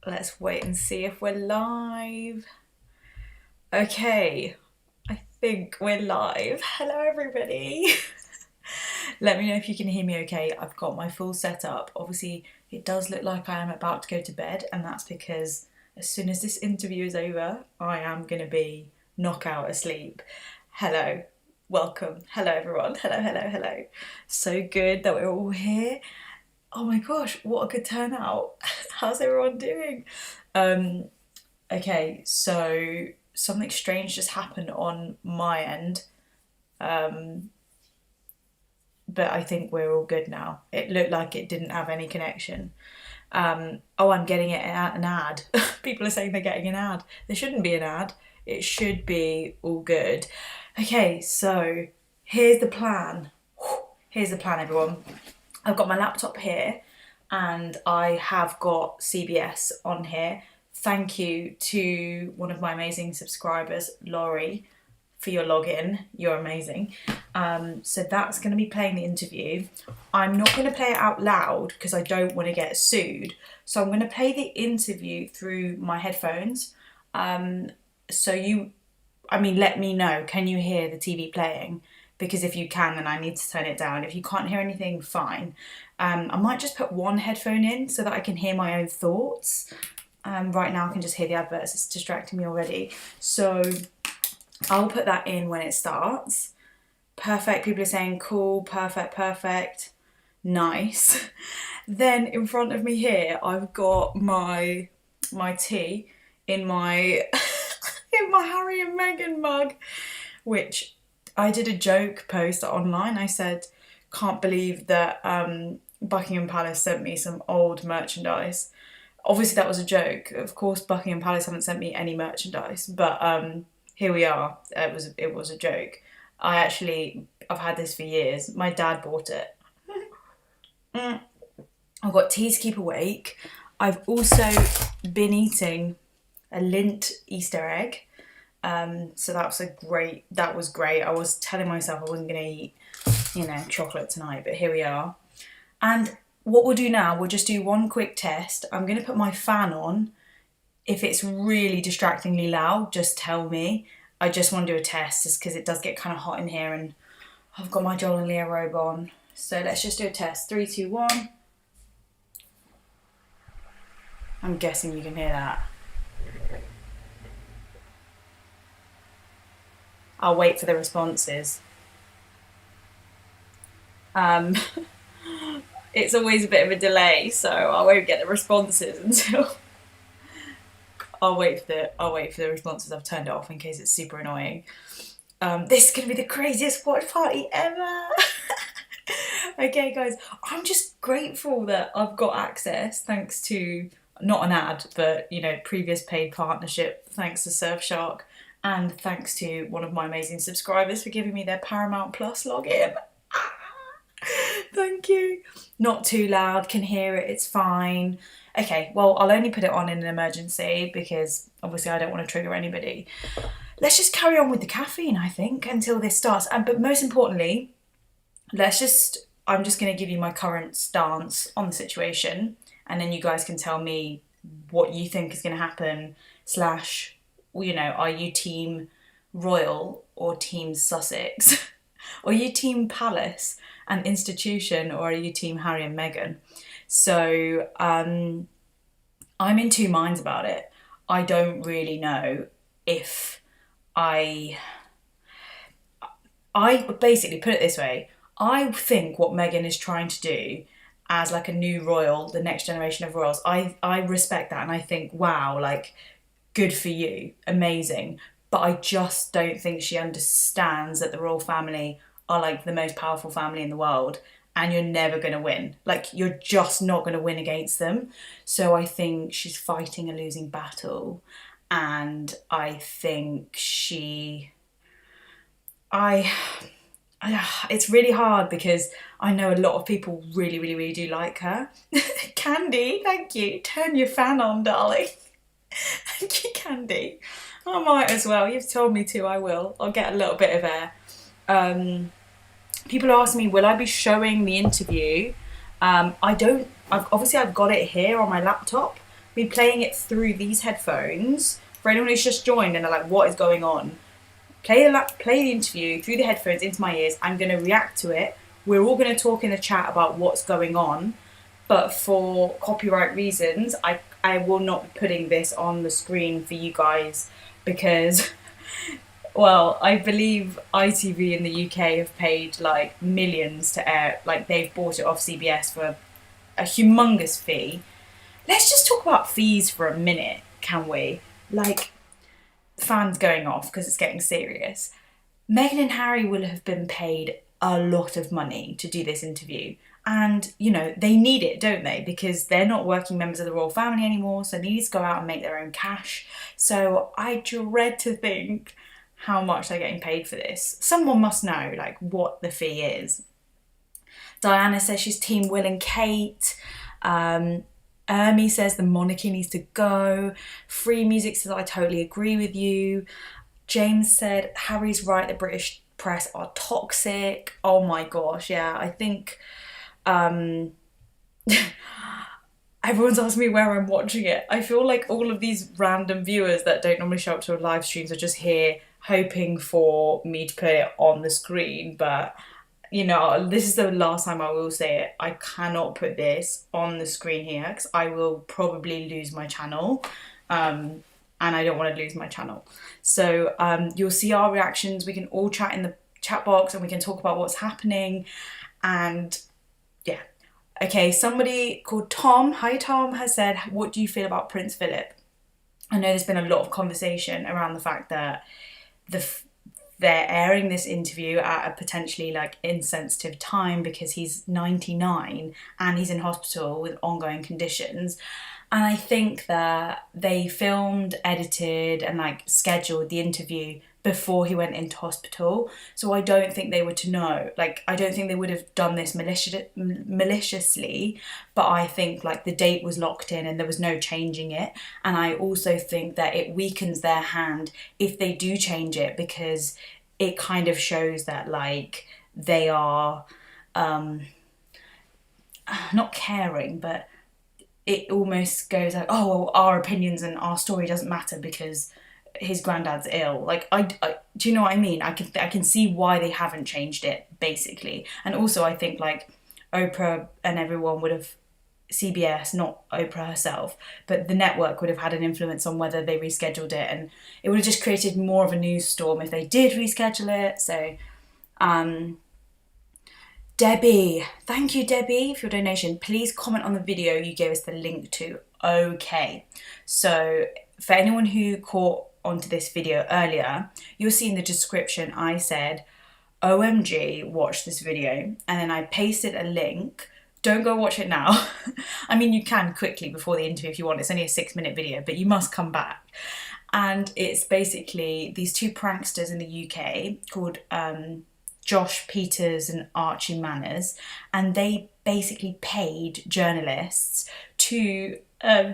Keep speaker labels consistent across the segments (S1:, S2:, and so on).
S1: Let's wait and see if we're live. Okay, I think we're live. Hello, everybody. Let me know if you can hear me okay. I've got my full setup. Obviously, it does look like I am about to go to bed, and that's because as soon as this interview is over, I am going to be knockout asleep. Hello, welcome. Hello, everyone. Hello, hello, hello. So good that we're all here. Oh my gosh, what a good turnout. How's everyone doing? Okay, so something strange just happened on my end, but I think we're all good now. It looked like it didn't have any connection. Oh, I'm getting an ad. People are saying they're getting an ad. There shouldn't be an ad. It should be all good. Okay, so here's the plan. Here's the plan, everyone. I've got my laptop here and I have got CBS on here. Thank you to one of my amazing subscribers, Laurie, for your login. You're amazing. So that's going to be playing the interview. I'm not going to play it out loud because I don't want to get sued. So I'm going to play the interview through my headphones. Let me know, can you hear the TV playing? Because if you can, then I need to turn it down. If you can't hear anything, fine. I might just put one headphone in so that I can hear my own thoughts. Right now I can just hear the adverts, it's distracting me already. So I'll put that in when it starts. Perfect, people are saying cool, perfect, nice. Then in front of me here, I've got my tea in my, in my Harry and Meghan mug, which I did a joke post online. I said, can't believe that Buckingham Palace sent me some old merchandise. Obviously that was a joke. Of course Buckingham Palace haven't sent me any merchandise, but here we are. It was a joke. I've had this for years. My dad bought it. I've got tea to keep awake. I've also been eating a Lindt Easter egg. So that was great. I was telling myself I wasn't going to eat, chocolate tonight, but here we are. And what we'll do now, we'll just do one quick test. I'm going to put my fan on. If it's really distractingly loud, just tell me. I just want to do a test just because it does get kind of hot in here and I've got my Joel and Leah robe on. So let's just do a test. 3, 2, 1. I'm guessing you can hear that. I'll wait for the responses. It's always a bit of a delay, so I won't get the responses until I'll wait for the responses. I've turned it off in case it's super annoying. This is gonna be the craziest watch party ever. Okay, guys, I'm just grateful that I've got access thanks to not an ad, but previous paid partnership. Thanks to Surfshark. And thanks to one of my amazing subscribers for giving me their Paramount Plus login. Thank you. Not too loud, can hear it, it's fine. Okay, well, I'll only put it on in an emergency because obviously I don't want to trigger anybody. Let's just carry on with the caffeine, I think, until this starts. But most importantly, I'm just going to give you my current stance on the situation, and then you guys can tell me what you think is going to happen, are you team royal or team Sussex? Are you team palace and institution, or are you team Harry and Meghan? So I'm in two minds about it. I don't really know if I basically, put it this way, I think what Meghan is trying to do as like a new royal, the next generation of royals, I respect that, and I think, wow, like, good for you, amazing. But I just don't think she understands that the royal family are like the most powerful family in the world, and you're never going to win. Like, you're just not going to win against them. So I think she's fighting a losing battle, and I think it's really hard because I know a lot of people really, really, really do like her. Candy, thank you. Turn your fan on, darling. Thank you, Candy. I might as well. You've told me to, I will. I'll get a little bit of air. People ask me, will I be showing the interview? I've got it here on my laptop, me playing it through these headphones. For anyone who's just joined and they're like, what is going on? Play the interview through the headphones into my ears. I'm going to react to it. We're all going to talk in the chat about what's going on. But for copyright reasons, I will not be putting this on the screen for you guys because, well, I believe ITV in the UK have paid like millions to air, like they've bought it off CBS for a humongous fee. Let's just talk about fees for a minute, can we? Like, fans going off because it's getting serious. Meghan and Harry will have been paid a lot of money to do this interview. And, you know, they need it, don't they? Because they're not working members of the royal family anymore, so they need to go out and make their own cash. So I dread to think how much they're getting paid for this. Someone must know, like, what the fee is. Diana says she's team Will and Kate. Ermi says the monarchy needs to go. Free Music says I totally agree with you. James said Harry's right, the British press are toxic. Oh my gosh, yeah, I think everyone's asked me where I'm watching it. I feel like all of these random viewers that don't normally show up to live streams are just here hoping for me to put it on the screen, but you know, this is the last time I will say it. I cannot put this on the screen here because I will probably lose my channel. And I don't want to lose my channel. So you'll see our reactions. We can all chat in the chat box and we can talk about what's happening. And yeah. Okay, somebody called Tom, hi Tom, has said, what do you feel about Prince Philip? I know there's been a lot of conversation around the fact that they're airing this interview at a potentially like insensitive time because he's 99 and he's in hospital with ongoing conditions. And I think that they filmed, edited and like scheduled the interview before he went into hospital. So I don't think they were to know. Like, I don't think they would have done this maliciously, but I think like the date was locked in and there was no changing it. And I also think that it weakens their hand if they do change it because it kind of shows that like they are not caring, but it almost goes like, oh, well, our opinions and our story doesn't matter because his granddad's ill. Like, I do you know what I mean? I can see why they haven't changed it, basically. And also I think like Oprah and everyone would have, CBS, not Oprah herself, but the network would have had an influence on whether they rescheduled it, and it would have just created more of a news storm if they did reschedule it. So Debbie, thank you Debbie for your donation. Please comment on the video you gave us the link to. Okay, so for anyone who caught onto this video earlier, you'll see in the description I said OMG, watch this video, and then I pasted a link. Don't go watch it now. I mean, you can quickly before the interview if you want. It's only a 6-minute video, but you must come back. And it's basically these two pranksters in the UK called Josh Peters and Archie Manners, and they basically paid journalists to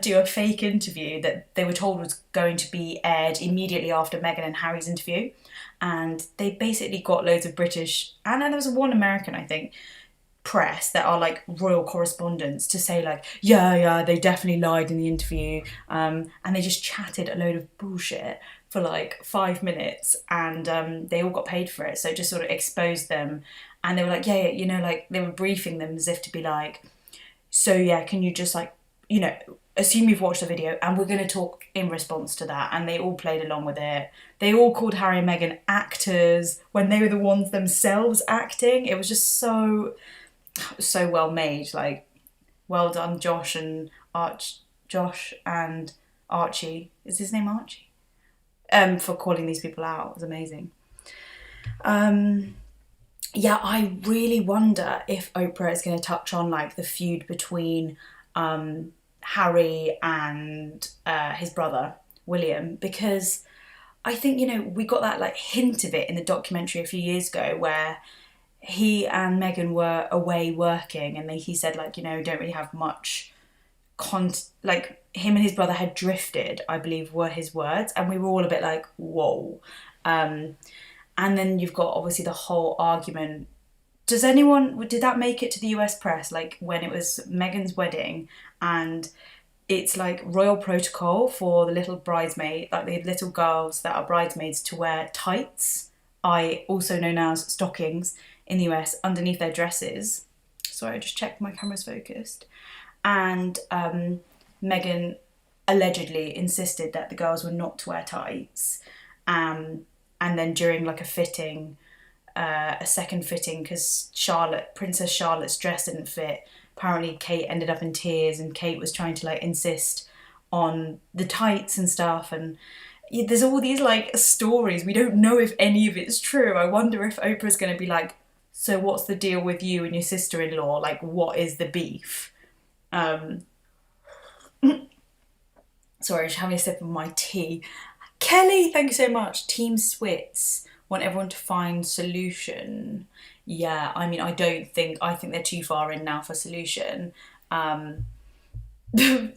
S1: do a fake interview that they were told was going to be aired immediately after Meghan and Harry's interview. And they basically got loads of British, and then there was one American, I think, press that are like royal correspondents to say like, yeah, they definitely lied in the interview. And they just chatted a load of bullshit for like 5 minutes, and they all got paid for it. So it just sort of exposed them. And they were like, yeah, you know, like they were briefing them as if to be like, so yeah, can you just like, you know, assume you've watched the video and we're going to talk in response to that. And they all played along with it. They all called Harry and Meghan actors when they were the ones themselves acting. It was just so well made. Like, well done Josh and Archie. Is his name Archie? For calling these people out. It was amazing. Yeah, I really wonder if Oprah is going to touch on like the feud between Harry and his brother William, because I think, you know, we got that like hint of it in the documentary a few years ago where he and Meghan were away working, and he said like, you know, don't really have much like him and his brother had drifted, I believe were his words, and we were all a bit like, whoa. And then you've got obviously the whole argument. Did that make it to the US press? Like when it was Meghan's wedding and it's like royal protocol for the little bridesmaid, like the little girls that are bridesmaids, to wear tights, also known as stockings in the US, underneath their dresses. Sorry, I just checked my camera's focused. And Meghan allegedly insisted that the girls were not to wear tights. And then during like a fitting, a second fitting, because Princess Charlotte's dress didn't fit, apparently Kate ended up in tears, and Kate was trying to like insist on the tights and stuff. And there's all these like stories. We don't know if any of it's true. I wonder if Oprah's going to be like, so what's the deal with you and your sister-in-law? Like, what is the beef? Sorry, just having a sip of my tea. Kelly, thank you so much. Team Swits want everyone to find solution. Yeah, I mean, I think they're too far in now for solution.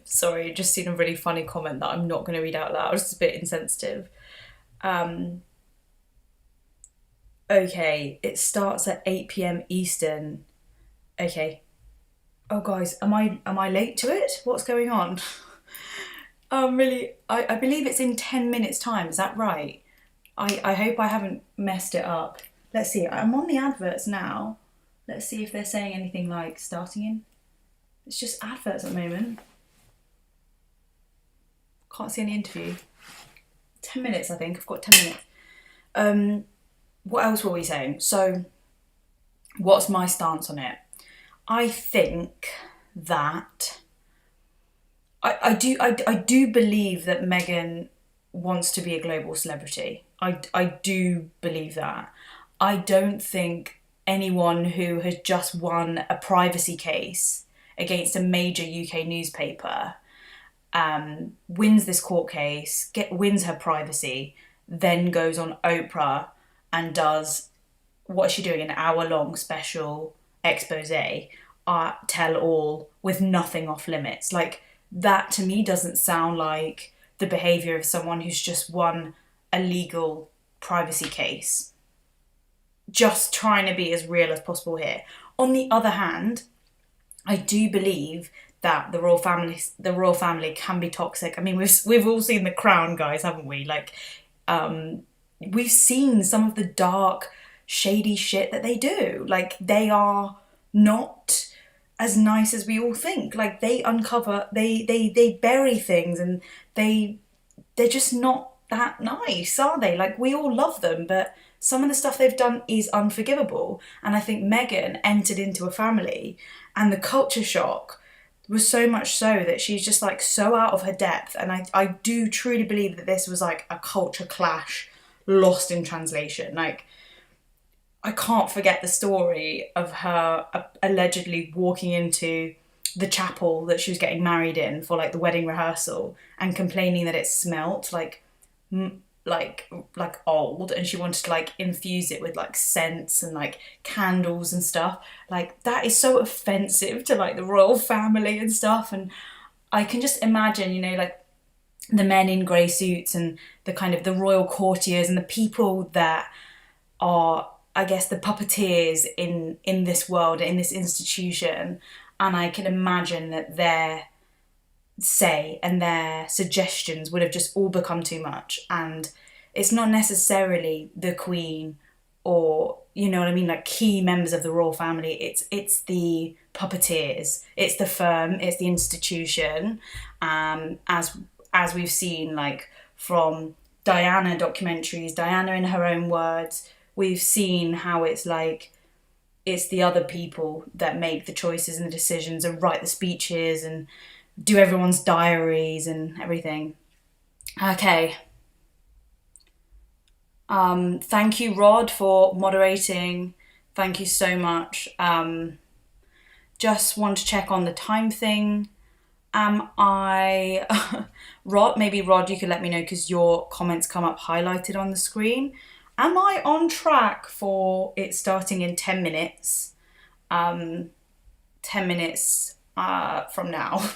S1: Sorry, just seen a really funny comment that I'm not going to read out loud. It's a bit insensitive. Okay, it starts at 8 p.m. Eastern. Okay. Oh, guys, am I late to it? What's going on? Really, I believe it's in 10 minutes time. Is that right? I hope I haven't messed it up. Let's see. I'm on the adverts now. Let's see if they're saying anything like starting in. It's just adverts at the moment. Can't see any interview. 10 minutes, I think. I've got 10 minutes. What else were we saying? So, what's my stance on it? I think that I do believe that Meghan wants to be a global celebrity. I do believe that. I don't think anyone who has just won a privacy case against a major UK newspaper, wins this court case, wins her privacy, then goes on Oprah and does, what is she doing, an hour-long special expose, tell all with nothing off limits. Like, that to me doesn't sound like the behaviour of someone who's just won a legal privacy case. Just trying to be as real as possible here. On the other hand, I do believe that the royal family can be toxic. I mean, we've all seen The Crown, guys, haven't we? Like, we've seen some of the dark, shady shit that they do. Like, they are not as nice as we all think. Like, they uncover, they bury things, and they're just not that nice, are they? Like, we all love them, but some of the stuff they've done is unforgivable. And I think Meghan entered into a family, and the culture shock was so much so that she's just like so out of her depth. And I do truly believe that this was like a culture clash lost in translation. Like, I can't forget the story of her allegedly walking into the chapel that she was getting married in for like the wedding rehearsal and complaining that it smelt like old, and she wanted to like infuse it with like scents and like candles and stuff. Like, that is so offensive to like the royal family and stuff. And I can just imagine, you know, like the men in grey suits and the kind of the royal courtiers and the people that are, I guess, the puppeteers in this world, in this institution. And I can imagine that their say and their suggestions would have just all become too much. And it's not necessarily the Queen or, you know what I mean, like key members of the royal family. It's the puppeteers, it's the firm, it's the institution. As we've seen, like from Diana documentaries, Diana in her own words, we've seen how it's like it's the other people that make the choices and the decisions and write the speeches and do everyone's diaries and everything. Okay. Thank you, Rod, for moderating. Thank you so much. Just want to check on the time thing. Rod, you could let me know because your comments come up highlighted on the screen. Am I on track for it starting in 10 minutes? 10 minutes from now.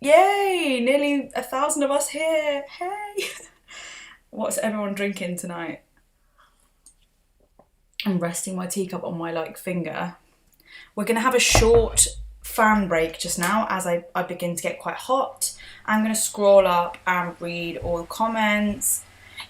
S1: Yay! Nearly 1,000 of us here. Hey! What's everyone drinking tonight? I'm resting my teacup on my finger. We're gonna have a short fan break just now as I begin to get quite hot. I'm going to scroll up and read all the comments.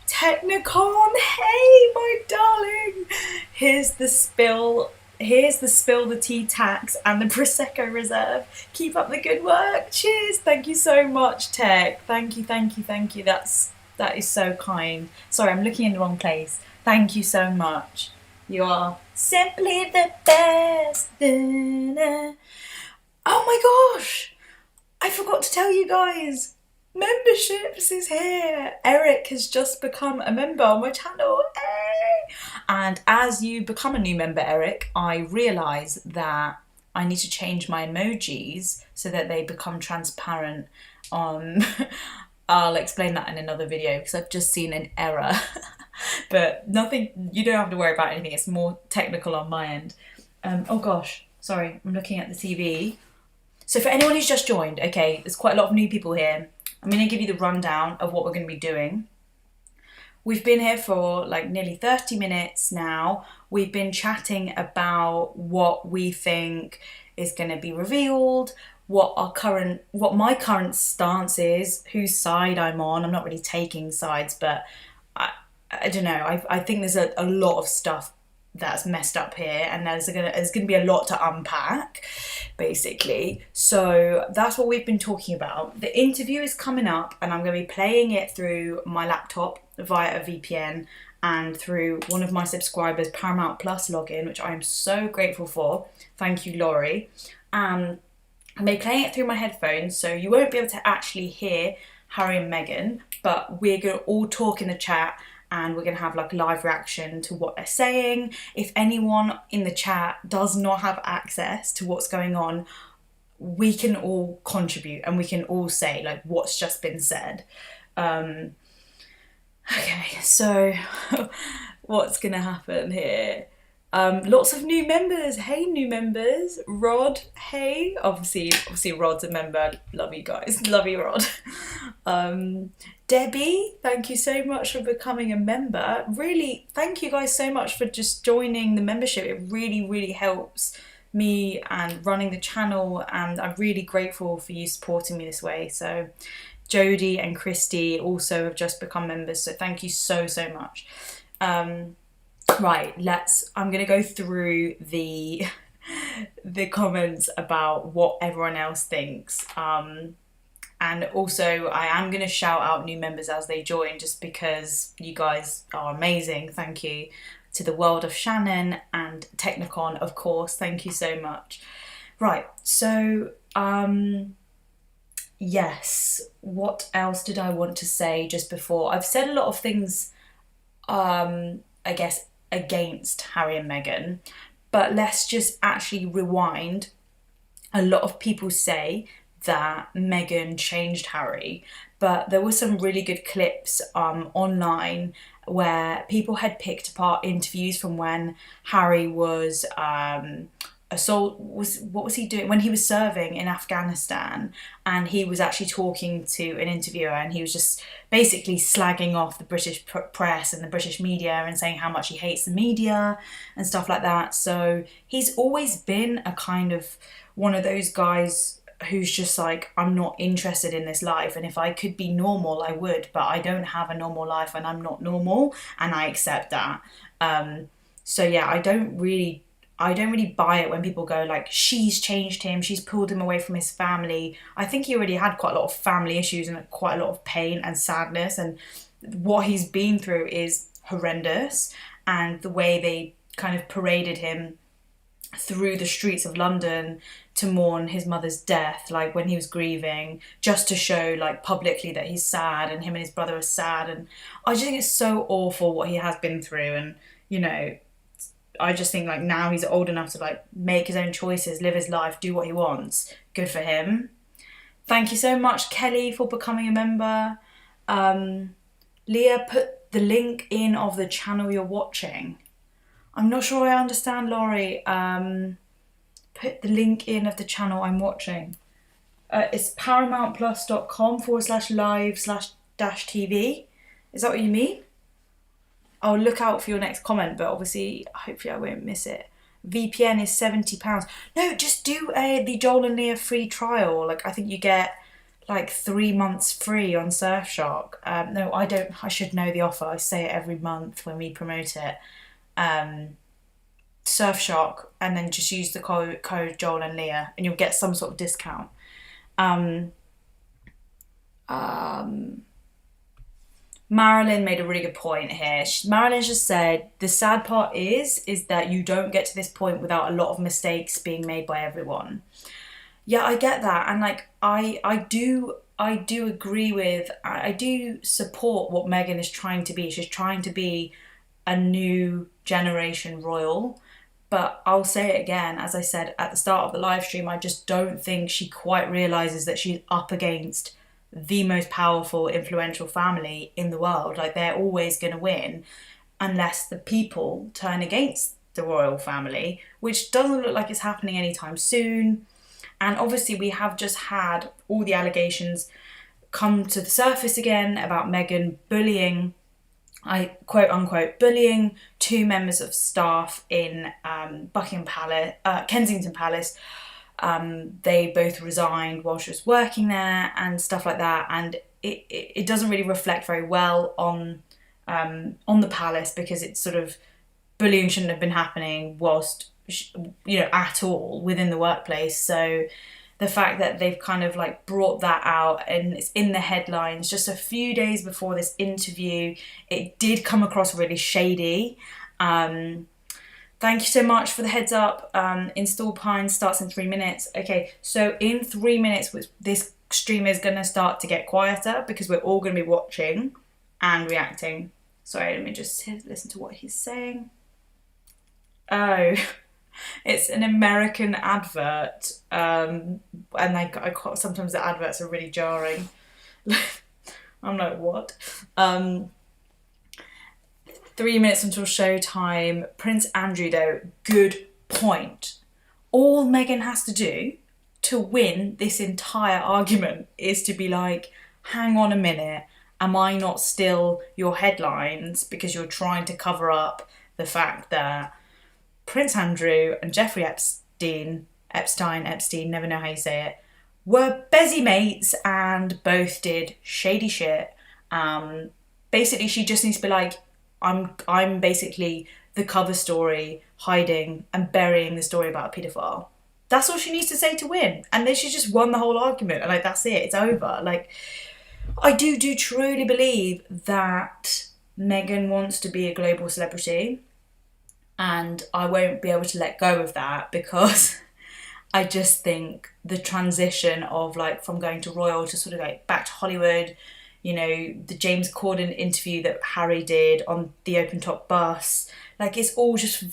S1: Technicon, hey my darling, here's the spill the tea tax and the Prosecco reserve. Keep up the good work. Cheers. Thank you so much, Tech. Thank you. That is so kind. Sorry, I'm looking in the wrong place. Thank you so much. You are simply the best. Oh my gosh, I forgot to tell you guys. Memberships is here. Eric has just become a member on my channel. Hey! And as you become a new member, Eric, I realise that I need to change my emojis so that they become transparent on... I'll explain that in another video because I've just seen an error. But nothing, you don't have to worry about anything. It's more technical on my end. Oh gosh, sorry, I'm looking at the TV. So for anyone who's just joined, okay, there's quite a lot of new people here. I'm going to give you the rundown of what we're going to be doing. We've been here for like nearly 30 minutes now. We've been chatting about what we think is going to be revealed, what my current stance is, whose side I'm on. I'm not really taking sides, but I don't know. I think there's a lot of stuff that's messed up here, and there's gonna be a lot to unpack, basically. So that's what we've been talking about. The interview is coming up, and I'm gonna be playing it through my laptop via a VPN and through one of my subscribers' Paramount Plus login, which I am so grateful for. Thank you, Laurie. I'm gonna be playing it through my headphones, so you won't be able to actually hear Harry and Meghan, but we're gonna all talk in the chat, and we're going to have like live reaction to what they're saying. If anyone in the chat does not have access to what's going on, we can all contribute and we can all say like what's just been said. Okay, so what's going to happen here? Lots of new members. Hey, new members. Rod, hey. Obviously Rod's a member. Love you guys. Love you, Rod. Debbie, thank you so much for becoming a member. Really, thank you guys so much for just joining the membership. It really, really helps me and running the channel, and I'm really grateful for you supporting me this way. So Jodie and Christy also have just become members, so thank you so much. Right, I'm gonna go through the comments about what everyone else thinks. And also I am going to shout out new members as they join, just because you guys are amazing. Thank you to the World of Shannon and Technicon, of course. Thank you so much. Right, so yes, what else did I want to say just before? I've said a lot of things, I guess, against Harry and Meghan, but let's just actually rewind. A lot of people say that Meghan changed Harry, but there were some really good clips online where people had picked apart interviews from when Harry was what was he doing when he was serving in Afghanistan, and he was actually talking to an interviewer, and he was just basically slagging off the British press and the British media and saying how much he hates the media and stuff like that. So he's always been a kind of one of those guys who's just like, I'm not interested in this life, and if I could be normal I would, but I don't have a normal life and I'm not normal, and I accept that. So yeah, I don't really buy it when people go like, she's changed him, she's pulled him away from his family. I think he already had quite a lot of family issues and quite a lot of pain and sadness, and what he's been through is horrendous, and the way they kind of paraded him through the streets of London to mourn his mother's death, like when he was grieving, just to show like publicly that he's sad and him and his brother are sad. And I just think it's so awful what he has been through, and you know, I just think like now he's old enough to like make his own choices, live his life, do what he wants. Good for him. Thank you so much, Kelly, for becoming a member. Leah, put the link in of the channel you're watching. I'm not sure I understand, Laurie. Put the link in of the channel I'm watching. It's paramountplus.com/live/-TV. Is that what you mean? I'll look out for your next comment, but obviously, hopefully I won't miss it. VPN is £70. No, just do the Joel and Leah free trial. Like, I think you get like 3 months free on Surfshark. No, I don't. I should know the offer. I say it every month when we promote it. Surfshark, and then just use the code Joel and Leah, and you'll get some sort of discount. Marilyn made a really good point here. Marilyn just said, the sad part is that you don't get to this point without a lot of mistakes being made by everyone. Yeah, I get that. And like, I do agree with, I do support what Meghan is trying to be. She's trying to be a new generation royal. But I'll say it again, as I said at the start of the live stream, I just don't think she quite realises that she's up against the most powerful, influential family in the world. Like, they're always going to win unless the people turn against the royal family, which doesn't look like it's happening anytime soon. And obviously we have just had all the allegations come to the surface again about Meghan bullying, I quote unquote, bullying 2 members of staff in Kensington Palace. They both resigned while she was working there and stuff like that, and it doesn't really reflect very well on the palace, because it's sort of, bullying shouldn't have been happening whilst, at all within the workplace. So the fact that they've kind of like brought that out and it's in the headlines just a few days before this interview, it did come across really shady. Thank you so much for the heads up. Install Pine starts in 3 minutes. Okay, so in 3 minutes, this stream is going to start to get quieter because we're all going to be watching and reacting. Sorry, let me just listen to what he's saying. Oh, it's an American advert. And sometimes the adverts are really jarring. I'm like, what? 3 minutes until showtime. Prince Andrew, though, good point. All Meghan has to do to win this entire argument is to be like, hang on a minute, am I not still your headlines because you're trying to cover up the fact that Prince Andrew and Jeffrey Epstein, never know how you say it, were busy mates and both did shady shit. Basically, she just needs to be like, I'm basically the cover story, hiding and burying the story about a paedophile. That's all she needs to say to win. And then she's just won the whole argument. And like, that's it, it's over. Like, I do truly believe that Meghan wants to be a global celebrity. And I won't be able to let go of that, because I just think the transition of like from going to royal to sort of like back to Hollywood, the James Corden interview that Harry did on the open top bus, like, it's all just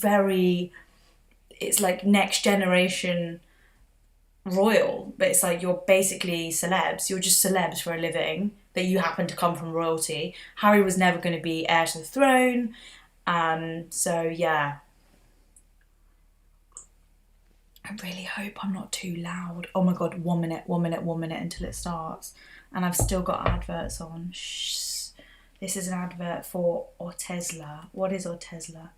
S1: it's like next generation royal, but it's like you're basically celebs. You're just celebs for a living, that you happen to come from royalty. Harry was never going to be heir to the throne. So yeah. I really hope I'm not too loud. Oh my God, 1 minute until it starts. And I've still got adverts on. Shh. This is an advert for Otezla. What is Otezla?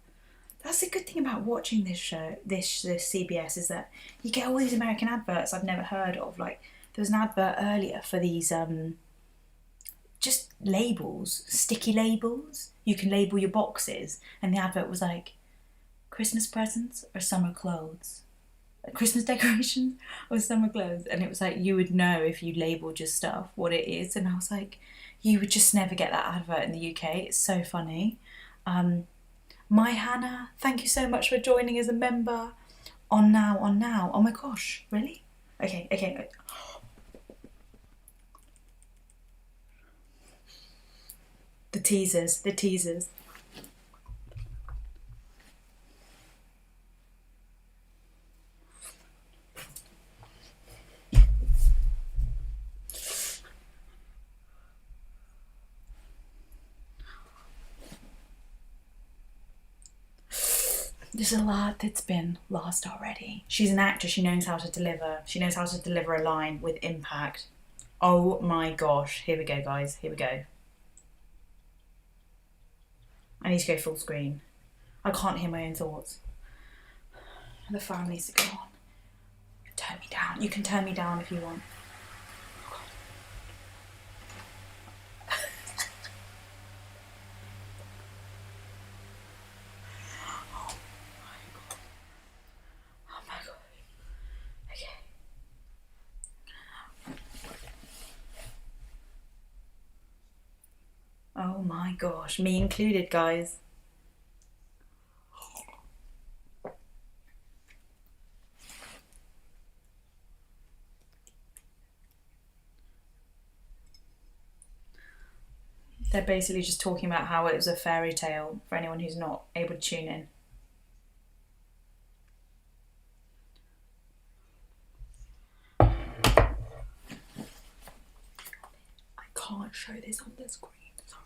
S1: That's the good thing about watching this show, this CBS, is that you get all these American adverts I've never heard of. Like, there was an advert earlier for these just labels, sticky labels. You can label your boxes. And the advert was like, Christmas presents or summer clothes? Christmas decorations or summer clothes? And it was like, you would know if you labelled your stuff what it is. And I was like, you would just never get that advert in the UK. It's so funny. My Hannah, thank you so much for joining as a member. On now. Oh my gosh, really? Okay. The teasers. There's a lot that's been lost already. She's an actress, she knows how to deliver. She knows how to deliver a line with impact. Oh my gosh, here we go, guys, here we go. I need to go full screen. I can't hear my own thoughts. The fan needs to go on. Turn me down. You can turn me down if you want. Oh my god. Okay. Oh my gosh. Me included, guys. They're basically just talking about how it was a fairy tale for anyone who's not able to tune in. I can't show this on the screen, sorry.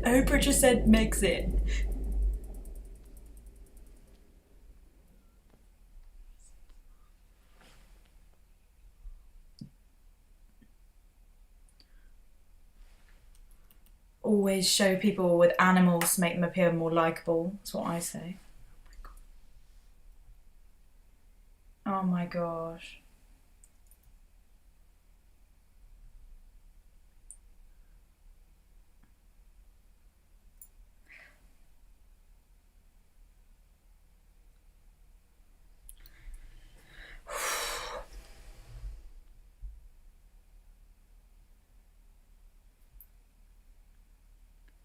S1: Oprah just said Meg's in. Always show people with animals to make them appear more likeable. That's what I say. Oh my gosh.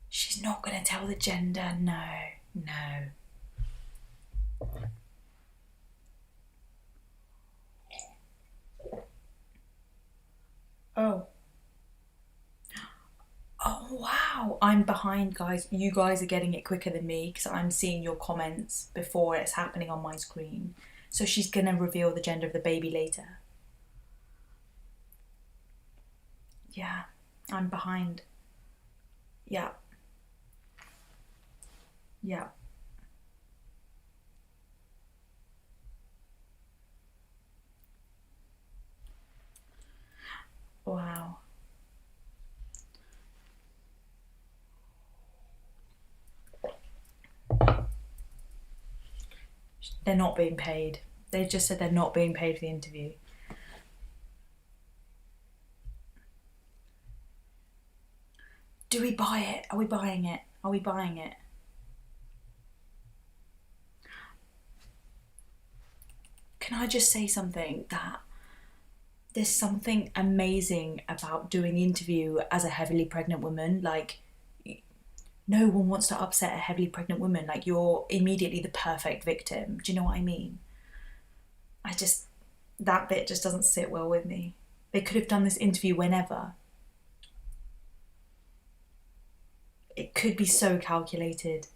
S1: She's not going to tell the gender. No, no. Oh. Oh, wow. I'm behind, guys. You guys are getting it quicker than me because I'm seeing your comments before it's happening on my screen. So she's going to reveal the gender of the baby later. Yeah, I'm behind. Yeah. Yeah. Wow. They're not being paid. They just said they're not being paid for the interview. Do we buy it? Are we buying it? Are we buying it? Can I just say something that there's something amazing about doing the interview as a heavily pregnant woman. Like, no one wants to upset a heavily pregnant woman. Like, you're immediately the perfect victim. Do you know what I mean? That bit just doesn't sit well with me. They could have done this interview whenever. It could be so calculated.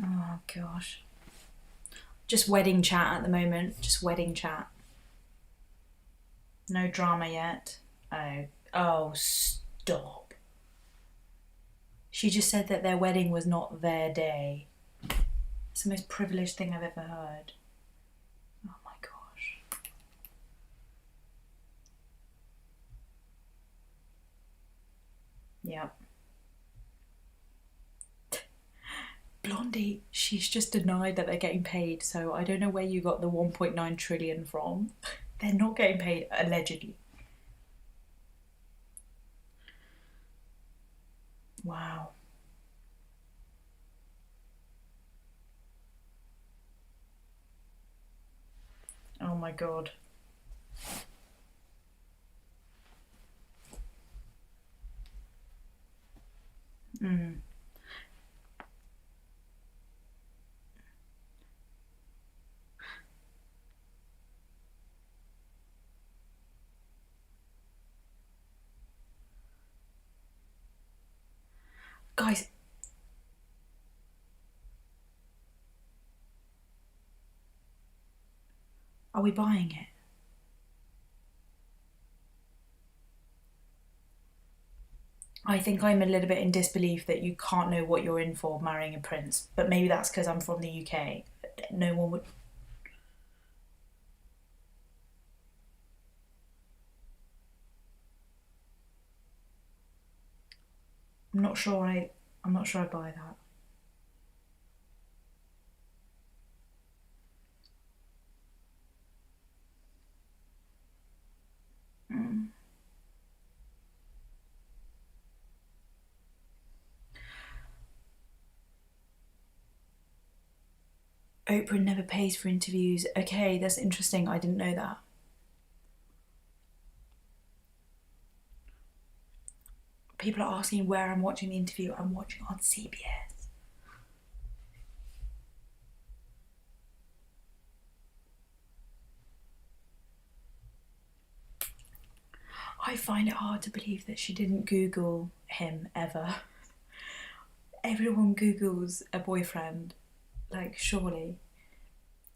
S1: Oh gosh. Just wedding chat at the moment. Just wedding chat. No drama yet. Oh, stop. She just said that their wedding was not their day. It's the most privileged thing I've ever heard. Oh my gosh. Yep. Blondie, she's just denied that they're getting paid, so I don't know where you got the 1.9 trillion from. They're not getting paid, allegedly. Wow. Oh my god. Guys, are we buying it? I think I'm a little bit in disbelief that you can't know what you're in for marrying a prince, but maybe that's because I'm from the UK. No one would. I'm not sure I buy that. Oprah never pays for interviews. Okay, that's interesting. I didn't know that. People are asking where I'm watching the interview. I'm watching on CBS. I find it hard to believe that she didn't Google him ever. Everyone Googles a boyfriend. Like, surely.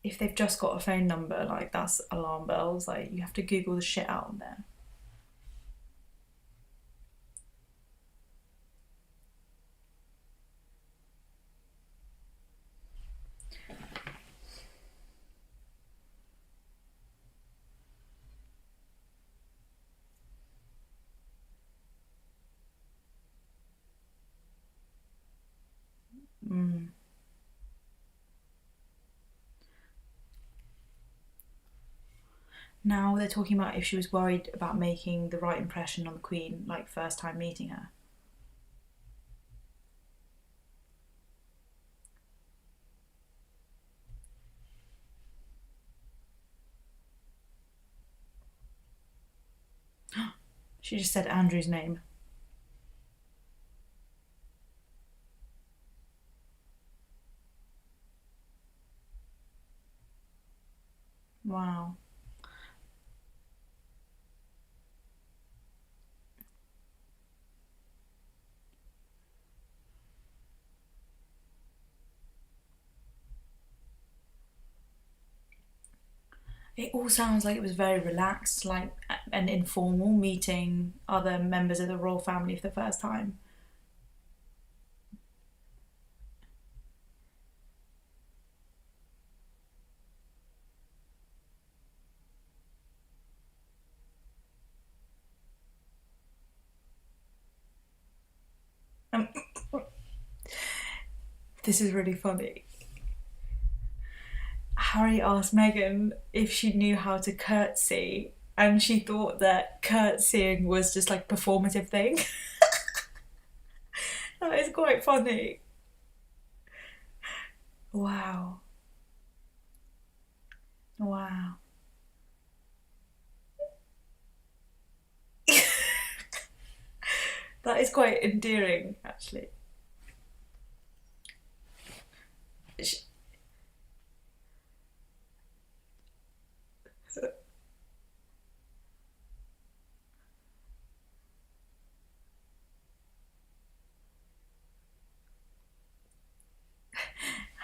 S1: If they've just got a phone number, like, that's alarm bells. Like, you have to Google the shit out of there. Now they're talking about if she was worried about making the right impression on the Queen, like, first time meeting her. She just said Andrew's name. Wow. It all sounds like it was very relaxed, like an informal meeting other members of the royal family for the first time. Um, this is really funny. Harry asked Meghan if she knew how to curtsy, and she thought that curtsying was just like a performative thing. That is quite funny. Wow. Wow. That is quite endearing, actually.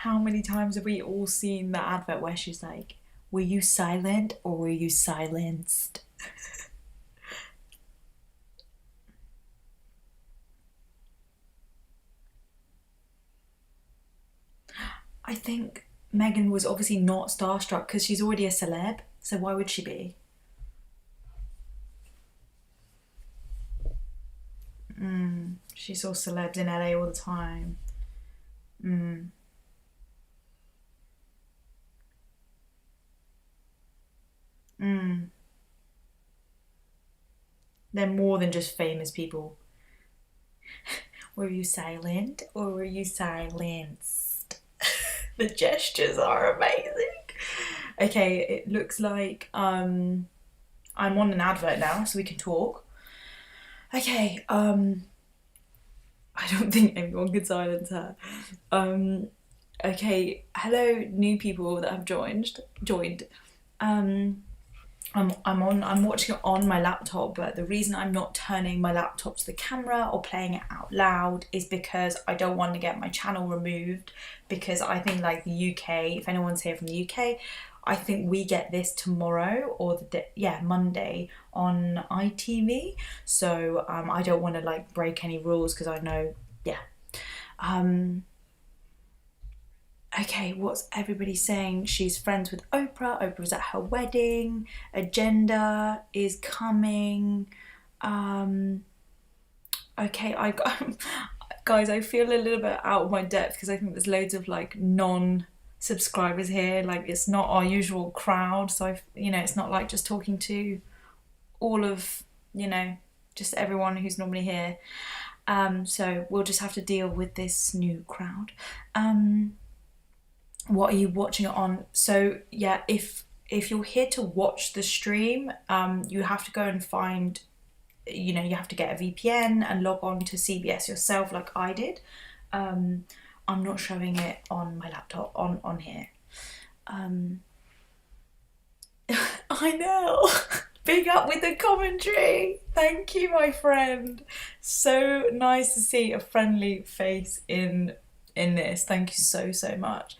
S1: How many times have we all seen that advert where she's like, were you silent or were you silenced? I think Meghan was obviously not starstruck because she's already a celeb, so why would she be? She saw celebs in LA all the time. They're more than just famous people. Were you silent or were you silenced? The gestures are amazing. Okay, it looks like I'm on an advert now, so we can talk. Okay, I don't think anyone could silence her. Okay, hello, new people that have joined. I'm watching it on my laptop, but the reason I'm not turning my laptop to the camera or playing it out loud is because I don't want to get my channel removed, because I think like the UK, if anyone's here from the UK, I think we get this tomorrow or Monday on ITV. So I don't want to like break any rules, because I know, yeah. Okay, what's everybody saying? She's friends with Oprah. Oprah was at her wedding. Agenda is coming. Okay, guys, I feel a little bit out of my depth because I think there's loads of like non-subscribers here. Like, it's not our usual crowd, so it's not like just talking to all of just everyone who's normally here. So we'll just have to deal with this new crowd. What are you watching it on? So yeah, if you're here to watch the stream, you have to go and find, you have to get a VPN and log on to CBS yourself, like I did. I'm not showing it on my laptop on here. I know. Big up with the commentary. Thank you, my friend. So nice to see a friendly face in this. Thank you so much.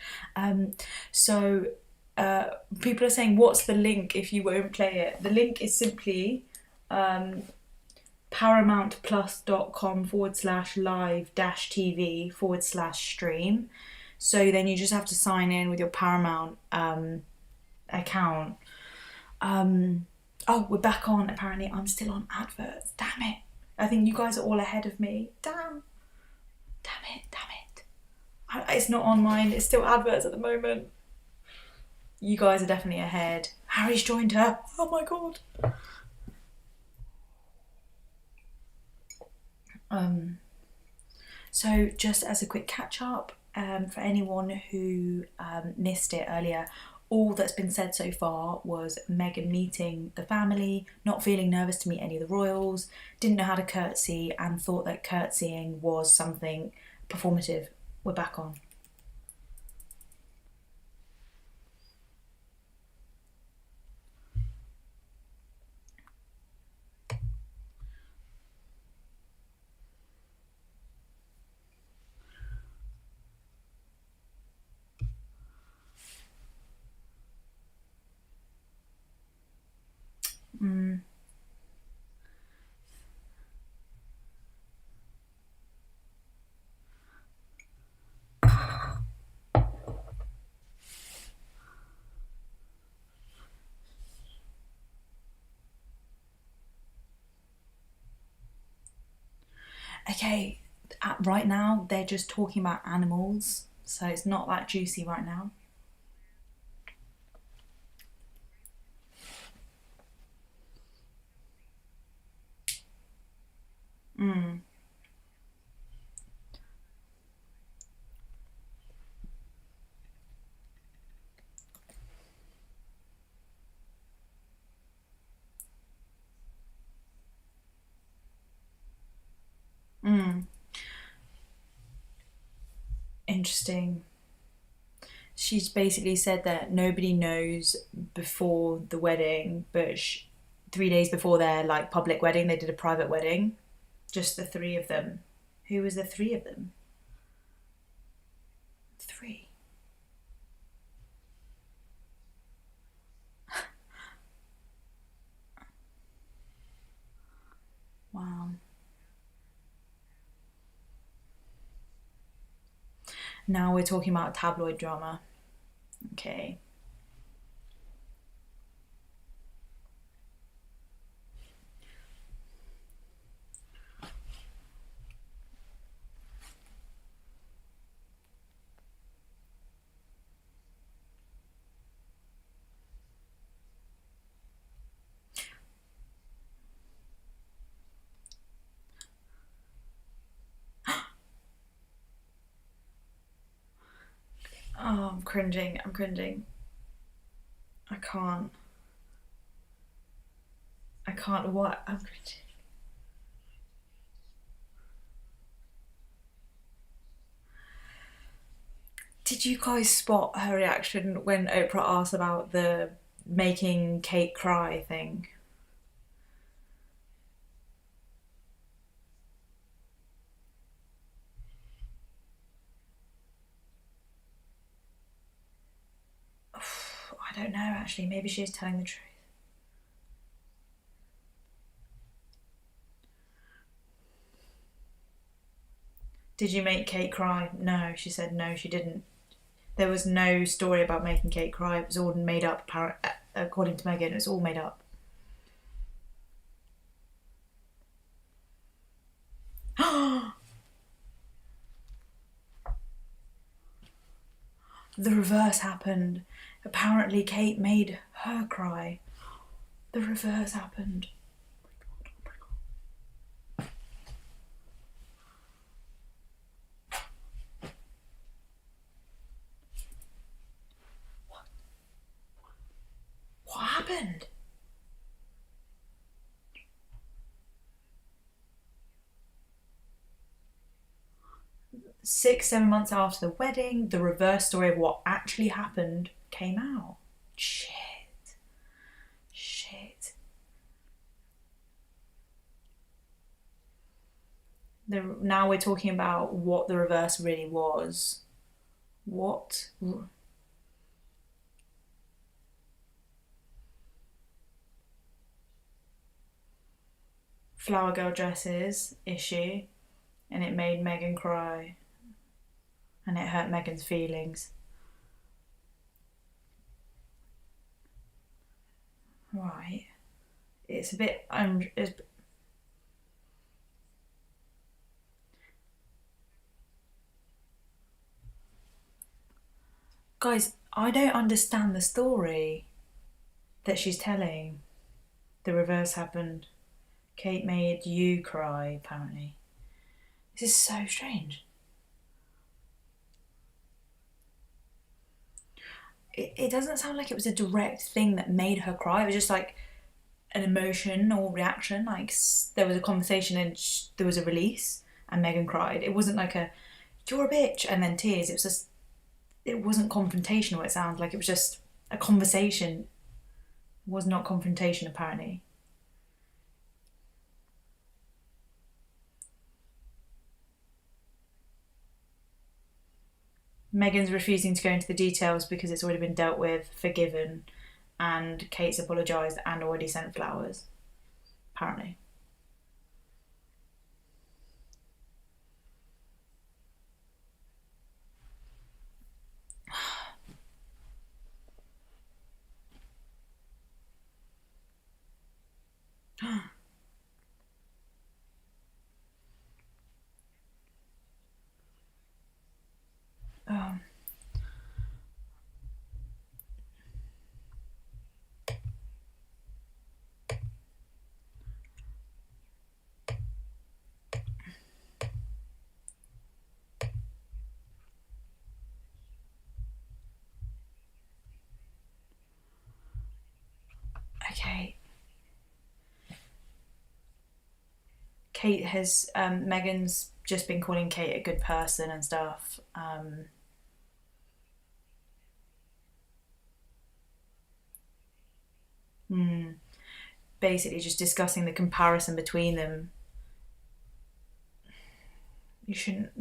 S1: People are saying, what's the link if you won't play it? The link is simply paramount+.com/live-tv/stream. So then you just have to sign in with your Paramount account. Oh, we're back on. Apparently I'm still on adverts. Damn it. I think you guys are all ahead of me. Damn it. It's not on mine. It's still adverts at the moment. You guys are definitely ahead. Harry's joined her. Oh my god. So just as a quick catch up, for anyone who missed it earlier, all that's been said so far was Meghan meeting the family, not feeling nervous to meet any of the royals, didn't know how to curtsy, and thought that curtsying was something performative. We're back on. Okay, right now they're just talking about animals, so it's not that juicy right now. Interesting. She's basically said that nobody knows before the wedding, but 3 days before their like public wedding, they did a private wedding, just the three of them. Who was the three of them? Three. Wow. Now we're talking about tabloid drama. Okay. Oh, I'm cringing. I can't. What? I'm cringing. Did you guys spot her reaction when Oprah asked about the making Kate cry thing. I don't know, actually. Maybe she is telling the truth. Did you make Kate cry? No, she said no, she didn't. There was no story about making Kate cry. It was all made up, according to Meghan. It was all made up. The reverse happened. Apparently Kate made her cry. The reverse happened. What happened? Six, 7 months after the wedding, the reverse story of what actually happened came out. Shit. Now we're talking about what the reverse really was. What? Flower girl dresses issue, and it made Meghan cry, and it hurt Meghan's feelings. Right. It's a bit. Guys, I don't understand the story that she's telling. The reverse happened. Kate made you cry, apparently. This is so strange. It doesn't sound like it was a direct thing that made her cry. It was just like an emotion or reaction. Like there was a conversation and there was a release and Meghan cried. It wasn't like you're a bitch and then tears. It was just, it wasn't confrontational. It sounds like it was just a conversation. It was not confrontation, apparently. Meghan's refusing to go into the details because it's already been dealt with, forgiven, and Kate's apologised and already sent flowers, apparently. um, okay. Kate has, Meghan's just been calling Kate a good person and stuff. Basically just discussing the comparison between them. They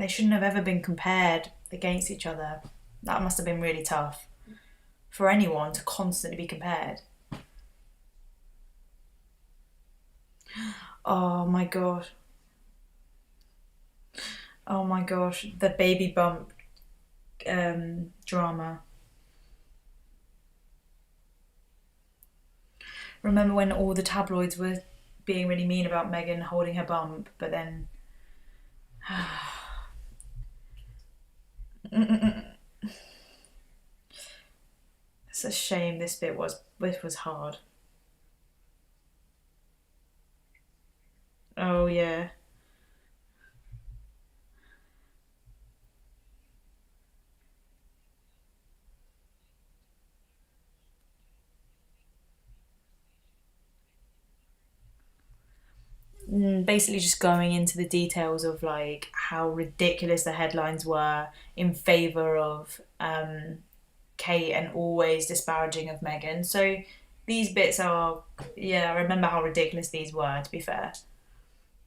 S1: shouldn't have ever been compared against each other. That must have been really tough for anyone to constantly be compared. Oh my god. Oh my gosh, the baby bump drama. Remember when all the tabloids were being really mean about Meghan holding her bump, but then it's a shame. This was hard. Oh yeah. Basically just going into the details of like how ridiculous the headlines were in favour of Kate and always disparaging of Meghan. So these bits are, yeah, I remember how ridiculous these were, to be fair.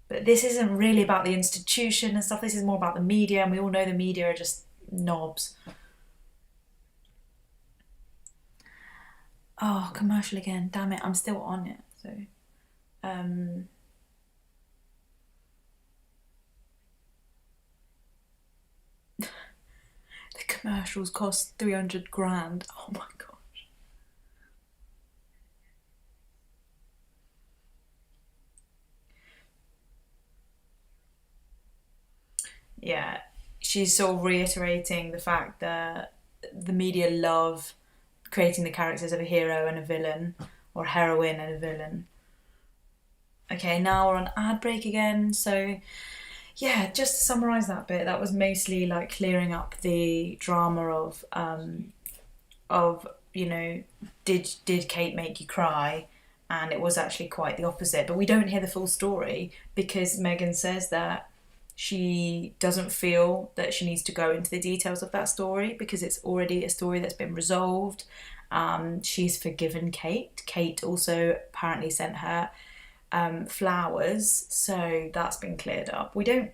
S1: But this isn't really about the institution and stuff. This is more about the media, and we all know the media are just knobs. Oh, commercial again. Damn it, I'm still on it. So, the commercials cost 300 grand. Oh my gosh. Yeah, she's sort of reiterating the fact that the media love creating the characters of a hero and a villain, or a heroine and a villain. Okay, now we're on ad break again. So yeah, just to summarise that bit, that was mostly like clearing up the drama of did Kate make you cry? And it was actually quite the opposite. But we don't hear the full story because Meghan says that she doesn't feel that she needs to go into the details of that story because it's already a story that's been resolved. She's forgiven Kate. Kate also apparently sent her flowers, so that's been cleared up. We don't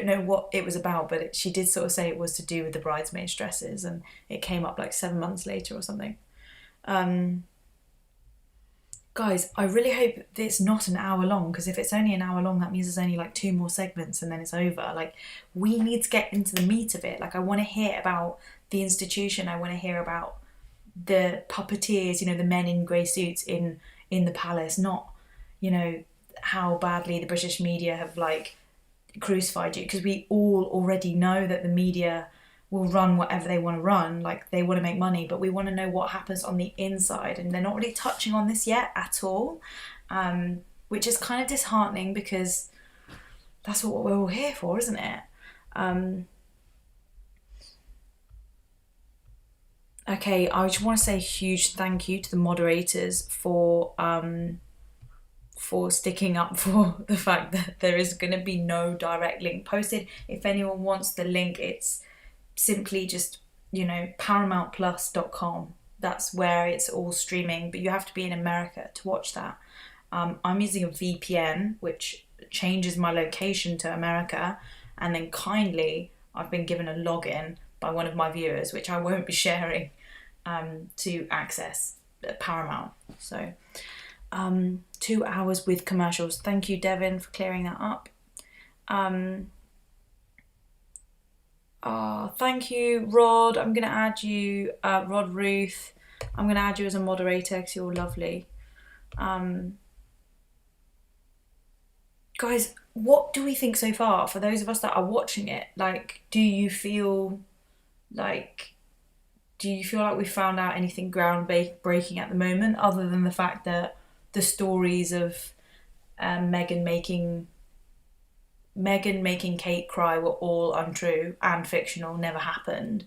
S1: know what it was about, but she did sort of say it was to do with the bridesmaids' dresses, and it came up like 7 months later or something. Guys, I really hope it's not an hour long, because if it's only an hour long, that means there's only like 2 more segments and then it's over. Like, we need to get into the meat of it. Like, I want to hear about the institution. I want to hear about the puppeteers, the men in grey suits in the palace, not, how badly the British media have like crucified you, because we all already know that the media will run whatever they want to run, like they want to make money, but we want to know what happens on the inside, and they're not really touching on this yet at all, which is kind of disheartening because that's what we're all here for, isn't it? Okay, I just want to say a huge thank you to the moderators for sticking up for the fact that there is going to be no direct link posted. If anyone wants the link, it's simply just, paramountplus.com. That's where it's all streaming, but you have to be in America to watch that. I'm using a VPN, which changes my location to America, and then kindly I've been given a login by one of my viewers, which I won't be sharing, to access Paramount. So 2 hours with commercials. Thank you, Devin, for clearing that up. Thank you, Rod. I'm going to add you, Rod Ruth. I'm going to add you as a moderator because you're lovely. Guys, what do we think so far? For those of us that are watching it, like, do you feel like we found out anything groundbreaking at the moment, other than the fact that the stories of Meghan making Kate cry were all untrue and fictional, never happened?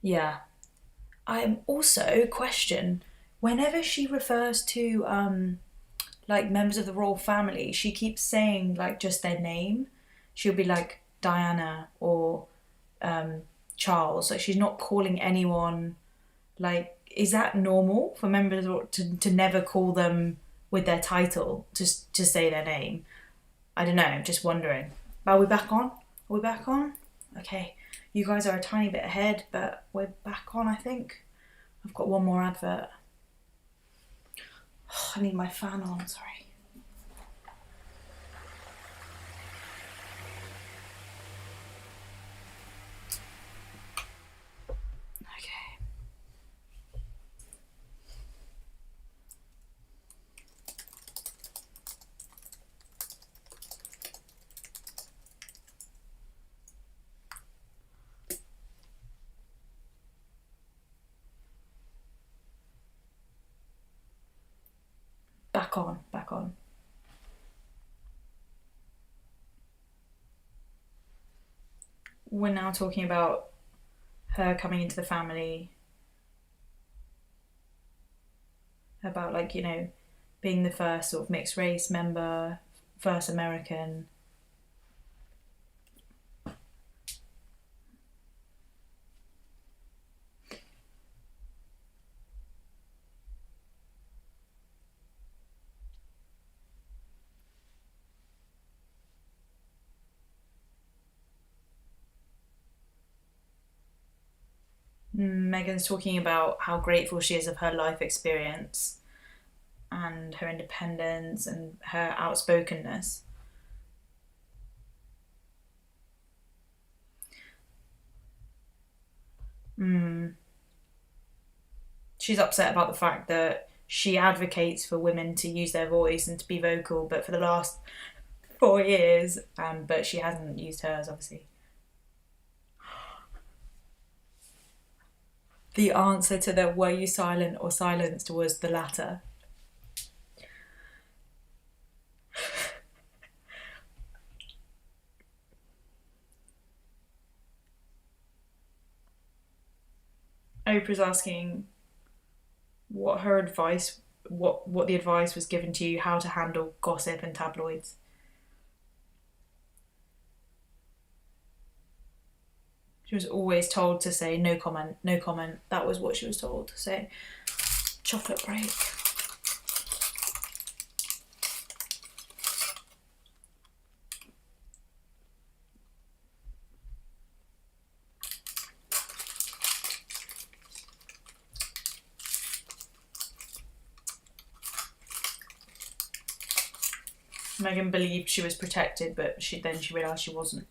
S1: Yeah. I am also question, whenever she refers to like members of the royal family, she keeps saying like just their name. She'll be like Diana or Charles. Like, she's not calling anyone. Like, is that normal for members to never call them with their title, just to say their name? I don't know, I'm just wondering. Are we back on? Are we back on? Okay, you guys are a tiny bit ahead, but we're back on, I think. I've got one more advert. Oh, I need my fan on, sorry. Okay. Back on. We're now talking about her coming into the family, about like, being the first sort of mixed race member, first American. Meghan's talking about how grateful she is of her life experience and her independence and her outspokenness. She's upset about the fact that she advocates for women to use their voice and to be vocal, but for the last 4 years, but she hasn't used hers, obviously. The answer to the were you silent or silenced was the latter. Oprah's asking what her advice, what the advice was given to you, how to handle gossip and tabloids. She was always told to say no comment, no comment. That was what she was told to say. Chocolate break. Meghan believed she was protected, but she realised she wasn't.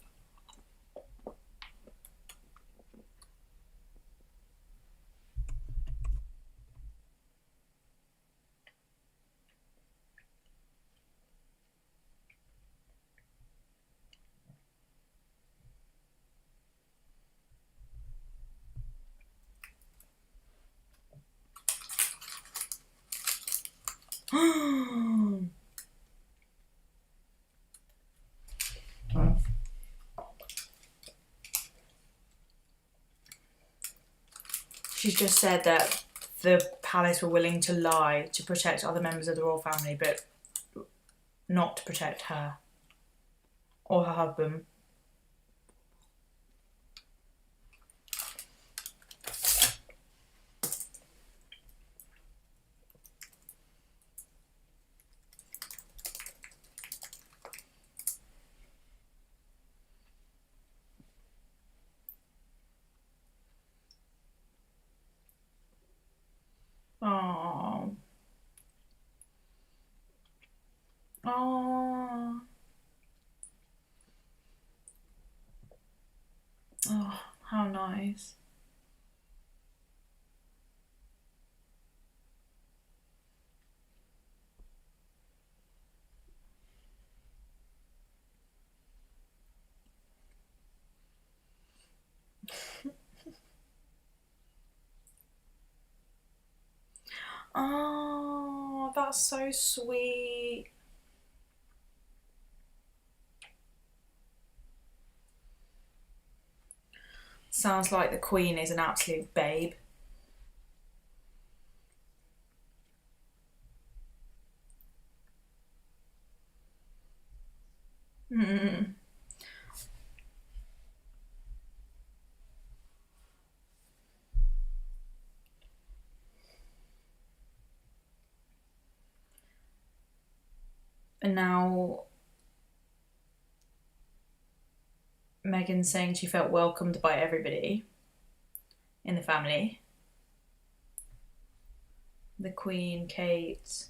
S1: She's just said that the palace were willing to lie to protect other members of the royal family, but not to protect her or her husband. Oh. Oh. Oh, how nice. Oh, that's so sweet. Sounds like the Queen is an absolute babe. Mm. And now Meghan's saying she felt welcomed by everybody in the family. The Queen, Kate.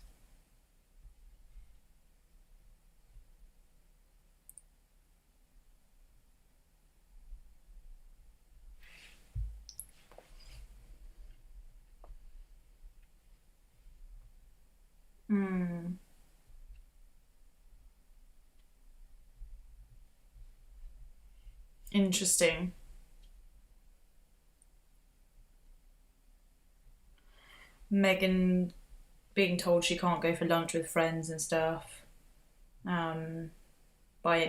S1: Interesting. Meghan being told she can't go for lunch with friends and stuff by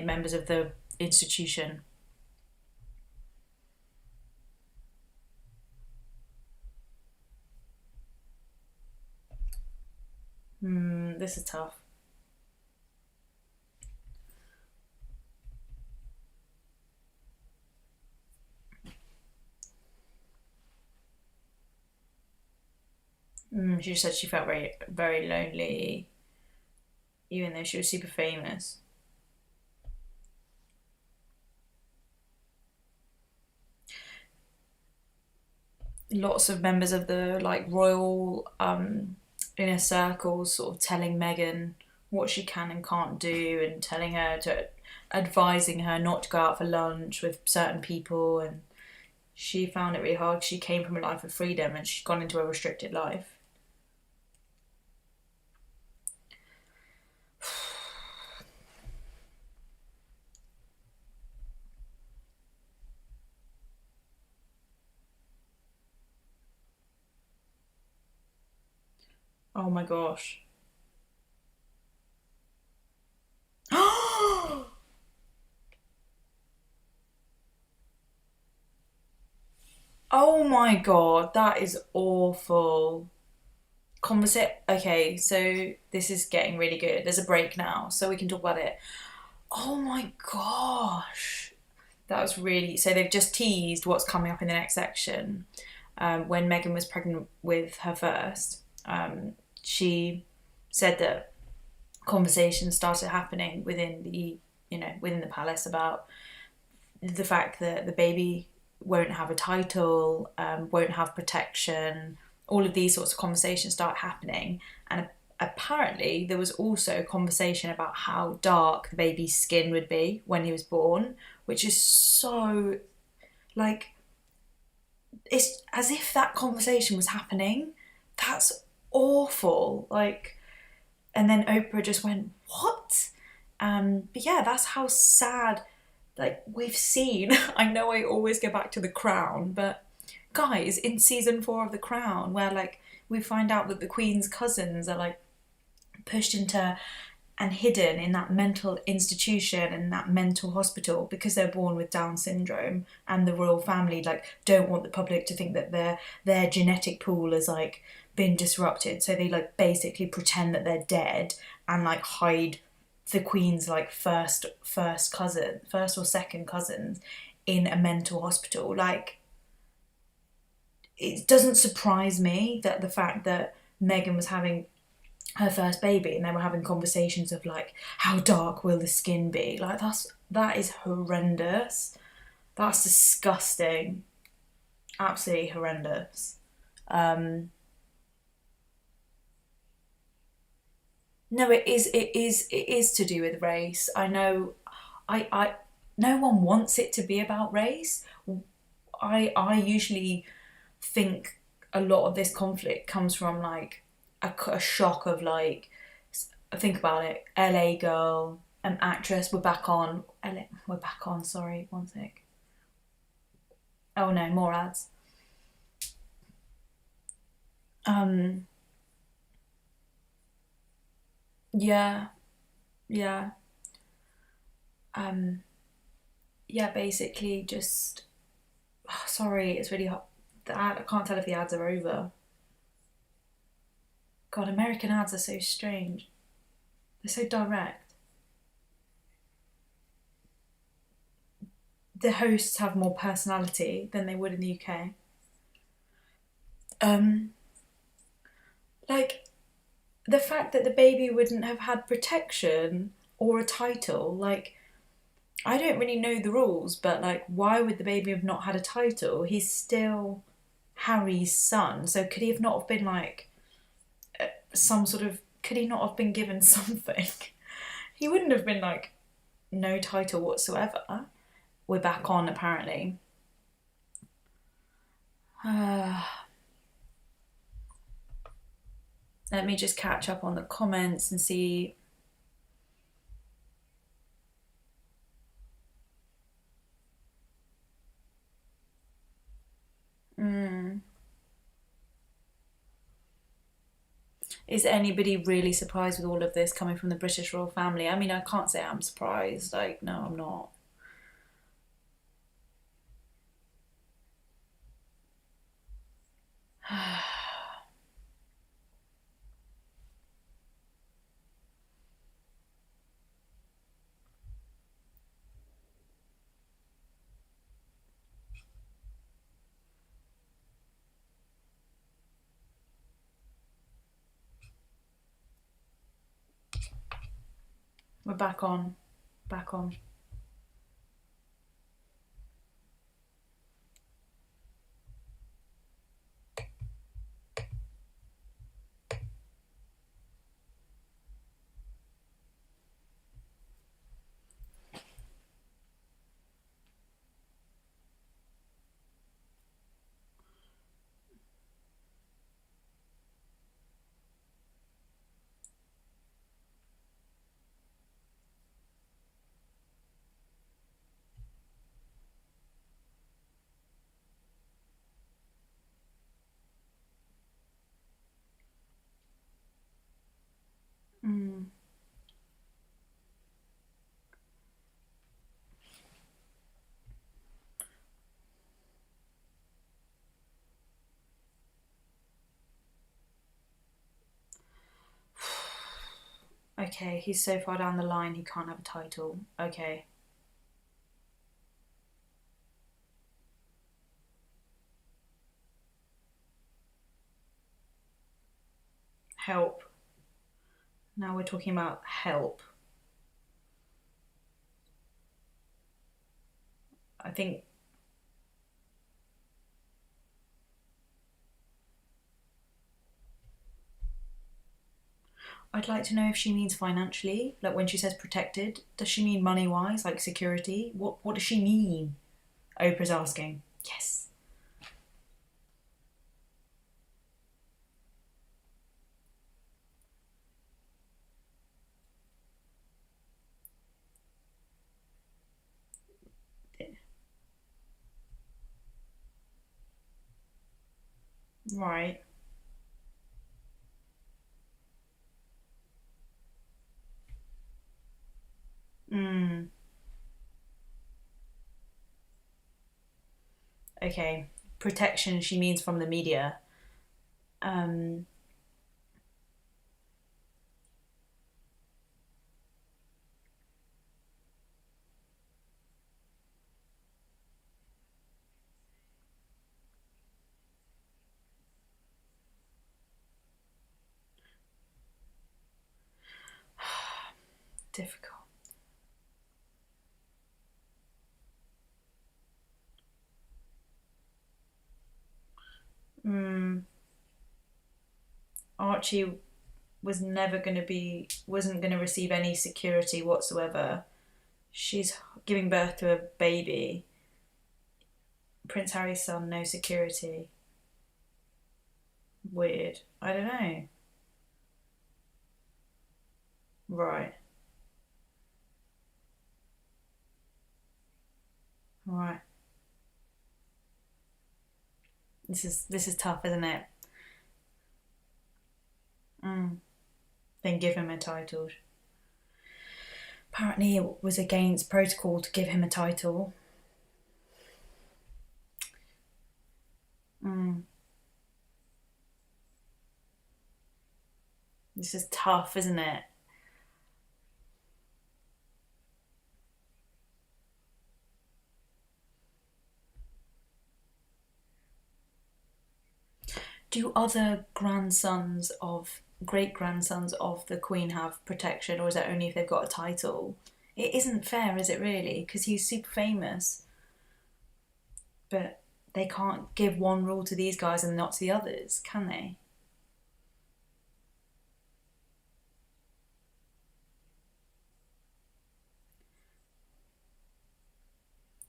S1: members of the institution. This is tough. She just said she felt very, very lonely, even though she was super famous. Lots of members of the like royal inner circles sort of telling Meghan what she can and can't do, and telling her to advising her not to go out for lunch with certain people, and she found it really hard. She came from a life of freedom and she's gone into a restricted life. Oh my gosh. Oh my god, that is awful. Okay, so this is getting really good. There's a break now, so we can talk about it. Oh my gosh. That was really. So they've just teased what's coming up in the next section. When Meghan was pregnant with her first, she said that conversations started happening within the palace about the fact that the baby won't have a title, won't have protection. All of these sorts of conversations start happening, and apparently there was also a conversation about how dark the baby's skin would be when he was born, which is so like it's as if that conversation was happening. That's awful. Like, and then Oprah just went, "What?" But yeah, that's how sad. Like we've seen. I know I always go back to The Crown, but guys, in season 4 of The Crown, where like we find out that the Queen's cousins are like pushed into and hidden in that mental institution and that mental hospital because they're born with Down syndrome, and the royal family like don't want the public to think that their genetic pool has like been disrupted, so they like basically pretend that they're dead and like hide the Queen's like first or second cousins in a mental hospital. Like, it doesn't surprise me that the fact that Meghan was having her first baby and they were having conversations of like how dark will the skin be. Like, that is horrendous. That's disgusting. Absolutely horrendous. um no, it is to do with race. I know. I No one wants it to be about race. I usually think a lot of this conflict comes from like a shock of like, think about it. LA Girl, an actress. We're back on. Sorry, one sec. Oh no, more ads. Um, yeah, yeah, um, yeah. Basically, just sorry. It's really hot. The ad. I can't tell if the ads are over. God, American ads are so strange. They're so direct. The hosts have more personality than they would in the UK. Um, like the fact that the baby wouldn't have had protection or a title. Like, I don't really know the rules, but like, why would the baby have not had a title? He's still Harry's son, so could he have not have been like some sort of? Could he not have been given something? He wouldn't have been like no title whatsoever. We're back on apparently. Let me just catch up on the comments and see. Is anybody really surprised with all of this coming from the British royal family? I mean, I can't say I'm surprised. Like, no, I'm not. We're back on. Back on. Okay, he's so far down the line he can't have a title. Okay. Help. Now we're talking about help. I think I'd like to know if she means financially, like when she says protected, does she mean money-wise, like security? What does she mean? Oprah's asking. Yes. Right. Okay. Protection she means from the media. Difficult. Archie wasn't going to receive any security whatsoever. She's giving birth to a baby. Prince Harry's son, no security. Weird. I don't know. Right. Right. This is tough, isn't it? Then give him a title. Apparently it was against protocol to give him a title. This is tough, isn't it? Do other great grandsons of the Queen have protection, or is that only if they've got a title? It isn't fair, is it really? Because he's super famous. But they can't give one rule to these guys and not to the others, can they?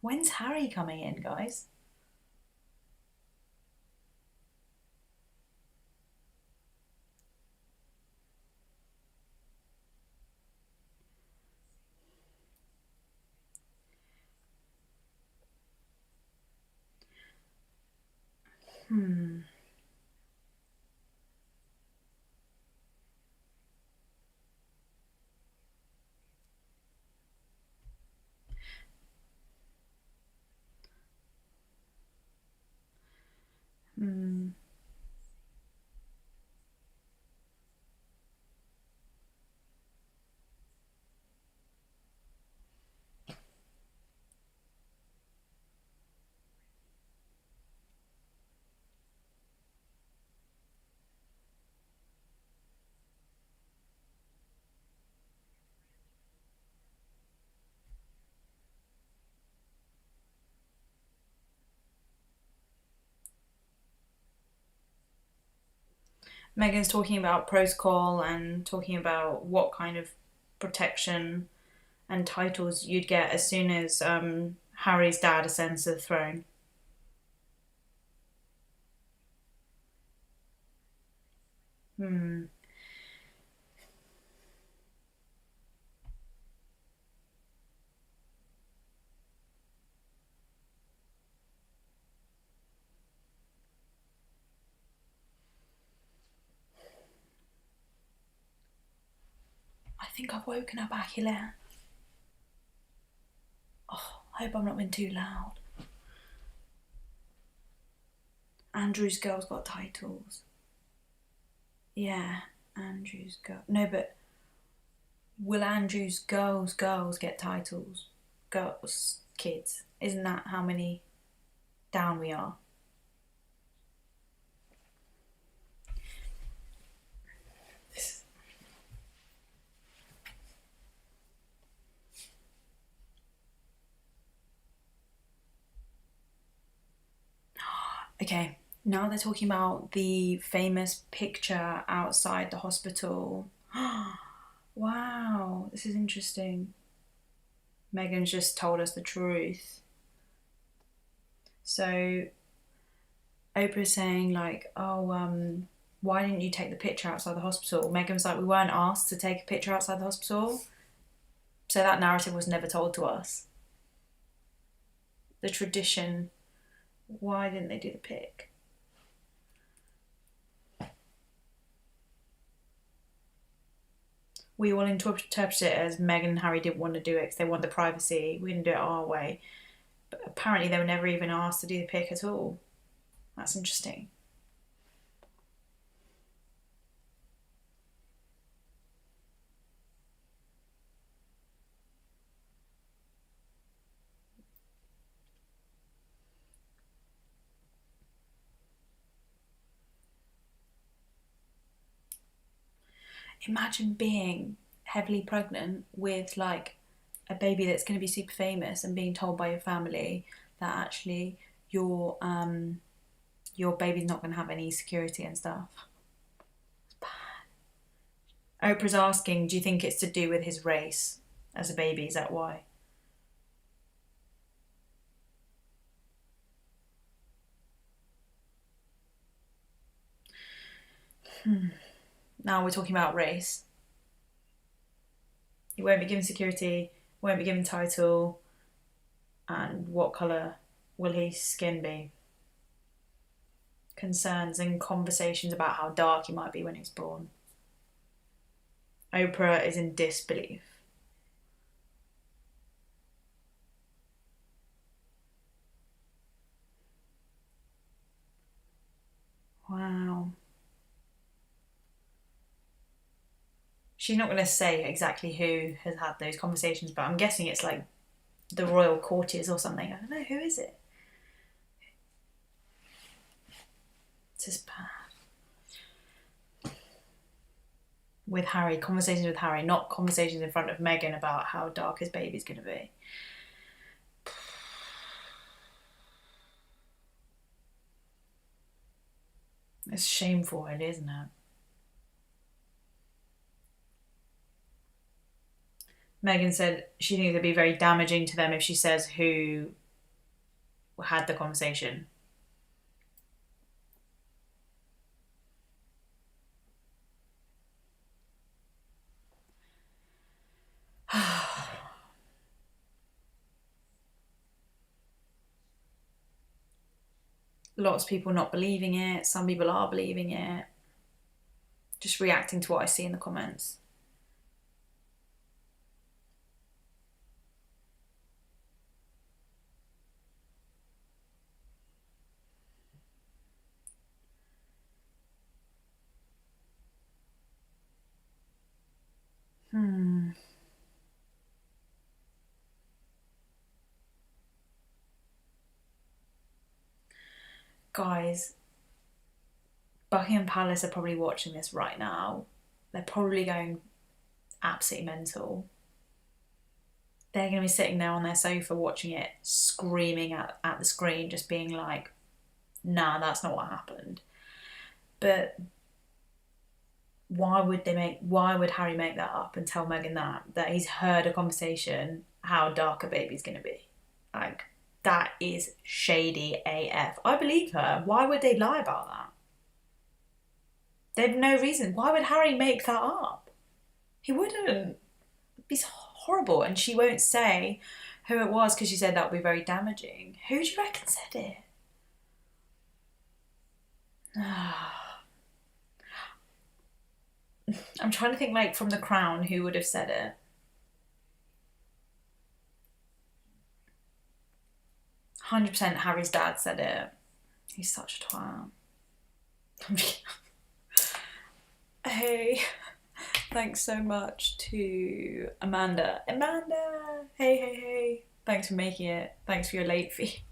S1: When's Harry coming in, guys? Meghan's talking about protocol and talking about what kind of protection and titles you'd get as soon as Harry's dad ascends to the throne. I think I've woken her back, Hilaire. Oh, I hope I'm not being too loud. Andrew's girls got titles. Yeah, Andrew's girl. No, but will Andrew's girls get titles? Girls, kids. Isn't that how many down we are? Okay, now they're talking about the famous picture outside the hospital. Wow, this is interesting. Meghan's just told us the truth. So Oprah's saying like, oh, why didn't you take the picture outside the hospital? Meghan was like, we weren't asked to take a picture outside the hospital. So that narrative was never told to us. The tradition, why didn't they do the pic? We all interpret it as Meghan and Harry didn't want to do it because they want the privacy. We didn't do it our way. But apparently they were never even asked to do the pic at all. That's interesting. Imagine being heavily pregnant with like a baby that's going to be super famous and being told by your family that actually your baby's not going to have any security and stuff. It's bad. Oprah's asking, do you think it's to do with his race as a baby? Is that why? Now we're talking about race. He won't be given security, won't be given title, and what colour will his skin be? Concerns and conversations about how dark he might be when he's born. Oprah is in disbelief. Wow. She's not going to say exactly who has had those conversations, but I'm guessing it's like the royal courtiers or something. I don't know, who is it? It's just bad. With Harry, conversations with Harry, not conversations in front of Meghan about how dark his baby's going to be. It's shameful, really, isn't it? Meghan said she thinks it'd be very damaging to them if she says who had the conversation. Lots of people not believing it. Some people are believing it. Just reacting to what I see in the comments. Guys, Buckingham Palace are probably watching this right now. They're probably going absolutely mental. They're going to be sitting there on their sofa watching it, screaming at the screen, just being like, nah, that's not what happened. But why would Harry make that up and tell Meghan that he's heard a conversation how dark a baby's gonna be? Like, that is shady AF. I believe her. Why would they lie about that? They've no reason. Why would Harry make that up? He wouldn't. It's horrible. And she won't say who it was because she said that would be very damaging. Who do you reckon said it? I'm trying to think, like, from The Crown, who would have said it. 100% Harry's dad said it. He's such a twat. Hey, thanks so much to Amanda. Hey. Thanks for making it. Thanks for your late fee.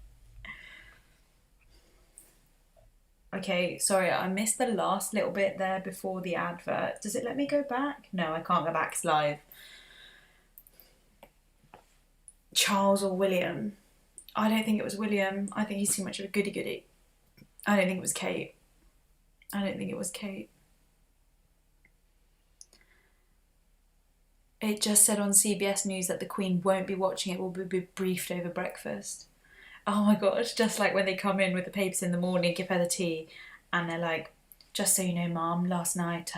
S1: Okay, sorry, I missed the last little bit there before the advert. Does it let me go back? No, I can't go back, it's live. Charles or William? I don't think it was William. I think he's too much of a goody-goody. I don't think it was Kate. It just said on CBS News that the Queen won't be watching it, will be briefed over breakfast. Oh my gosh, just like when they come in with the papers in the morning, give her the tea, and they're like, just so you know, Mum, last night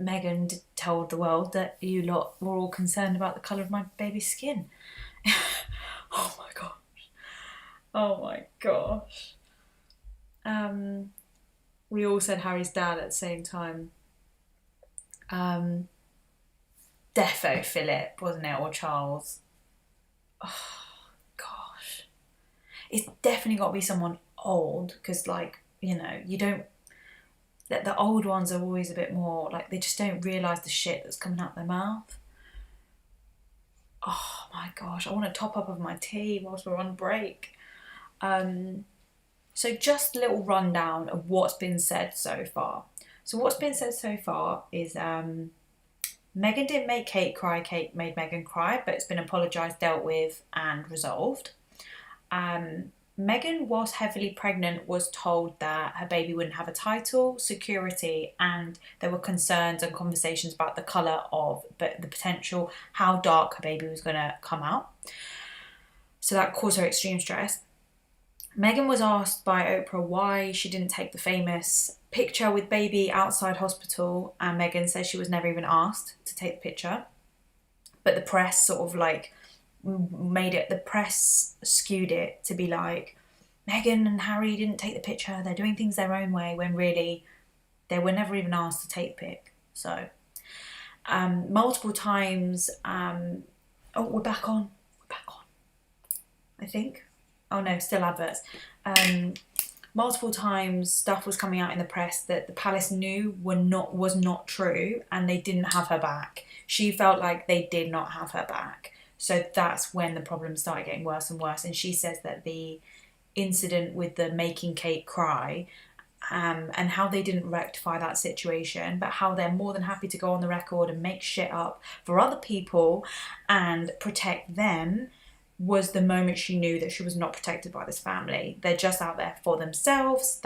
S1: Meghan told the world that you lot were all concerned about the colour of my baby's skin. Oh my gosh. We all said Harry's dad at the same time. Defo Philip, wasn't it, or Charles? Oh gosh. It's definitely got to be someone old, because, like, you know, you don't... The old ones are always a bit more, like, they just don't realise the shit that's coming out their mouth. Oh my gosh, I want a top up of my tea whilst we're on break. So just a little rundown of what's been said so far. So what's been said so far is Meghan didn't make Kate cry, Kate made Meghan cry, but it's been apologised, dealt with and resolved. Meghan, whilst heavily pregnant, was told that her baby wouldn't have a title, security, and there were concerns and conversations about the colour of the potential, how dark her baby was going to come out. So that caused her extreme stress. Meghan was asked by Oprah why she didn't take the famous picture with baby outside hospital, and Meghan says she was never even asked to take the picture. But the press sort of like the press skewed it to be like, Meghan and Harry didn't take the picture, they're doing things their own way, when really they were never even asked to take the pic. So multiple times, we're back on, I think. Oh no, still adverts. Multiple times stuff was coming out in the press that the palace knew was not true, and they didn't have her back. She felt like they did not have her back. So that's when the problems started getting worse and worse. And she says that the incident with the making Kate cry, and how they didn't rectify that situation, but how they're more than happy to go on the record and make shit up for other people and protect them, was the moment she knew that she was not protected by this family. They're just out there for themselves.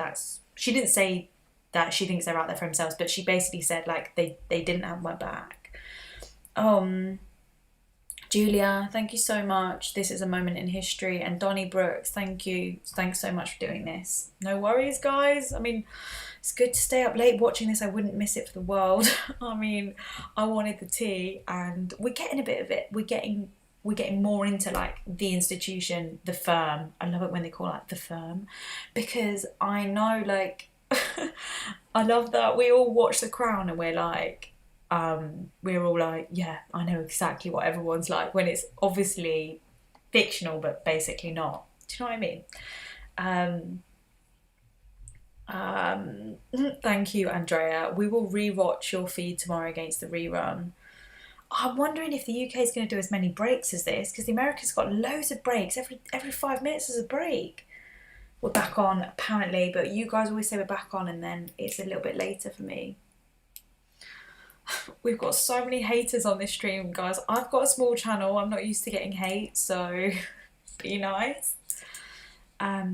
S1: She didn't say that she thinks they're out there for themselves, but she basically said, like, they didn't have my back. Julia, thank you so much. This is a moment in history. And Donnie Brooks, thank you. Thanks so much for doing this. No worries, guys. I mean, it's good to stay up late watching this. I wouldn't miss it for the world. I mean, I wanted the tea, and we're getting a bit of it. We're getting more into, like, the institution, the firm. I love it when they call it the firm, because I know, like, I love that we all watch The Crown and we're all like, yeah, I know exactly what everyone's like, when it's obviously fictional but basically not. Do you know what I mean? Thank you, Andrea. We will rewatch your feed tomorrow against the rerun. I'm wondering if the UK is going to do as many breaks as this, because the Americans got loads of breaks. Every 5 minutes is a break. We're back on, apparently, but you guys always say we're back on, and then it's a little bit later for me. We've got so many haters on this stream, guys. I've got a small channel. I'm not used to getting hate, so be nice. I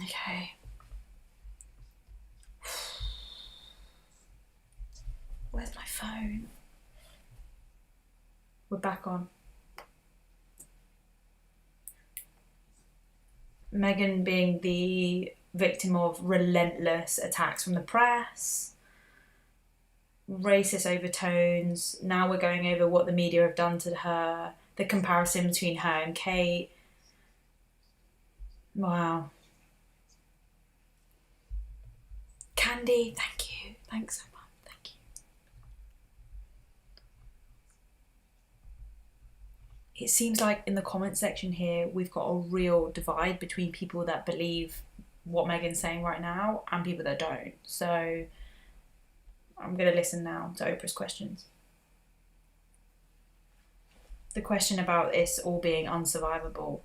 S1: Okay. Where's my phone? We're back on. Meghan being the victim of relentless attacks from the press, racist overtones. Now we're going over what the media have done to her, the comparison between her and Kate. Wow. Candy, thank you. Thanks so much. Thank you. It seems like in the comment section here, we've got a real divide between people that believe what Meghan's saying right now and people that don't. So I'm going to listen now to Oprah's questions. The question about this all being unsurvivable.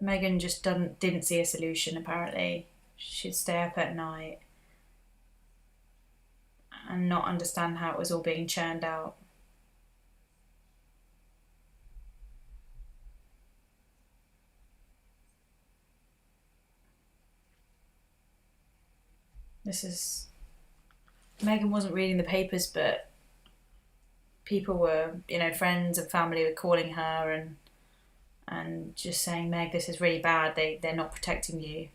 S1: Meghan just didn't see a solution, apparently. She'd stay up at night and not understand how it was all being churned out. Meghan wasn't reading the papers, but people were, friends and family were calling her and just saying, Meg, this is really bad. They're not protecting you.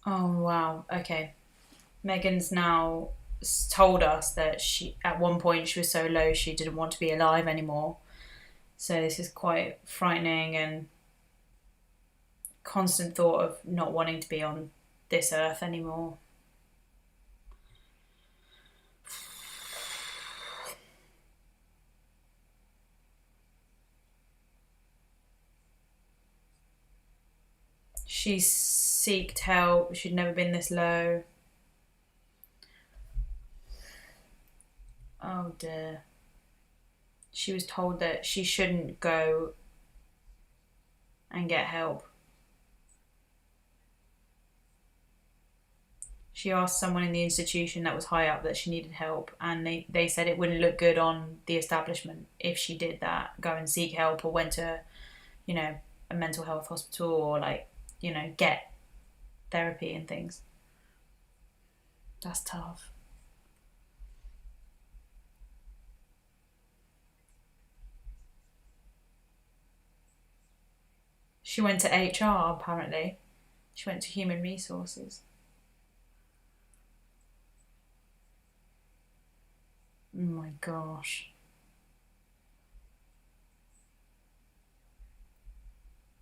S1: Oh, wow. Okay. Meghan's now told us that at one point she was so low she didn't want to be alive anymore. So this is quite frightening, and constant thought of not wanting to be on this earth anymore. She sought help. She'd never been this low. Oh dear. She was told that she shouldn't go and get help. She asked someone in the institution that was high up that she needed help, and they said it wouldn't look good on the establishment if she did that, go and seek help or went to, a mental health hospital or get therapy and things. That's tough. She went to HR, apparently. She went to human resources. Oh my gosh.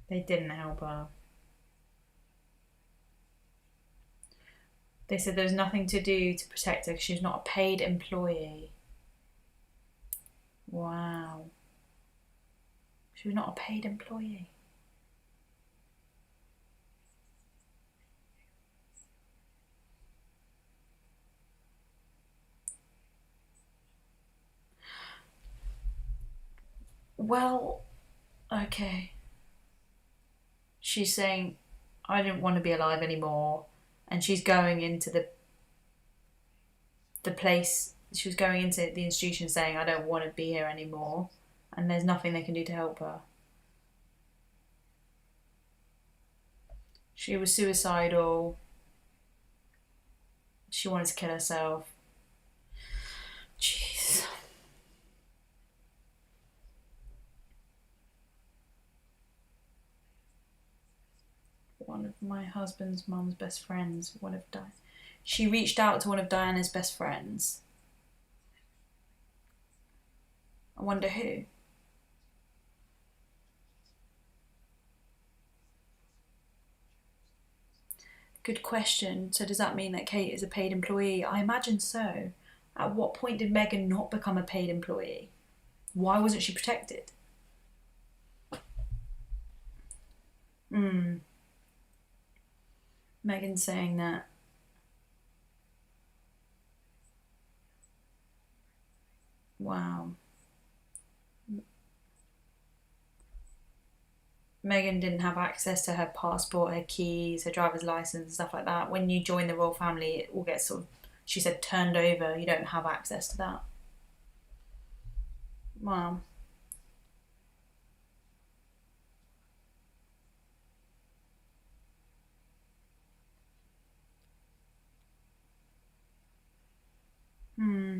S1: They didn't help her. They said there was nothing to do to protect her because she was not a paid employee. Wow. She was not a paid employee. Well, okay. She's saying, I didn't want to be alive anymore. And she's going into the place, she was going into the institution saying, I don't want to be here anymore. And there's nothing they can do to help her. She was suicidal. She wanted to kill herself. Jeez. One of my husband's mum's best friends would have died. She reached out to one of Diana's best friends. I wonder who. Good question. So does that mean that Kate is a paid employee? I imagine so. At what point did Meghan not become a paid employee? Why wasn't she protected? Mm. Meghan's saying that. Wow. Meghan didn't have access to her passport, her keys, her driver's license, and stuff like that. When you join the royal family, it all gets sort of, she said, turned over. You don't have access to that. Wow. Hmm.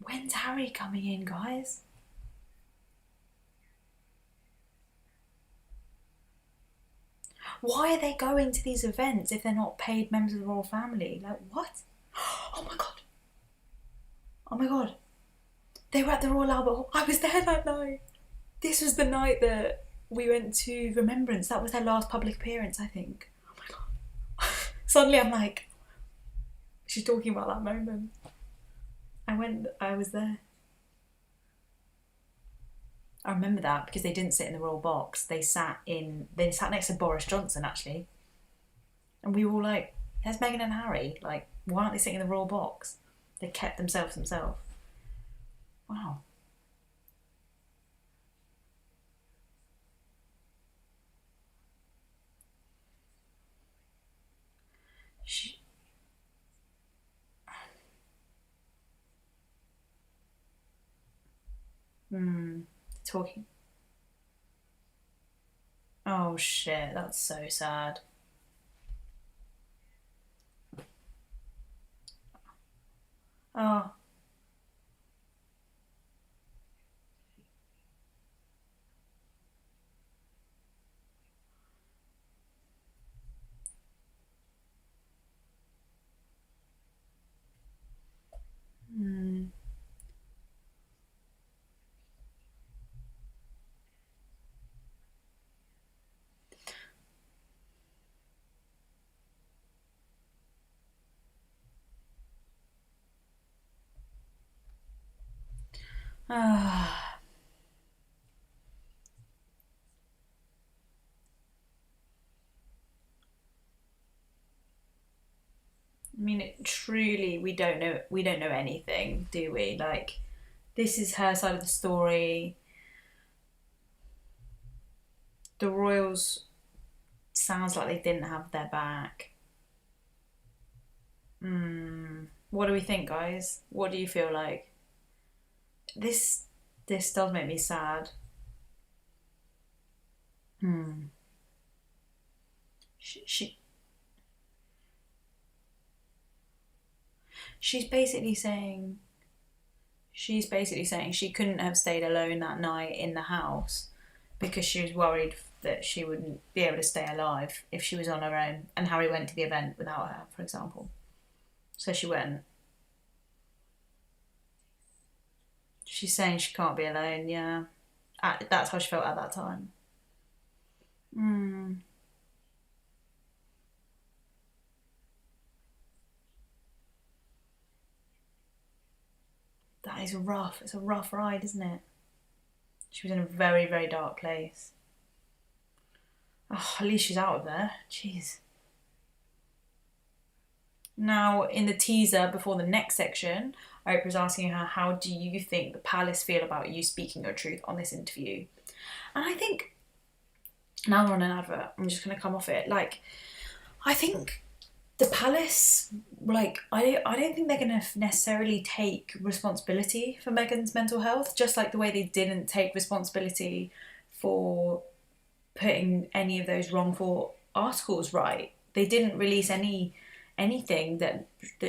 S1: When's Harry coming in, guys? Why are they going to these events if they're not paid members of the royal family? Like, what? Oh my god. Oh my god. They were at the Royal Albert Hall. I was there that night. This was the night that we went to Remembrance. That was their last public appearance, I think. Oh my god. Suddenly I'm like, she's talking about that moment. I was there. I remember that because they didn't sit in the royal box. They sat next to Boris Johnson, actually. And we were all like, there's Meghan and Harry. Like, why aren't they sitting in the royal box? They kept themselves. Wow. She, talking. Oh shit, that's so sad. Oh. Mm. Ah. I mean, truly, we don't know anything, do we? Like, this is her side of the story. The royals sounds like they didn't have their back. What do we think, guys? What do you feel like? This this does make me sad. She, she she's basically saying she couldn't have stayed alone that night in the house because she was worried that she wouldn't be able to stay alive if she was on her own and Harry went to the event without her, for example. So she went. She's saying she can't be alone, yeah. That's how she felt at that time. Mm, that is rough. It's a rough ride, isn't it? She was in a very, very dark place. Oh, at least she's out of there. Jeez. Now, in the teaser before the next section, Oprah's asking her, how do you think the palace feel about you speaking your truth on this interview? And I think, now we're on an advert, I'm just going to come off it. Like, I think the palace, like, I don't think they're going to necessarily take responsibility for Meghan's mental health, just like the way they didn't take responsibility for putting any of those wrongful articles right. They didn't release anything that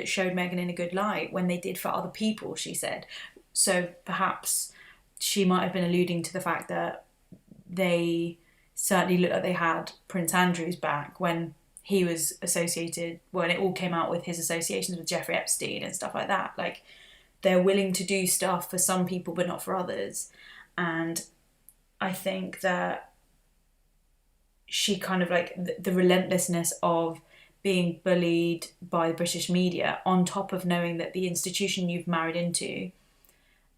S1: showed Meghan in a good light when they did for other people, she said. So perhaps she might have been alluding to the fact that they certainly looked like they had Prince Andrew's back when he was associated, when it all came out with his associations with Jeffrey Epstein and stuff like that. Like, they're willing to do stuff for some people but not for others. And I think that she kind of like the relentlessness of being bullied by the British media, on top of knowing that the institution you've married into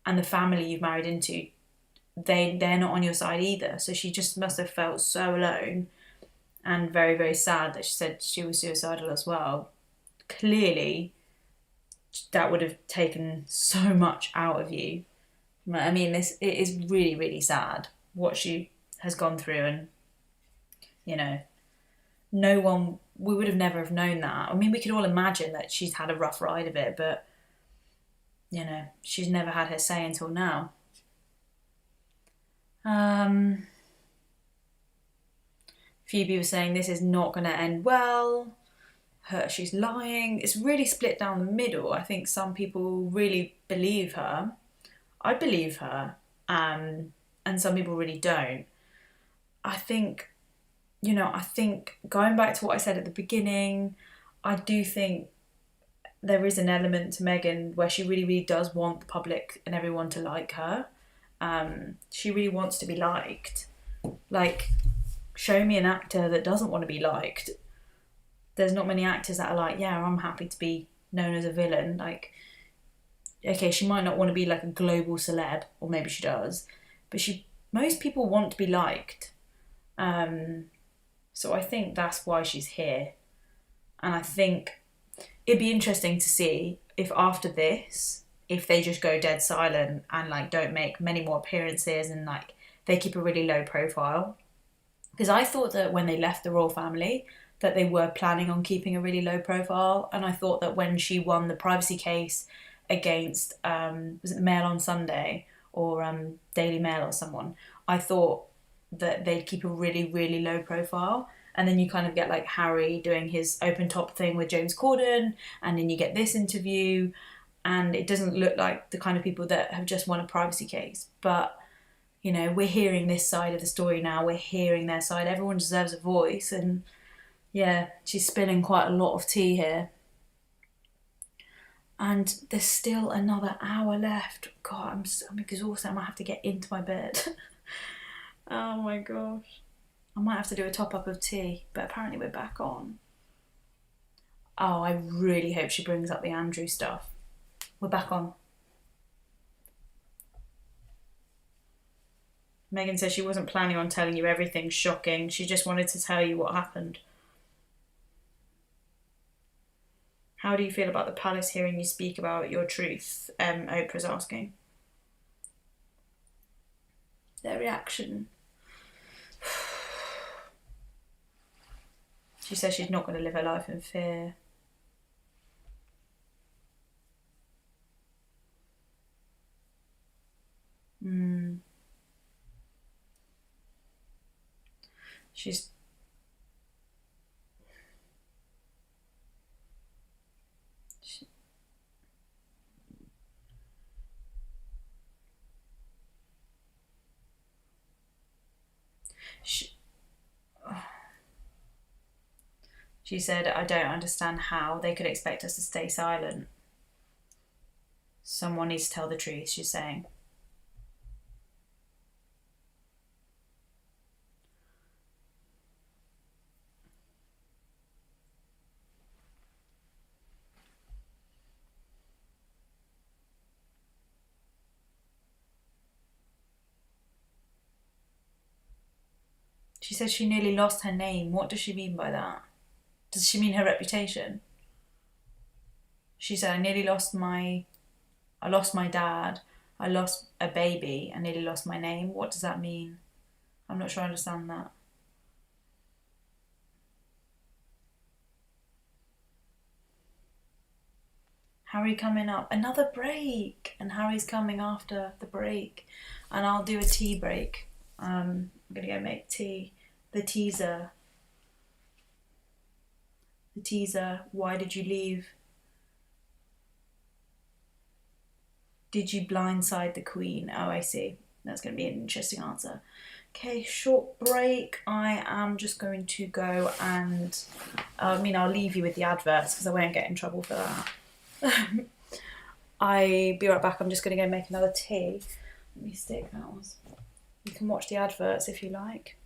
S1: and the family you've married into, they're not on your side either. So she just must have felt so alone and very, very sad that she said she was suicidal as well. Clearly, that would have taken so much out of you. I mean, it is really, really sad what she has gone through, and, you know, we would have never have known that. I mean, we could all imagine that she's had a rough ride of it, but, you know, she's never had her say until now. Phoebe was saying this is not going to end well. She's lying. It's really split down the middle. I think some people really believe her. I believe her, and some people really don't. I think going back to what I said at the beginning, I do think there is an element to Meghan where she really, really does want the public and everyone to like her. She really wants to be liked. Like, show me an actor that doesn't want to be liked. There's not many actors that are like, yeah, I'm happy to be known as a villain. Like, okay, she might not want to be like a global celeb, or maybe she does, but most people want to be liked. So I think that's why she's here. And I think it'd be interesting to see if after this, if they just go dead silent and like don't make many more appearances and like they keep a really low profile. Because I thought that when they left the royal family that they were planning on keeping a really low profile, and I thought that when she won the privacy case against was it Mail on Sunday or Daily Mail or someone, I thought that they'd keep a really, really low profile. And then you kind of get like Harry doing his open top thing with James Corden, and then you get this interview, and it doesn't look like the kind of people that have just won a privacy case. But, you know, we're hearing this side of the story now, we're hearing their side, everyone deserves a voice, and yeah, she's spilling quite a lot of tea here. And there's still another hour left. God, I'm exhausted. I might have to get into my bed. Oh my gosh. I might have to do a top up of tea, but apparently we're back on. Oh, I really hope she brings up the Andrew stuff. We're back on. Meghan says she wasn't planning on telling you everything shocking. She just wanted to tell you what happened. How do you feel about the palace hearing you speak about your truth? Oprah's asking. Their reaction. She says she's not going to live her life in fear. She's... She said, I don't understand how they could expect us to stay silent. Someone needs to tell the truth, she's saying. She says she nearly lost her name. What does she mean by that? Does she mean her reputation? She said, I lost my dad, I lost a baby, I nearly lost my name. What does that mean? I'm not sure I understand that. Harry coming up. Another break. And Harry's coming after the break. And I'll do a tea break. I'm going to go make tea. The teaser, why did you leave? Did you blindside the Queen? Oh, I see. That's going to be an interesting answer. Okay, short break. I am just going to go and... I'll leave you with the adverts because I won't get in trouble for that. I'll be right back. I'm just going to go make another tea. Let me stick that one. You can watch the adverts if you like.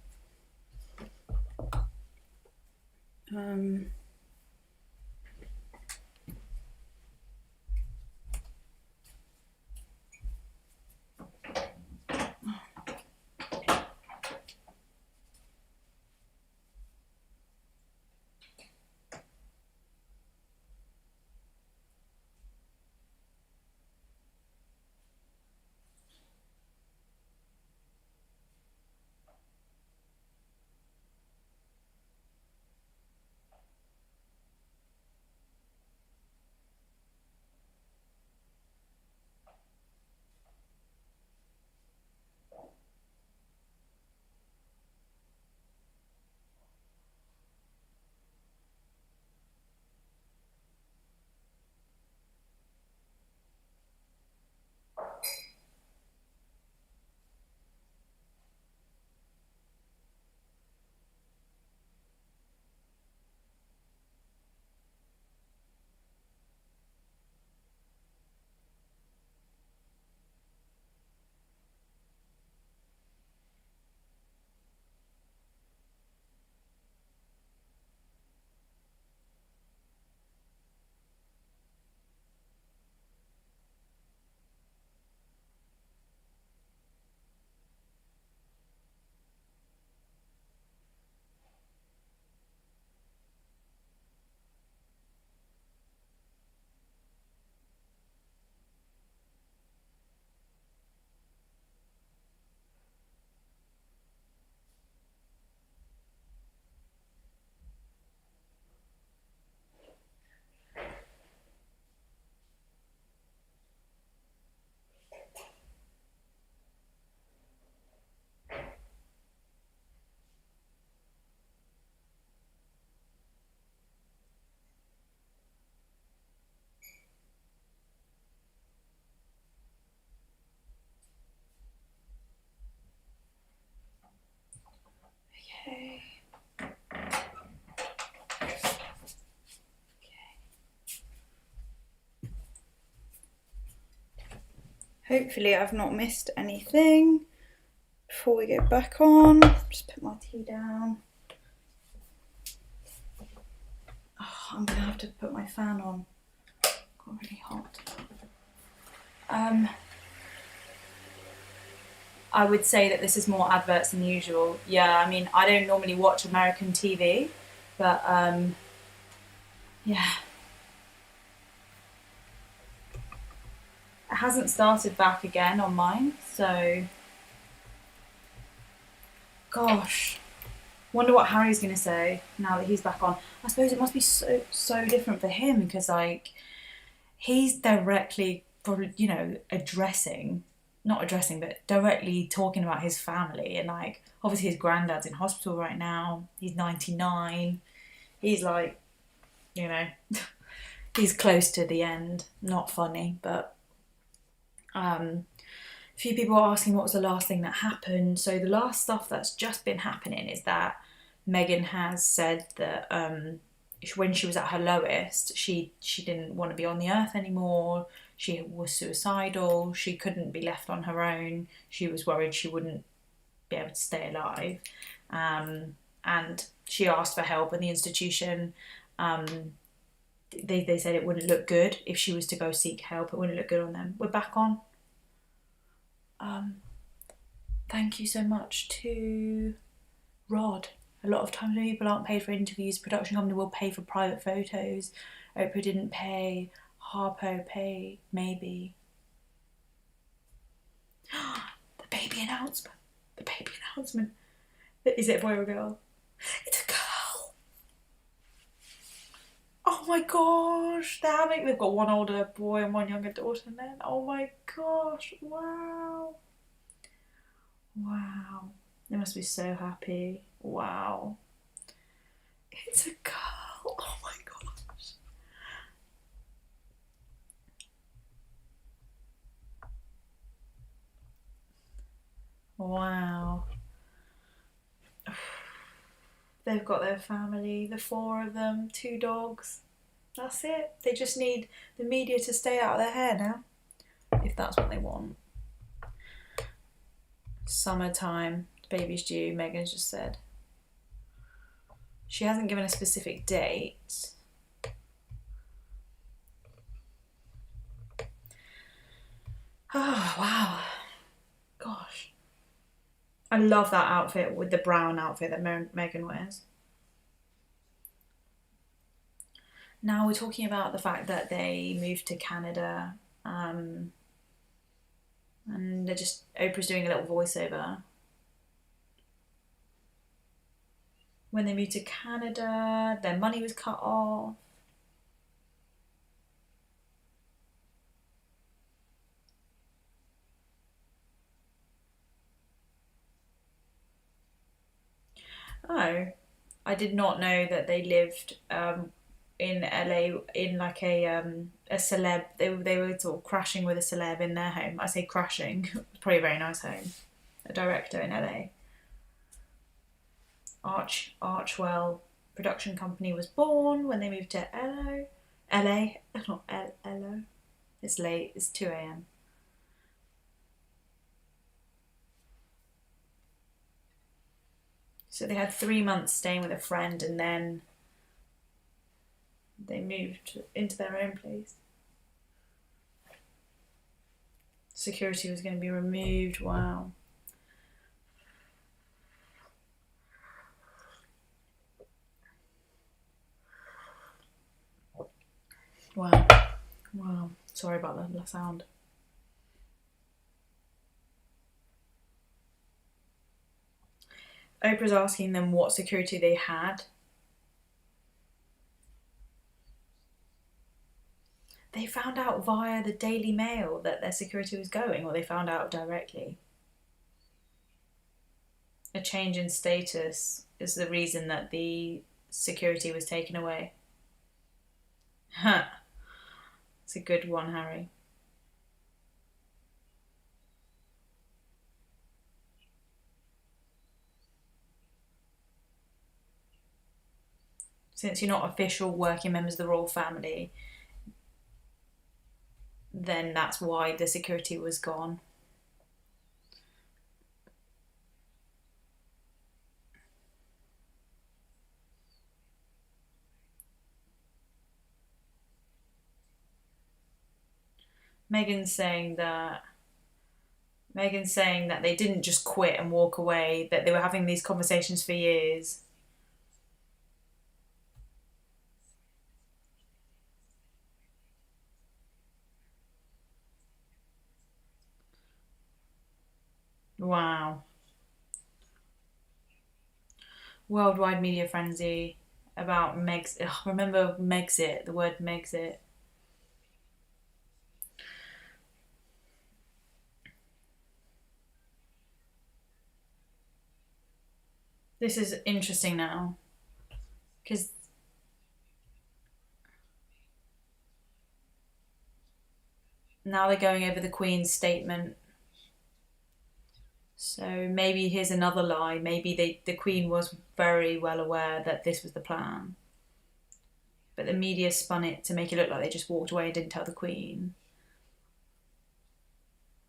S2: Hopefully I've not missed anything before we get back on. Just put my tea down. Oh, I'm gonna have to put my fan on. Got really hot. I would say that this is more adverts than usual. Yeah, I mean, I don't normally watch American TV, but yeah. It hasn't started back again on mine, so gosh. Wonder what Harry's gonna say now that he's back on. I suppose it must be so different for him because like he's directly probably not addressing but directly talking about his family, and like obviously his granddad's in hospital right now. He's 99. He's like, you know, he's close to the end. Not funny, but a few people are asking what was the last thing that happened. So the last stuff that's just been happening is that Meghan has said that when she was at her lowest, she didn't want to be on the earth anymore. She was suicidal. She couldn't be left on her own. She was worried she wouldn't be able to stay alive. And she asked for help, and the institution, they said it wouldn't look good if she was to go seek help. It wouldn't look good on them. We're back on. Thank you so much to Rod. A lot of times when people aren't paid for interviews, production company will pay for private photos. Oprah didn't pay. Harpo paid, maybe. The baby announcement. The baby announcement. Is it a boy or a girl? It's a girl. Oh my gosh. They've got one older boy and one younger daughter then. Oh my gosh. Wow. Wow. They must be so happy. Wow. It's a girl. Oh my gosh. Wow. They've got their family, the 4 of them, 2 dogs. That's it. They just need the media to stay out of their hair now, if that's what they want. Summertime, the baby's due, Meghan's just said. She hasn't given a specific date. Oh, wow. Gosh. I love that outfit with the brown outfit that Meghan wears. Now we're talking about the fact that they moved to Canada, and Oprah's doing a little voiceover. When they moved to Canada, their money was cut off. Oh, I did not know that they lived in LA in like a celeb. They were sort of crashing with a celeb in their home. I say crashing. It's probably a very nice home. A director in LA. Archwell production company was born when they moved to LA. Not LO. It's late. It's 2 a.m. So they had 3 months staying with a friend, and then they moved into their own place. Security was going to be removed. Wow. Wow. Wow. Sorry about the sound. Oprah's asking them what security they had. They found out via the Daily Mail that their security was going, or they found out directly. A change in status is the reason that the security was taken away. Huh. It's a good one, Harry. Since you're not official working members of the royal family, then that's why the security was gone. Meghan's saying that Meghan's saying that they didn't just quit and walk away, that they were having these conversations for years. Wow. Worldwide media frenzy about Meg's. Ugh, remember Megxit, the word Megxit. This is interesting now because now they're going over the Queen's statement. So maybe here's another lie. Maybe the Queen was very well aware that this was the plan, but the media spun it to make it look like they just walked away and didn't tell the Queen.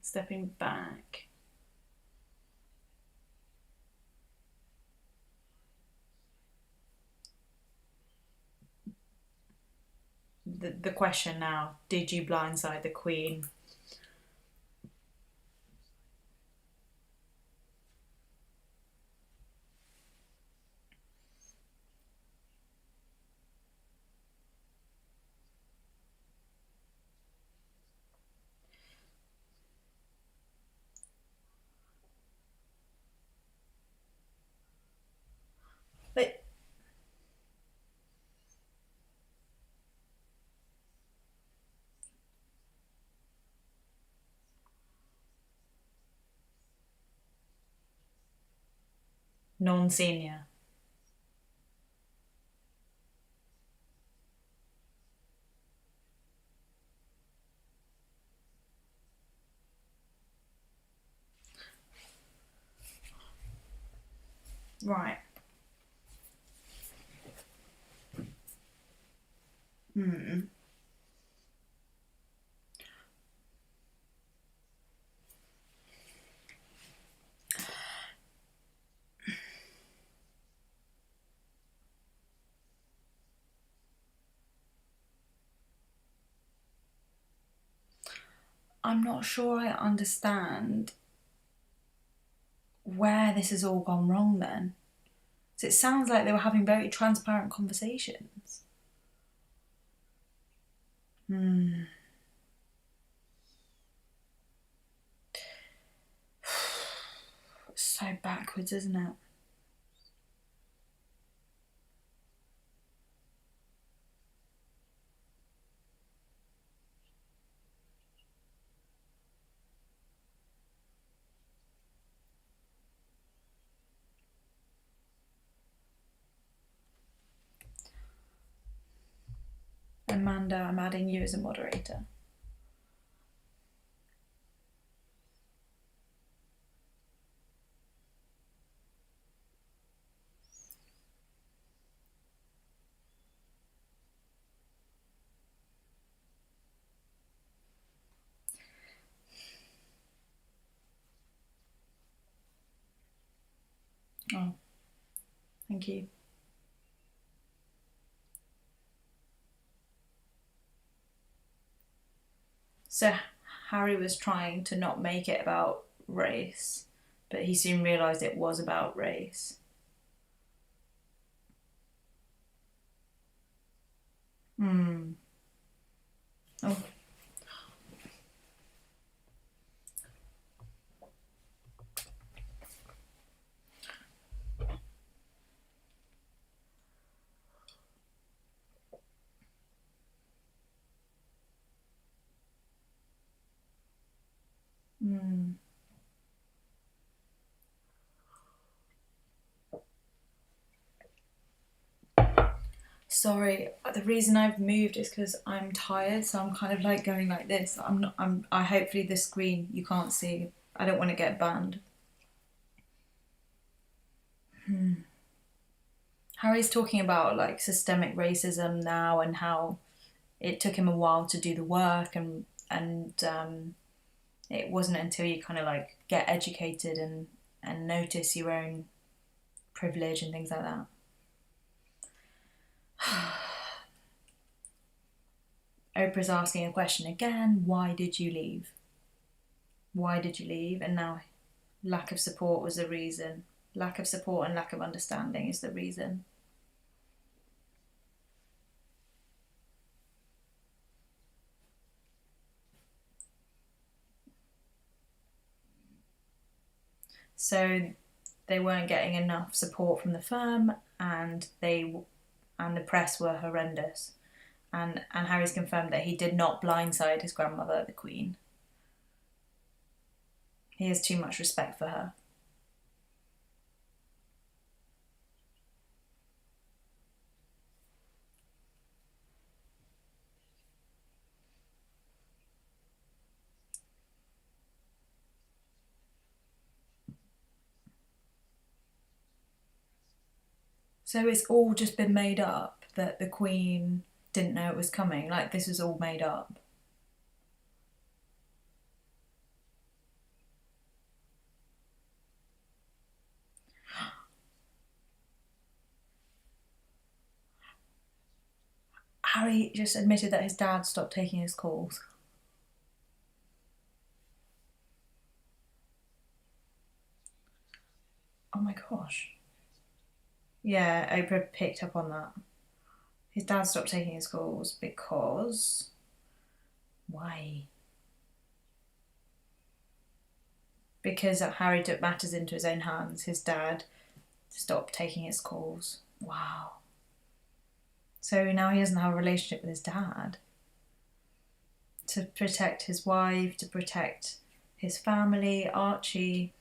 S2: Stepping back. The question now, did you blindside the Queen? But non-senior. Right. Hmm. I'm not sure I understand where this has all gone wrong then. So it sounds like they were having very transparent conversations. Hmm. It's so backwards, isn't it? Amanda, I'm adding you as a moderator. Oh, thank you. So Harry was trying to not make it about race, but he soon realised it was about race. Hmm. Oh. Hmm. Sorry, the reason I've moved is because I'm tired, so I'm kind of like going like this. I'm not. I hopefully the screen you can't see. I don't want to get banned. Harry's talking about like systemic racism now and how it took him a while to do the work and
S1: it wasn't until you kind of like get educated and notice your own privilege and things like that. Oprah's asking a question again: why did you leave? Why did you leave? And now lack of support was the reason. Lack of support and lack of understanding is the reason. So they weren't getting enough support from the firm, and the press were horrendous. And Harry's confirmed that he did not blindside his grandmother, the Queen. He has too much respect for her. So it's all just been made up, that the Queen didn't know it was coming? Like, this was all made up? Harry just admitted that his dad stopped taking his calls. Oh my gosh. Yeah, Oprah picked up on that. His dad stopped taking his calls because... why? Because Harry took matters into his own hands. His dad stopped taking his calls. Wow. So now he doesn't have a relationship with his dad. To protect his wife, to protect his family, Archie.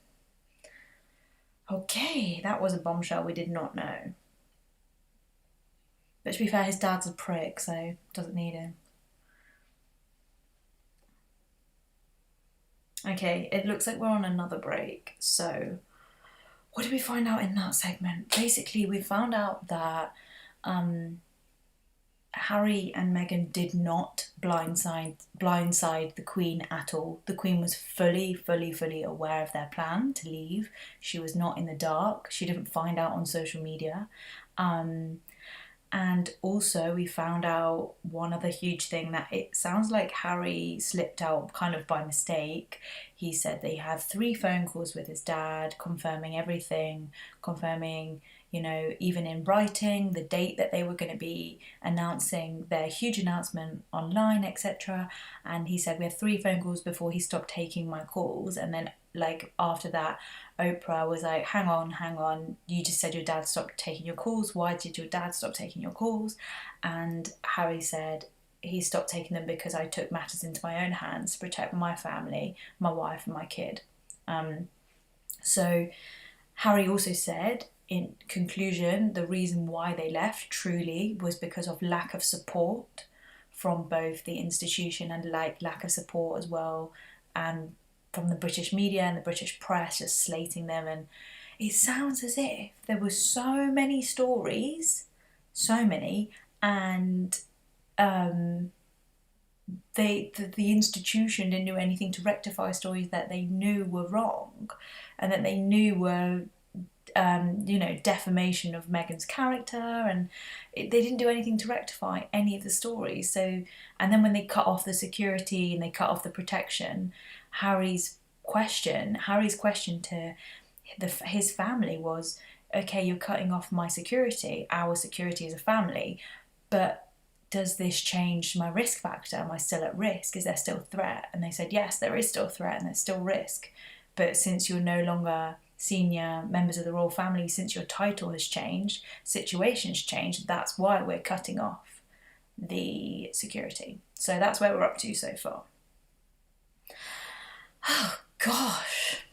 S1: Okay, that was a bombshell we did not know. But to be fair, his dad's a prick, so doesn't need him. Okay, it looks like we're on another break. So, what did we find out in that segment? Basically, we found out that Harry and Meghan did not blindside the Queen at all. The Queen was fully aware of their plan to leave. She was not in the dark. She didn't find out on social media. And also we found out one other huge thing, that it sounds like Harry slipped out kind of by mistake. He said that he had 3 phone calls with his dad, confirming everything, confirming, you know, even in writing, the date that they were going to be announcing their huge announcement online, etc. And he said, we had 3 phone calls before he stopped taking my calls. And then, like, after that, Oprah was like, hang on, you just said your dad stopped taking your calls. Why did your dad stop taking your calls? And Harry said, he stopped taking them because I took matters into my own hands to protect my family, my wife and my kid. So Harry also said, in conclusion, the reason why they left truly was because of lack of support from both the institution and lack of support as well, and from the British media and the British press just slating them. And it sounds as if there were so many stories, and the institution didn't do anything to rectify stories that they knew were wrong and that they knew were defamation of Meghan's character, and they didn't do anything to rectify any of the stories. So, and then when they cut off the security and they cut off the protection, Harry's question to his family was, okay, you're cutting off my security, our security as a family, but does this change my risk factor? Am I still at risk? Is there still threat? And they said, yes, there is still threat and there's still risk. But since you're no longer senior members of the royal family, since your title has changed, situation's changed, that's why we're cutting off the security. So that's where we're up to so far. Oh gosh,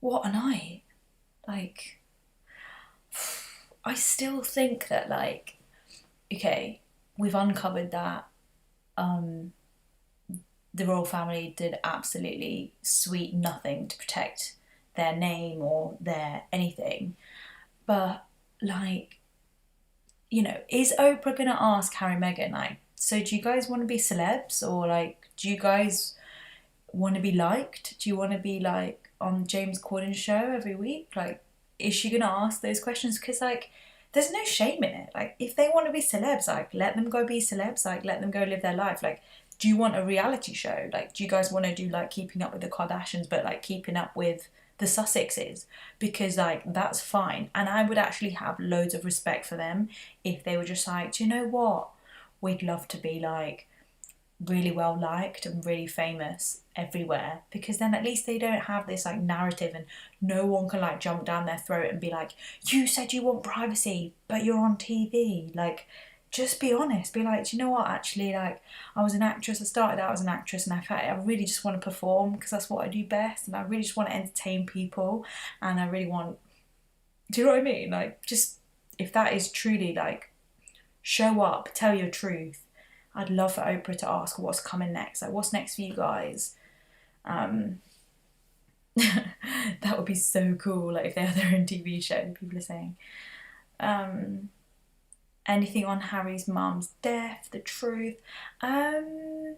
S1: what a night. Like, I still think that, like, okay, we've uncovered that the royal family did absolutely sweet nothing to protect their name or their anything. But, like, you know, is Oprah gonna ask Harry and Meghan, like, So do you guys want to be celebs, or like, do you guys want to be liked? Do you want to be like on James Corden's show every week? Like, is she gonna ask those questions? Because like, there's no shame in it. Like, if they want to be celebs, like, let them go be celebs. Like, let them go live their life. Like, do you want a reality show? Like, do you guys want to do like Keeping Up with the Kardashians, but like keeping up with the Sussexes? Because like, that's fine. And I would actually have loads of respect for them if they were just like, do you know what? We'd love to be like really well liked and really famous everywhere, because then at least they don't have this like narrative, and no one can like jump down their throat and be like, you said you want privacy but you're on TV. Like, just be honest, be like, do you know what, actually, like, I was an actress, I started out as an actress, and I really just want to perform because that's what I do best, and I really just want to entertain people, and I really want, do you know what I mean? Like, just, if that is truly like, show up, tell your truth. I'd love for Oprah to ask what's coming next. Like, what's next for you guys? That would be so cool. Like, if they had their own TV show, people are saying. Anything on Harry's mum's death, the truth. All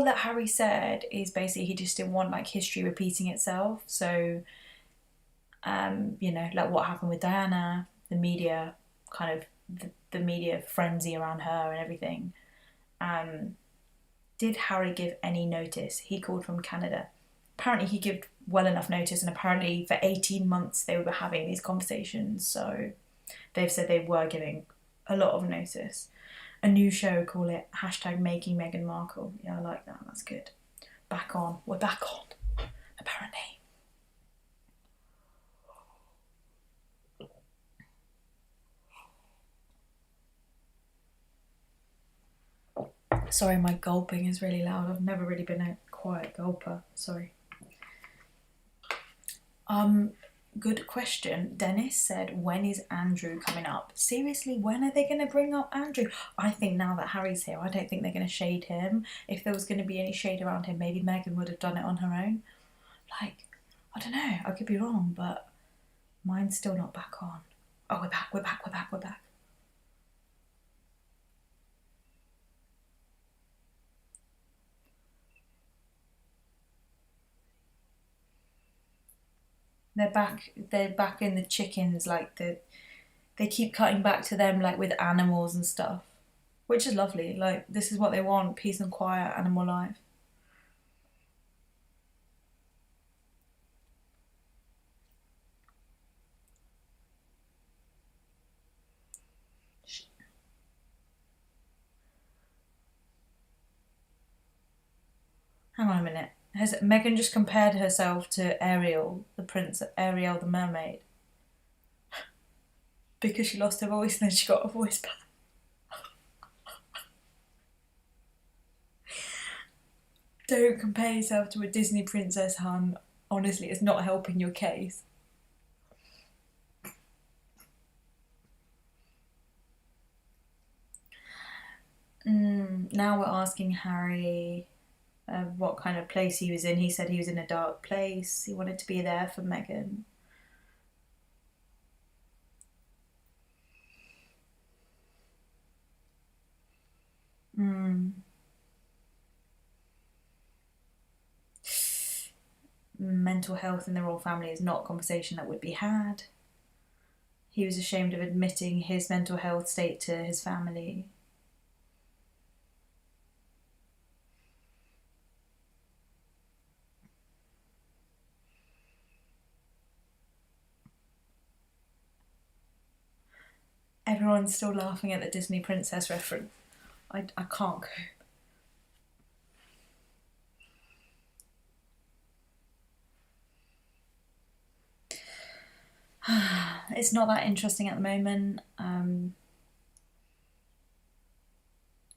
S1: that Harry said is basically he just didn't want like history repeating itself. So, like what happened with Diana, the media kind of the media frenzy around her and everything. Did Harry give any notice? He called from Canada. Apparently he gave well enough notice, and apparently for 18 months they were having these conversations, so they've said they were giving a lot of notice. A new show, call it #Making Meghan Markle. Yeah, I like that, that's good. Back on, we're back on, apparently. Sorry, my gulping is really loud. I've never really been a quiet gulper. Sorry. Good question. Dennis said, when is Andrew coming up? Seriously, when are they going to bring up Andrew? I think now that Harry's here, I don't think they're going to shade him. If there was going to be any shade around him, maybe Meghan would have done it on her own. Like, I don't know. I could be wrong, but mine's still not back on. Oh, we're back. They're back in the chickens, like they keep cutting back to them like with animals and stuff, which is lovely. Like, this is what they want, peace and quiet, animal life. Hang on a minute. Has Meghan just compared herself to Ariel, Ariel the mermaid? Because she lost her voice and then she got her voice back. Don't compare yourself to a Disney princess, hun. Honestly, it's not helping your case. Now we're asking Harry what kind of place he was in. He said he was in a dark place. He wanted to be there for Meghan. Mental health in the royal family is not a conversation that would be had. He was ashamed of admitting his mental health state to his family. Everyone's still laughing at the Disney princess reference. I can't cope. It's not that interesting at the moment.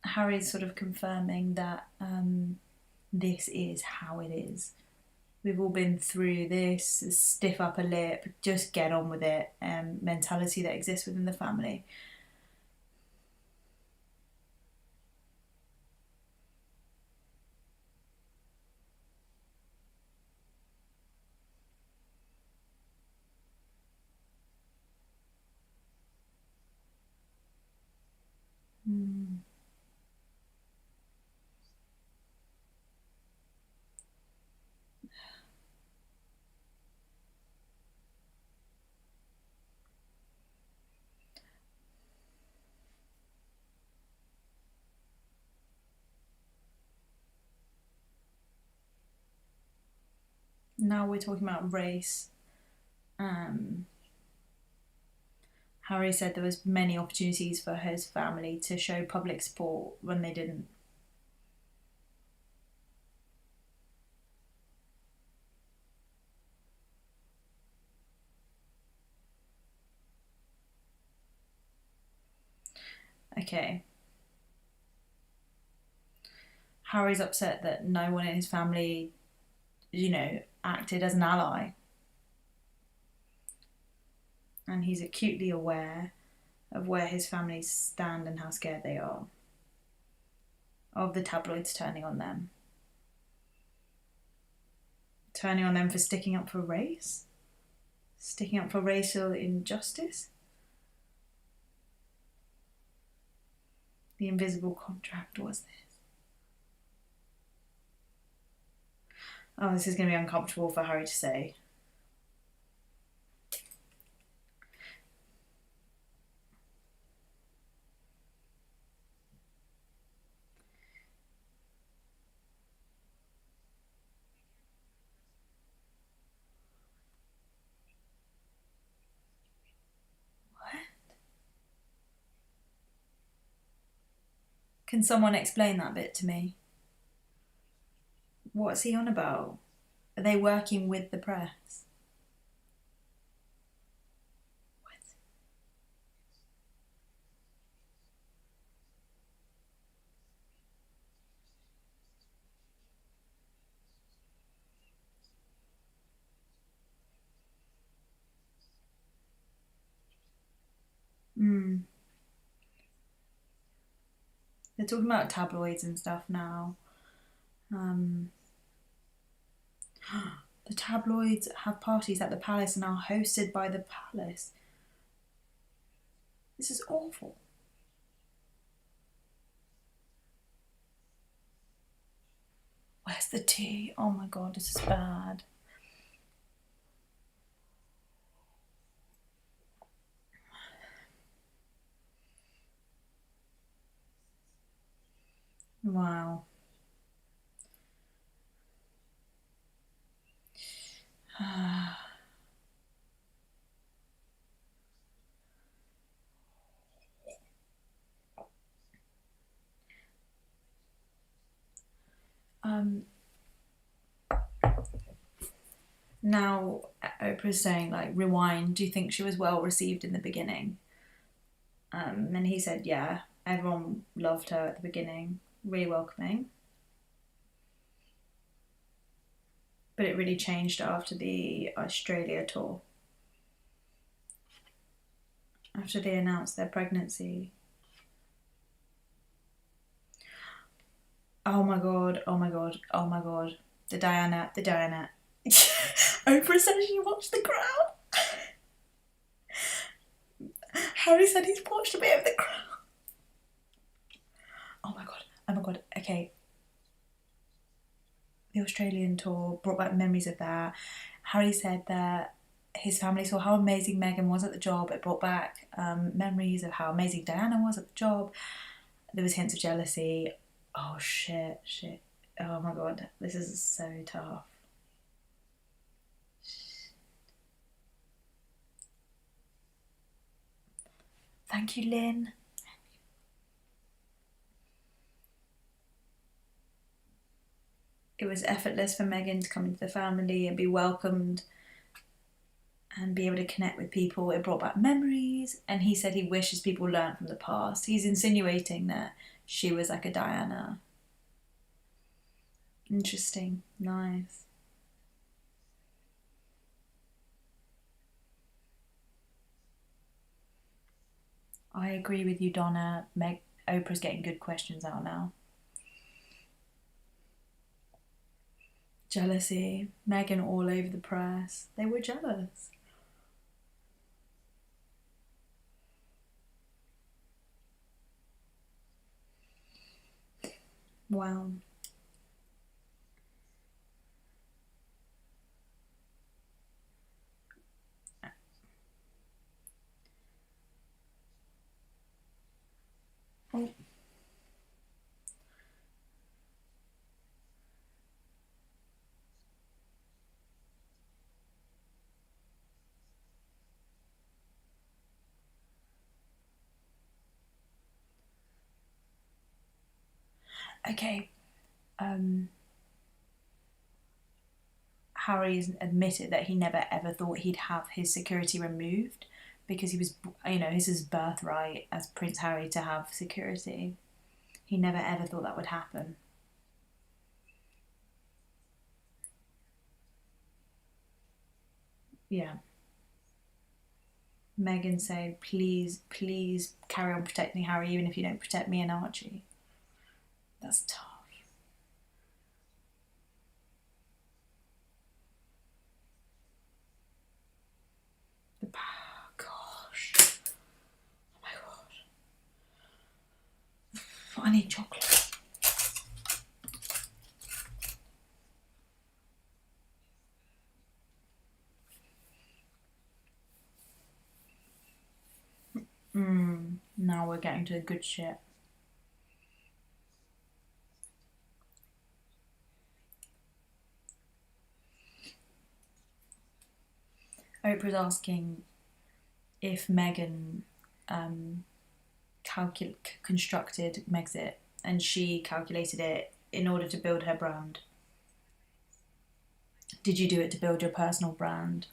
S1: Harry's sort of confirming that this is how it is. We've all been through this stiff upper lip, just get on with it mentality that exists within the family. Now we're talking about race. Harry said there was many opportunities for his family to show public support when they didn't. Okay. Harry's upset that no one in his family, acted as an ally. And he's acutely aware of where his family stand and how scared they are of the tabloids turning on them. Turning on them for sticking up for race? Sticking up for racial injustice? The invisible contract was this. Oh, this is going to be uncomfortable for Harry to say. Can someone explain that bit to me? What's he on about? Are they working with the press? What? They're talking about tabloids and stuff now. The tabloids have parties at the palace and are hosted by the palace. This is awful. Where's the tea? Oh my god, this is bad. Wow. Now Oprah's saying, like, rewind, do you think she was well received in the beginning? And he said, yeah, everyone loved her at the beginning, really welcoming. But it really changed after the Australia tour. After they announced their pregnancy. Oh my god, oh my god, oh my god. The Diana. Oprah said she watched The Crown. Harry said he's watched a bit of The Crown. Oh my god, okay. The Australian tour brought back memories of that. Harry said that his family saw how amazing Meghan was at the job. It brought back memories of how amazing Diana was at the job. There was hints of jealousy. Oh shit. Oh my god, this is so tough. Thank you, Lynn. It was effortless for Meghan to come into the family and be welcomed and be able to connect with people. It brought back memories, and he said he wishes people learned from the past. He's insinuating that she was like a Diana. Interesting. Nice. I agree with you, Donna. Oprah's getting good questions out now. Jealousy. Meghan all over the press. They were jealous. Wow. Oh.
S2: Okay, Harry's admitted that he never ever thought he'd have his security removed because he was, it's his birthright as Prince Harry to have security. He never ever thought that would happen. Yeah. Meghan saying, please, please carry on protecting Harry even if you don't protect me and Archie. That's tough. Gosh. Oh my god. I need chocolate. Now we're getting to the good shit. Oprah's asking if Meghan constructed Megxit and she calculated it in order to build her brand. Did you do it to build your personal brand?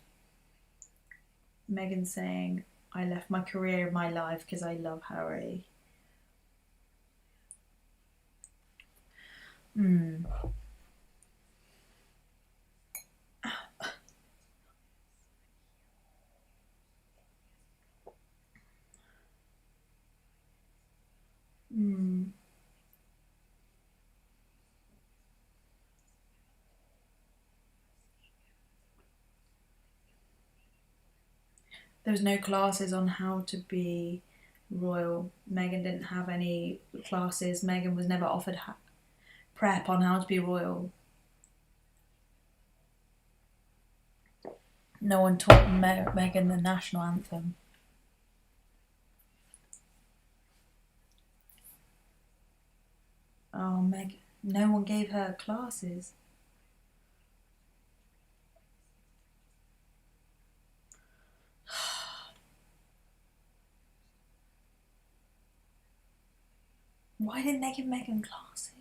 S2: Meghan saying, I left my career in my life because I love Harry. There was no classes on how to be royal. Meghan didn't have any classes. Meghan was never offered prep on how to be royal. No one taught Meghan the national anthem. Oh, Meghan. No one gave her classes. Why didn't they give Meghan classes?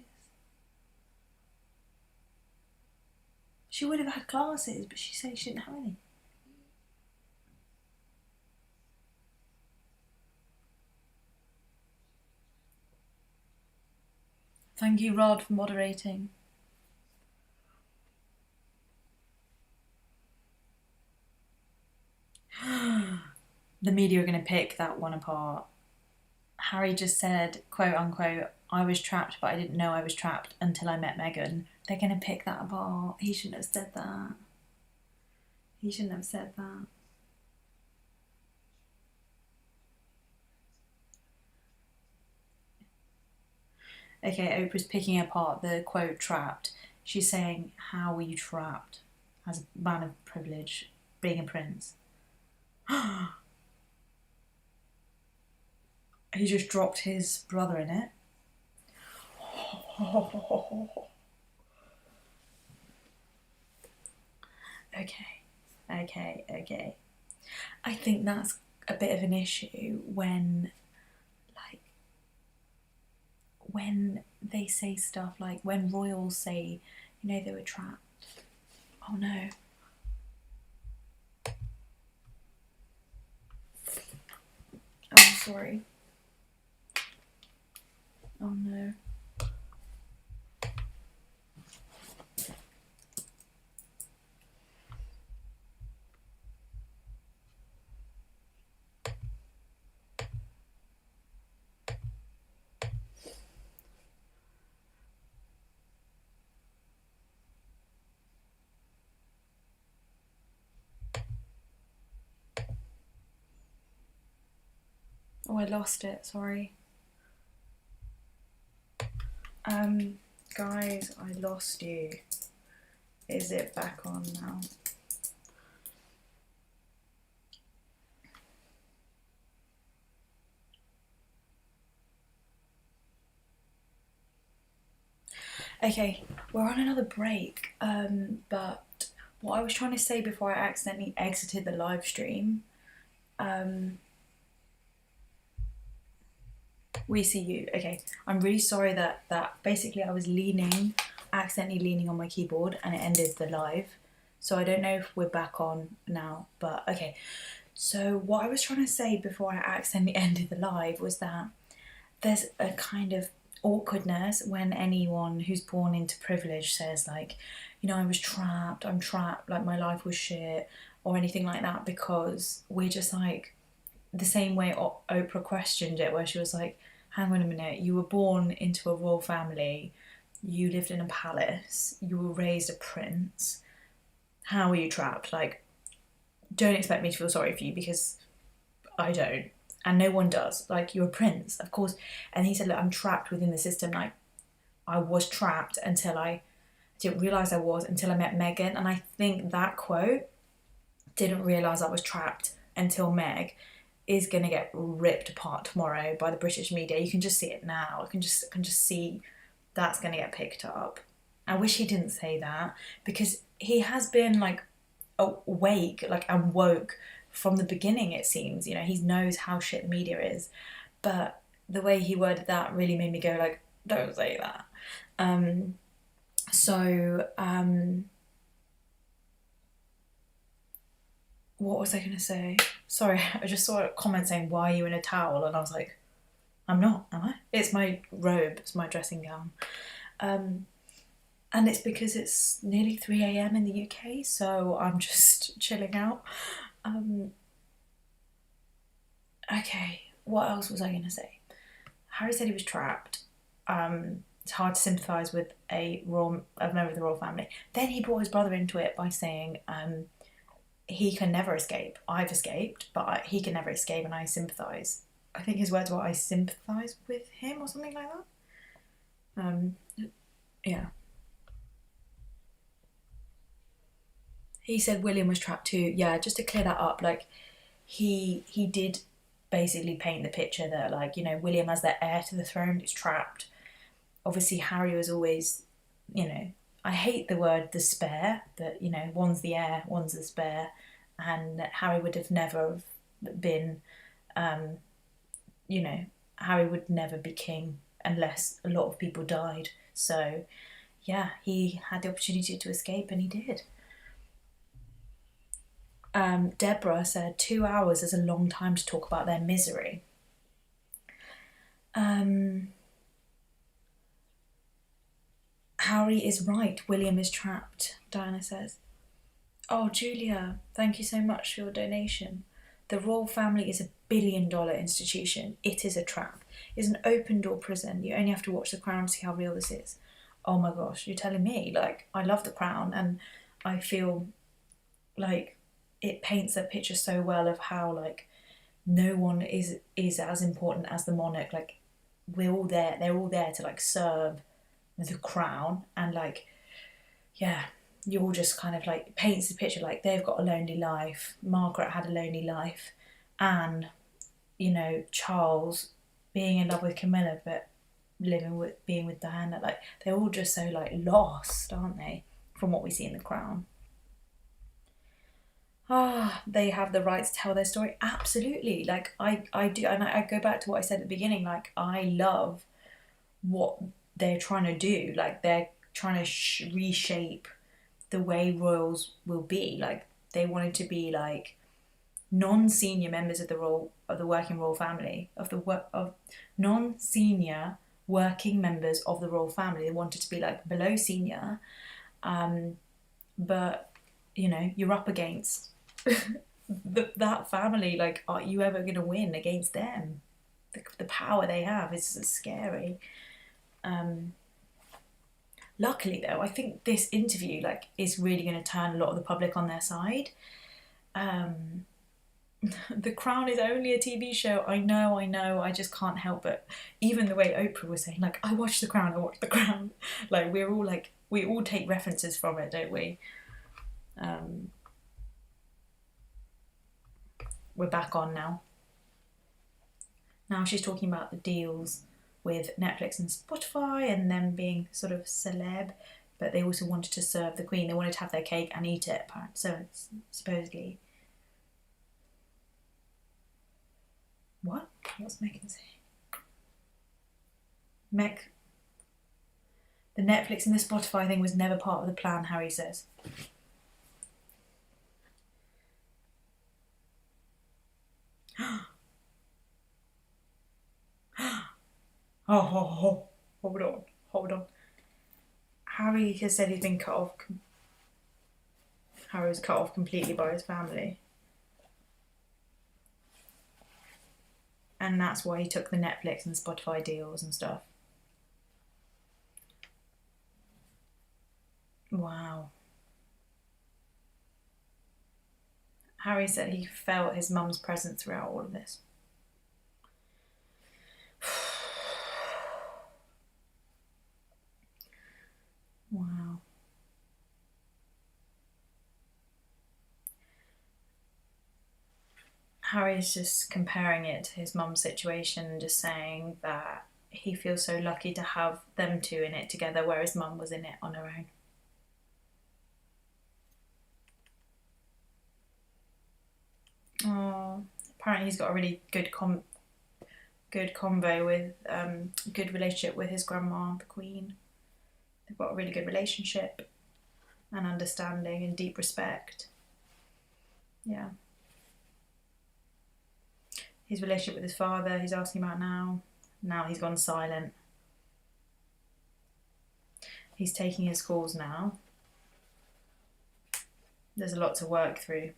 S2: She would have had classes, but she said she didn't have any. Thank you, Rod, for moderating. The media are going to pick that one apart. Harry just said, quote unquote, I was trapped, but I didn't know I was trapped until I met Meghan. They're going to pick that apart. He shouldn't have said that. He shouldn't have said that. Okay, Oprah's picking apart the quote trapped. She's saying, how were you trapped as a man of privilege, being a prince? He just dropped his brother in it. Okay. I think that's a bit of an issue when they say stuff like when royals say, they were trapped. Oh no. Oh, I'm sorry. Oh no. Oh, I lost it, sorry. Guys, I lost you. Is it back on now? Okay, we're on another break, but what I was trying to say before I accidentally exited the live stream,
S1: We see you. Okay, I'm really sorry that basically I was accidentally leaning on my keyboard and it ended the live. So I don't know if we're back on now, but okay. So what I was trying to say before I accidentally ended the live was that there's a kind of awkwardness when anyone who's born into privilege says like, you know, I'm trapped, like my life was shit or anything like that, because we're just like, the same way Oprah questioned it, where she was like, hang on a minute, you were born into a royal family, you lived in a palace, you were raised a prince, how are you trapped? Like, don't expect me to feel sorry for you, because I don't, and no one does. Like, you're a prince, of course. And he said, look, I'm trapped within the system. Like, I was trapped until I didn't realise I was, until I met Meghan. And I think that quote, didn't realise I was trapped until Meg, is going to get ripped apart tomorrow by the British media. You can just see it now. I can just see that's going to get picked up. I wish he didn't say that, because he has been like awake, like, and woke from the beginning, it seems. You know, he knows how shit the media is, but the way he worded that really made me go like, don't say that. What was I going to say? Sorry, I just saw a comment saying, why are you in a towel? And I was like, I'm not, am I? It's my robe, it's my dressing gown. And it's because it's nearly 3 a.m. in the UK, so I'm just chilling out. Okay, what else was I going to say? Harry said he was trapped. It's hard to sympathise with a member of the royal family. Then he brought his brother into it by saying, he can never escape. I've escaped, but he can never escape, and I sympathise. I think his words were, I sympathise with him, or something like that. Yeah. He said William was trapped too. Yeah, just to clear that up, like, he did basically paint the picture that, like, you know, William as the heir to the throne is trapped. Obviously, Harry was always, you know, I hate the word the spare, that, you know, one's the heir, one's the spare, and Harry would have never been, you know, Harry would never be king unless a lot of people died. So, yeah, he had the opportunity to escape, and he did. Deborah said 2 hours is a long time to talk about their misery. Harry is right. William is trapped, Diana says. Oh, Julia, thank you so much for your donation. The royal family is a billion-dollar institution. It is a trap. It's an open-door prison. You only have to watch The Crown to see how real this is. Oh my gosh, you're telling me? Like, I love The Crown, and I feel like it paints a picture so well of how, like, no one is as important as the monarch. Like, we're all there. They're all there to, like, serve the crown, and, like, yeah, you all just kind of, like, paints the picture like they've got a lonely life. Margaret had a lonely life, and, you know, Charles being in love with Camilla but being with Diana, like, they're all just so, like, lost, aren't they, from what we see in The Crown. They have the right to tell their story. Absolutely. Like, I do, and I go back to what I said at the beginning. Like, I love what they're trying to do. Like, they're trying to reshape the way royals will be. Like, they wanted to be like non-senior members of the working royal family, of non-senior working members of the royal family. They wanted to be like below senior, but, you know, you're up against that family. Like, are you ever going to win against them? The power they have is scary. Luckily, though, I think this interview, like, is really going to turn a lot of the public on their side. The Crown is only a TV show. I know. I just can't help it. Even the way Oprah was saying, like, I watch The Crown. Like, we all take references from it, don't we? We're back on now. Now she's talking about the deals with Netflix and Spotify and them being sort of celeb, but they also wanted to serve the Queen. They wanted to have their cake and eat it, so supposedly. What? What's Meghan saying? Meg, the Netflix and the Spotify thing was never part of the plan, Harry says. Oh, hold on. Harry has said he's been cut off. Harry was cut off completely by his family. And that's why he took the Netflix and the Spotify deals and stuff. Wow. Harry said he felt his mum's presence throughout all of this. Wow. Harry's just comparing it to his mum's situation and just saying that he feels so lucky to have them two in it together, whereas mum was in it on her own. Oh, apparently he's got a really good convo with good relationship with his grandma, the Queen. They've got a really good relationship and understanding and deep respect. Yeah. His relationship with his father, he's asking about now. Now he's gone silent. He's taking his calls now. There's a lot to work through.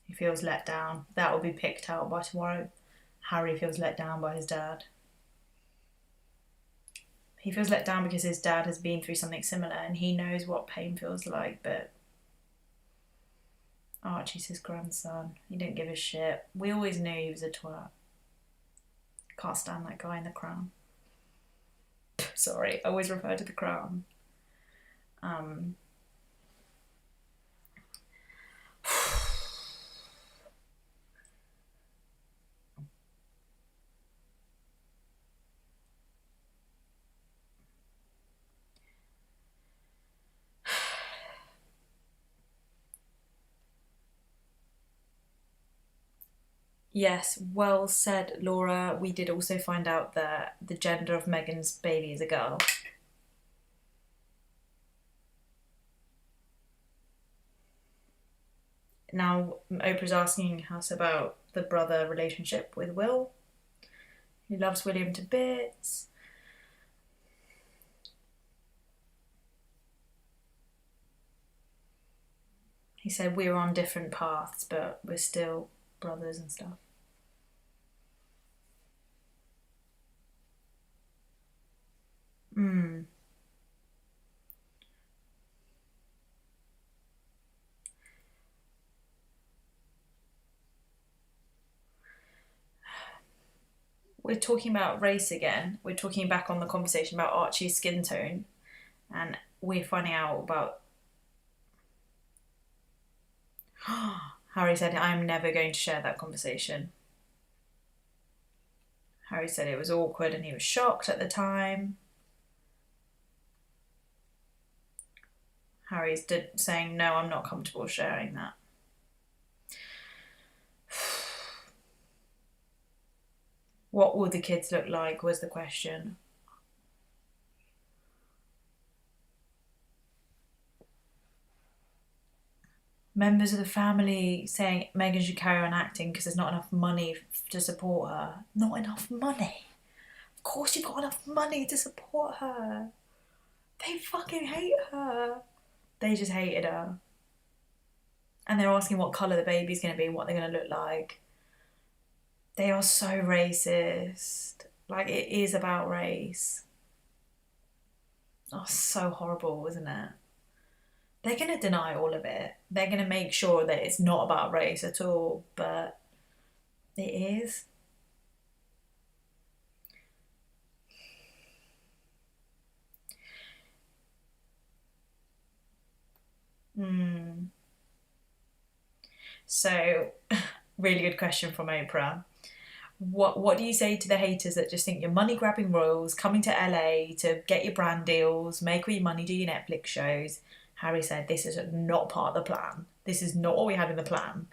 S1: He feels let down. That will be picked out by tomorrow. Harry feels let down by his dad. He feels let down because his dad has been through something similar and he knows what pain feels like, but Archie's his grandson. He didn't give a shit. We always knew he was a twat. Can't stand that guy in the Crown. Sorry, I always refer to the Crown. Yes, well said, Laura. We did also find out that the gender of Meghan's baby is a girl. Now, Oprah's asking us about the brother relationship with Will. He loves William to bits. He said we're on different paths, but we're still brothers and stuff. We're talking about race again. We're talking back on the conversation about Archie's skin tone, and we're finding out about. Harry said, I'm never going to share that conversation. Harry said it was awkward and he was shocked at the time. Harry's saying, no, I'm not comfortable sharing that. What will the kids look like was the question. Members of the family saying Meghan should carry on acting because there's not enough money to support her. Not enough money? Of course you've got enough money to support her. They fucking hate her. They just hated her. And they're asking what colour the baby's going to be and what they're going to look like. They are so racist. Like, it is about race. Oh, so horrible, isn't it? They're going to deny all of it. They're going to make sure that it's not about race at all, but it is. So, really good question from Oprah. What do you say to the haters that just think you're money grabbing royals coming to LA to get your brand deals, make all your money, do your Netflix shows? Harry said this is not part of the plan. This is not what we had in the plan.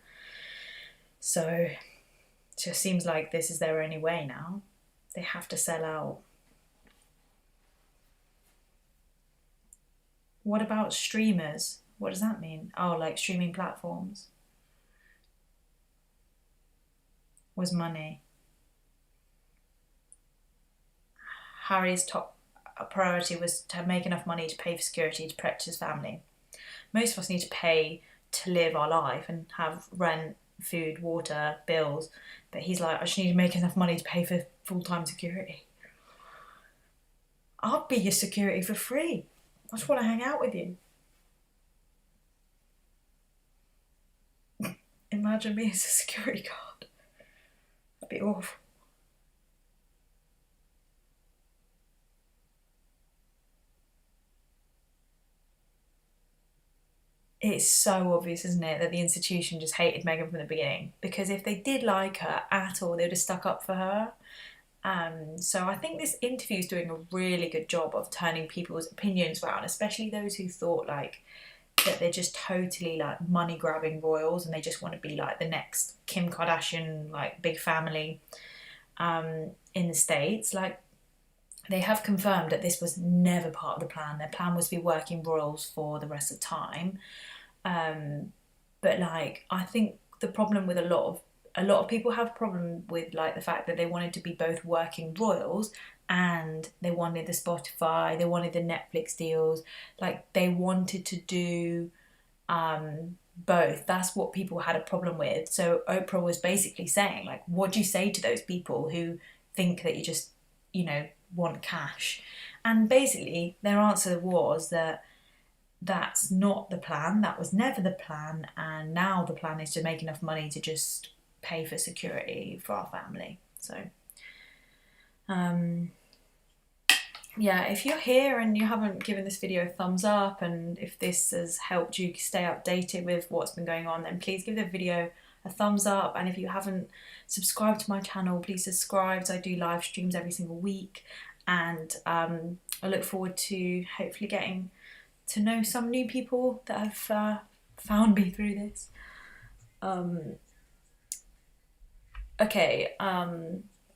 S1: So just seems like this is their only way now. They have to sell out. What about streamers? What does that mean? Oh, like streaming platforms. Was money. Harry's top priority was to make enough money to pay for security to protect his family. Most of us need to pay to live our life and have rent, food, water, bills. But he's like, I just need to make enough money to pay for full-time security. I'll be your security for free. I just want to hang out with you. Imagine me as a security guard. That'd be awful. It's so obvious, isn't it, that the institution just hated Meghan from the beginning. Because if they did like her at all, they would have stuck up for her. So I think this interview is doing a really good job of turning people's opinions around, especially those who thought like that they're just totally like money grabbing royals and they just want to be like the next Kim Kardashian like big family in the States. Like, they have confirmed that this was never part of the plan. Their plan was to be working royals for the rest of the time. But like, I think the problem with a lot of people have a problem with like the fact that they wanted to be both working royals and they wanted the Spotify, they wanted the Netflix deals, like they wanted to do both. That's what people had a problem with. So Oprah was basically saying like, what do you say to those people who think that you just, want cash? And basically their answer was that that's not the plan, that was never the plan, and now the plan is to make enough money to just pay for security for our family. So yeah, if you're here and you haven't given this video a thumbs up, and if this has helped you stay updated with what's been going on, then please give the video a thumbs up. And if you haven't subscribed to my channel, please subscribe. I do live streams every single week, and I look forward to hopefully getting to know some new people that have found me through this.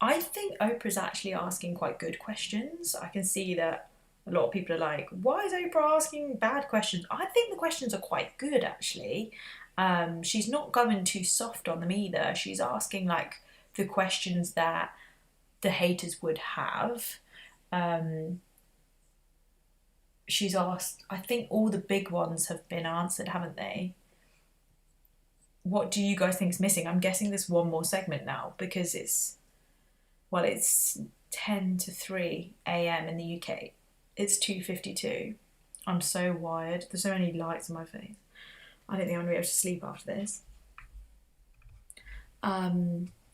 S1: I think Oprah's actually asking quite good questions. I can see that a lot of people are like, why is Oprah asking bad questions? I think the questions are quite good, actually. She's not going too soft on them either. She's asking like the questions that the haters would have. She's asked, I think all the big ones have been answered, haven't they? What do you guys think is missing? I'm guessing there's one more segment now because it's 10 to 3 a.m. in the UK. It's 2:52. I'm so wired. There's so many lights on my face. I don't think I'm going to be able to sleep after this.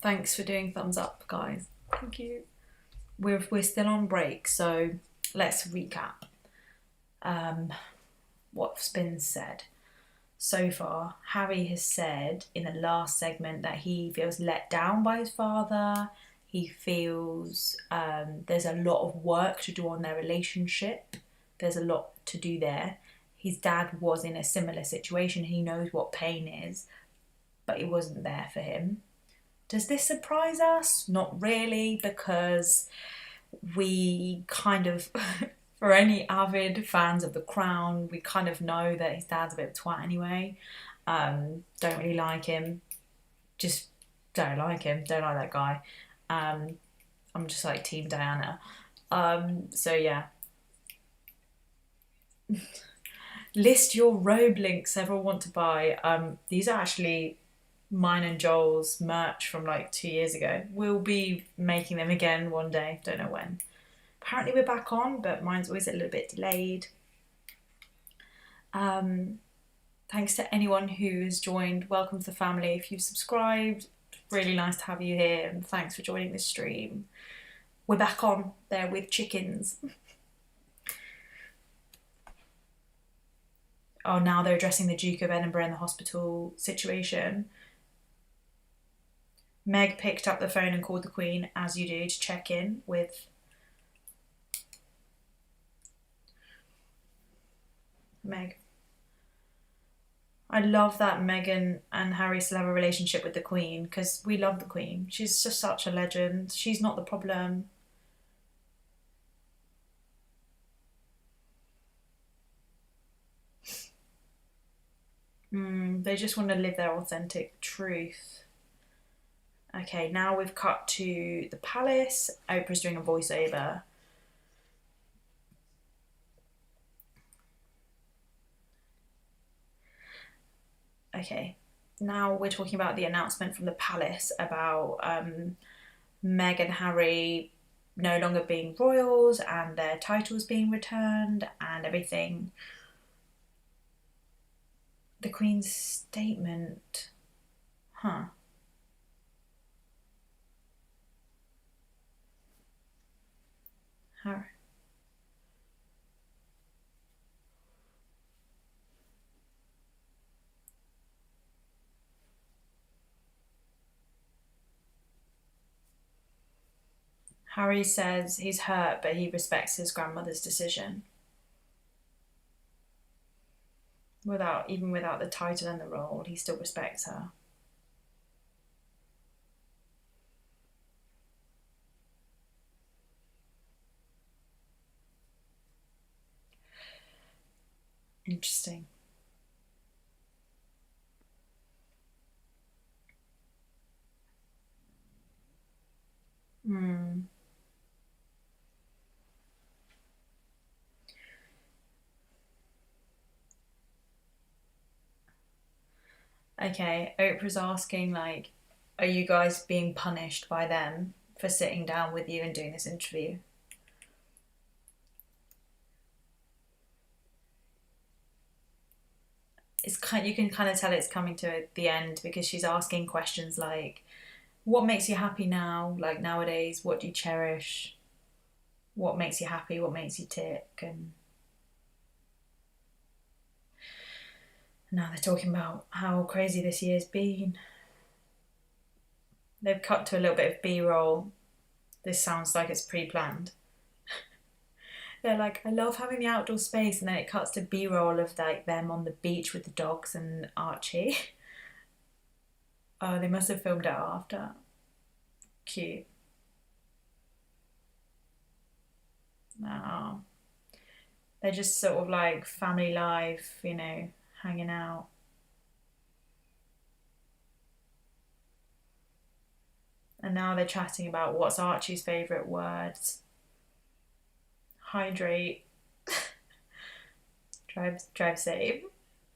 S1: Thanks for doing thumbs up, guys. Thank you. We're still on break, so let's recap what's been said. So far, Harry has said in the last segment that he feels let down by his father. He feels there's a lot of work to do on their relationship. There's a lot to do there. His dad was in a similar situation. He knows what pain is, but it wasn't there for him. Does this surprise us? Not really, because we kind of, for any avid fans of The Crown, we kind of know that his dad's a bit of a twat anyway. Don't really like him. Just don't like him. Don't like that guy. I'm just like Team Diana. So yeah. List your robe links everyone want to buy. These are actually mine and Joel's merch from like 2 years ago. We'll be making them again one day. Don't know when. Apparently we're back on, but mine's always a little bit delayed. Thanks to anyone who has joined. Welcome to the family. If you've subscribed, really nice to have you here, and thanks for joining this stream. We're back on there with chickens. Oh, now they're addressing the Duke of Edinburgh and the hospital situation. Meg picked up the phone and called the Queen, as you do, to check in with Meg. I love that Meghan and Harry still have a relationship with the Queen because we love the Queen. She's just such a legend. She's not the problem. They just want to live their authentic truth. Okay, now we've cut to the palace. Oprah's doing a voiceover. Okay, now we're talking about the announcement from the palace about Meg and Harry no longer being royals and their titles being returned and everything. The Queen's statement. Huh. Harry. Harry says he's hurt, but he respects his grandmother's decision. Even without the title and the role, he still respects her. Interesting. Hmm. Okay, Oprah's asking, like, are you guys being punished by them for sitting down with you and doing this interview? You can kind of tell it's coming to the end because she's asking questions like, what makes you happy now? Like nowadays, what do you cherish? What makes you happy? What makes you tick? And now they're talking about how crazy this year's been. They've cut to a little bit of B-roll. This sounds like it's pre-planned. They're like, I love having the outdoor space, and then it cuts to B-roll of like them on the beach with the dogs and Archie. Oh, they must have filmed it after. Cute. No. They're just sort of like family life, hanging out. And now they're chatting about what's Archie's favourite words. Hydrate. Drive safe.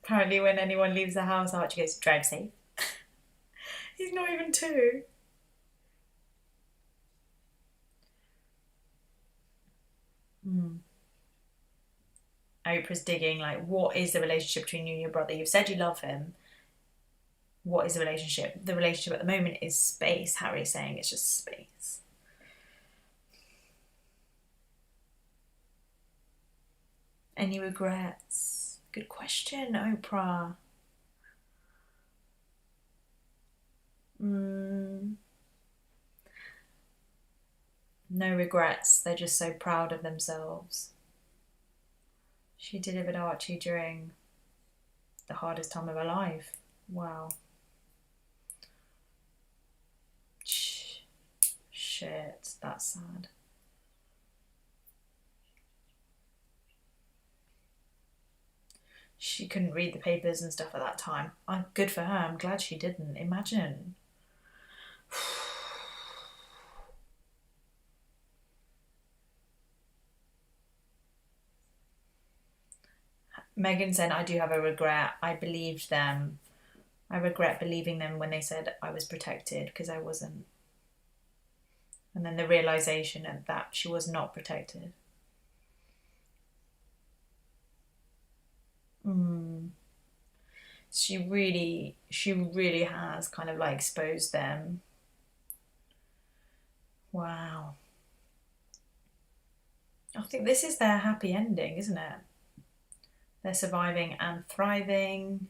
S1: Apparently when anyone leaves the house, Archie goes, drive safe. He's not even 2. Oprah's digging, like, what is the relationship between you and your brother? You've said you love him. What is the relationship? The relationship at the moment is space. Harry's saying it's just space. Any regrets? Good question, Oprah. No regrets. They're just so proud of themselves. She delivered Archie during the hardest time of her life. Wow. Shit, that's sad. She couldn't read the papers and stuff at that time. Good for her. I'm glad she didn't. Imagine. Meghan said, I do have a regret. I believed them. I regret believing them when they said I was protected because I wasn't. And then the realization of that she was not protected. She really has kind of like exposed them. Wow. I think this is their happy ending, isn't it? They're surviving and thriving.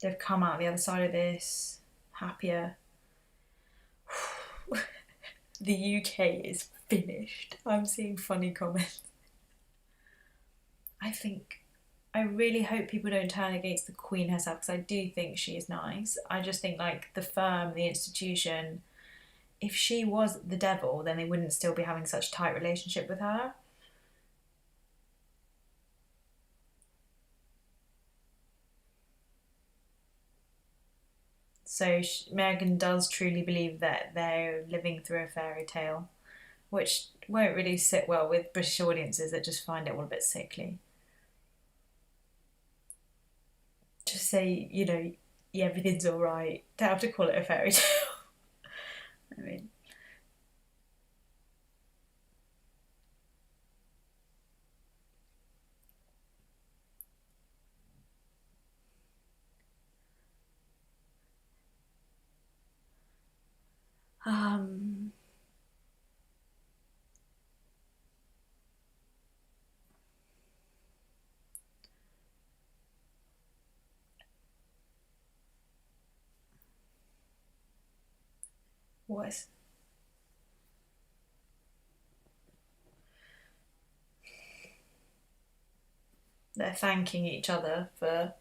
S1: They've come out the other side of this happier. The UK is finished. I'm seeing funny comments. I think I really hope people don't turn against the Queen herself, because I do think she is nice. I just think like the firm, the institution, if she was the devil, then they wouldn't still be having such a tight relationship with her. So Meghan does truly believe that they're living through a fairy tale, which won't really sit well with British audiences that just find it all a bit sickly. Just say, you know, yeah, everything's all right. Don't have to call it a fairy tale. I mean, um, what is they're thanking each other for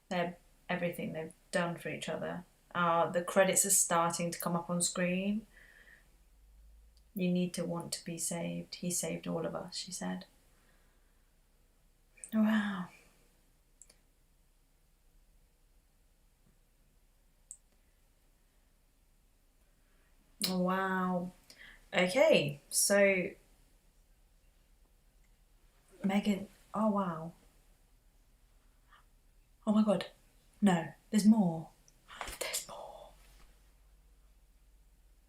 S1: their everything they've done for each other. The credits are starting to come up on screen. You need to want to be saved. He saved all of us, she said. Wow. Wow. Okay, so Meghan. Oh wow. Oh my god. No, there's more. There's more.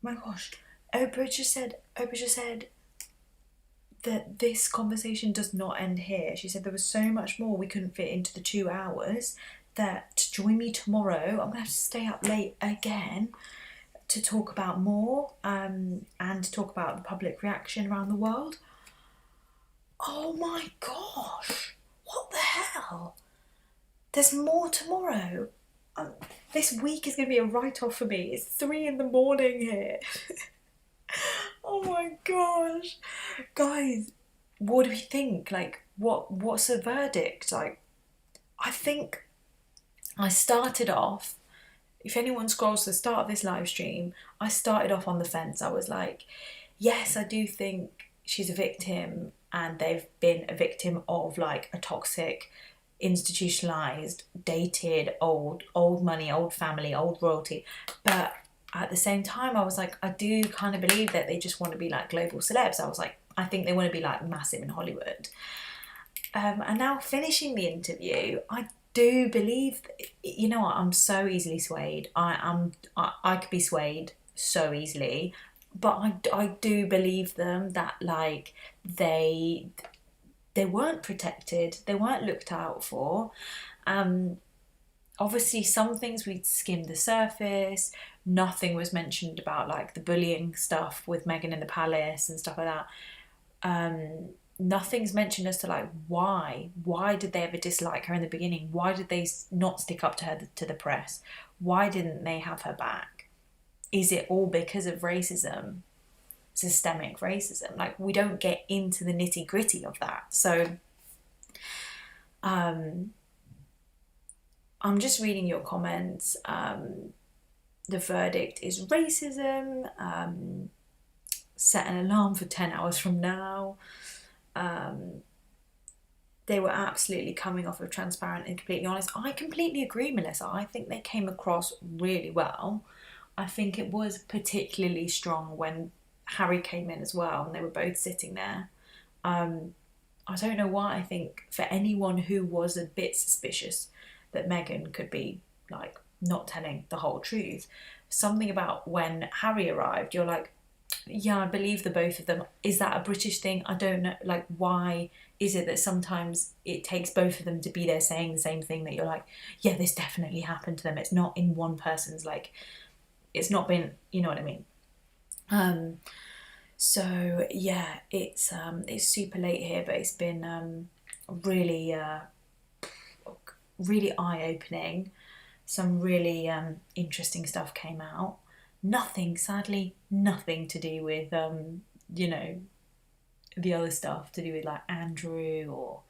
S1: My gosh. Oprah just said that this conversation does not end here. She said there was so much more we couldn't fit into the 2 hours, that to join me tomorrow, I'm gonna have to stay up late again to talk about more, and to talk about the public reaction around the world. Oh my gosh, what the hell? There's more tomorrow. This week is going to be a write-off for me. It's 3 in the morning here. Oh my gosh. Guys, what do we think? Like, what's the verdict? Like, I think I started off, if anyone scrolls to the start of this live stream, I started off on the fence. I was like, yes, I do think she's a victim, and they've been a victim of like a toxic, institutionalized, dated, old money, old family, old royalty. But at the same time, I was like, I do kind of believe that they just want to be like global celebs. I was like, I think they want to be like massive in Hollywood. And now finishing the interview, I do believe, you know what, I'm so easily swayed. I could be swayed so easily, but I do believe them that like they weren't protected, they weren't looked out for. Obviously some things we skimmed the surface. Nothing was mentioned about like the bullying stuff with Meghan in the palace and stuff like that. Nothing's mentioned as to like why did they ever dislike her in the beginning? Why did they not stick up to her to the press? Why didn't they have her back? Is it all because of racism, systemic racism? Like, we don't get into the nitty gritty of that. So I'm just reading your comments. The verdict is racism. Set an alarm for 10 hours from now. They were absolutely coming off of transparent and completely honest. I completely agree, Melissa. I think they came across really well. I think it was particularly strong when Harry came in as well, and they were both sitting there. I don't know why. I think for anyone who was a bit suspicious that Meghan could be like not telling the whole truth, something about when Harry arrived, you're like, yeah, I believe the both of them. Is that a British thing? I don't know. Like, why is it that sometimes it takes both of them to be there saying the same thing, that you're like, yeah, this definitely happened to them. It's not in one person's, like, it's not been, you know what I mean? So yeah, it's super late here, but it's been really really eye-opening. Some really interesting stuff came out. Nothing, sadly, nothing to do with you know, the other stuff to do with like Andrew or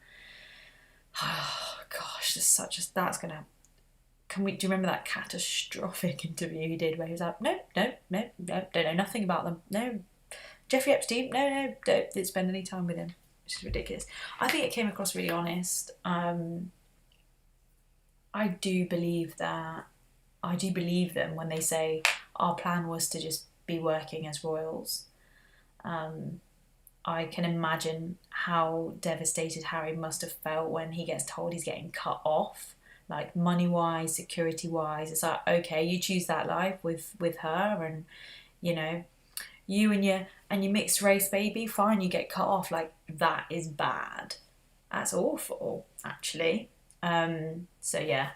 S1: gosh, that's gonna. Do you remember that catastrophic interview he did where he was like, no, don't know nothing about them. No, Jeffrey Epstein, no, didn't spend any time with him. Which is ridiculous. I think it came across really honest. I do believe them when they say our plan was to just be working as royals. I can imagine how devastated Harry must have felt when he gets told he's getting cut off, like money-wise, security-wise. It's like, okay, you choose that life with her, and you know, you and your mixed race baby, fine, you get cut off. Like, that is bad. That's awful, actually. So yeah.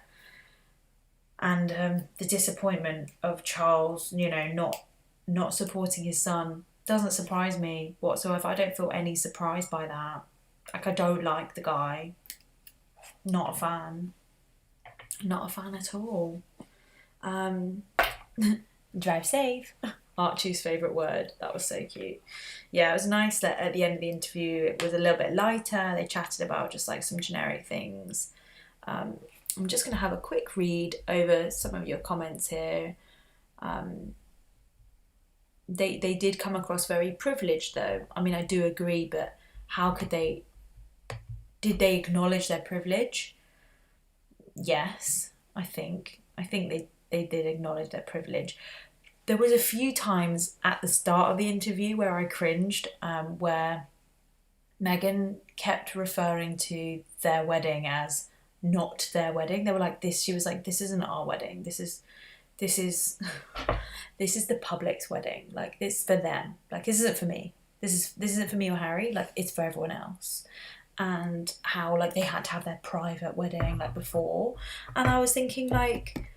S1: And the disappointment of Charles, not supporting his son doesn't surprise me whatsoever. I don't feel any surprise by that. Like, I don't like the guy. Not a fan. Not a fan at all. Drive safe. Archie's favourite word. That was so cute. Yeah, it was nice that at the end of the interview it was a little bit lighter. They chatted about just like some generic things. I'm just going to have a quick read over some of your comments here. They did come across very privileged though. I mean, I do agree, but how could they... Did they acknowledge their privilege? Yes, I think they did acknowledge their privilege. There was a few times at the start of the interview where I cringed, where Meghan kept referring to their wedding as not their wedding. They were like, she was like, this isn't our wedding. This is the public's wedding. Like, it's for them. Like, this isn't for me. This isn't for me or Harry. Like, it's for everyone else. And how like they had to have their private wedding like before. And I was thinking, like,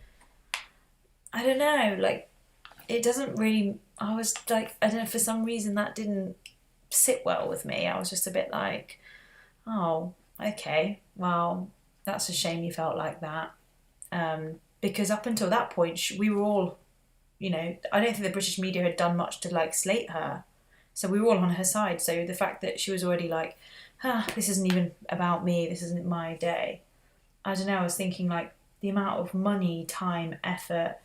S1: I don't know, like, it doesn't really, I was like, I don't know, for some reason that didn't sit well with me. I was just a bit like, oh, okay, well, that's a shame you felt like that. Because up until that point, we were all, I don't think the British media had done much to like slate her. So we were all on her side. So the fact that she was already like, this isn't even about me, this isn't my day. I don't know, I was thinking like the amount of money, time, effort,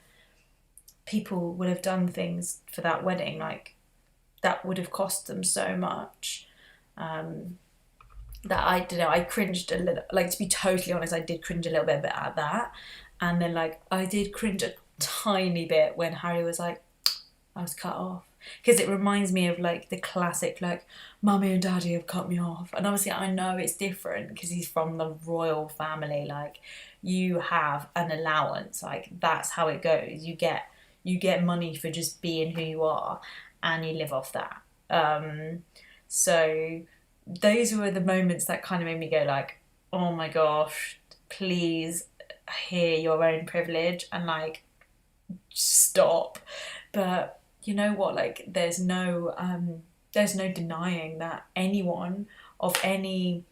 S1: people would have done things for that wedding, like that would have cost them so much, that I don't know, I cringed a little, like, to be totally honest, I did cringe a little bit at that. And then like I did cringe a tiny bit when Harry was like, I was cut off, because it reminds me of like the classic like, mummy and daddy have cut me off. And obviously I know it's different because he's from the royal family, like you have an allowance, like that's how it goes. You get money for just being who you are, and you live off that. So those were the moments that kind of made me go like, oh my gosh, please hear your own privilege and like stop. But you know what, like there's no denying that anyone of any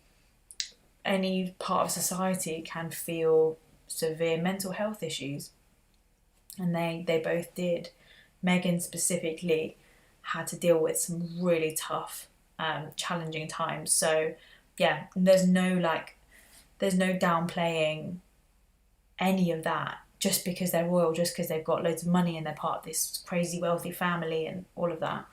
S1: part of society can feel severe mental health issues. And they both did. Meghan specifically had to deal with some really tough, challenging times. So yeah, there's no downplaying any of that just because they're royal, just because they've got loads of money and they're part of this crazy wealthy family and all of that.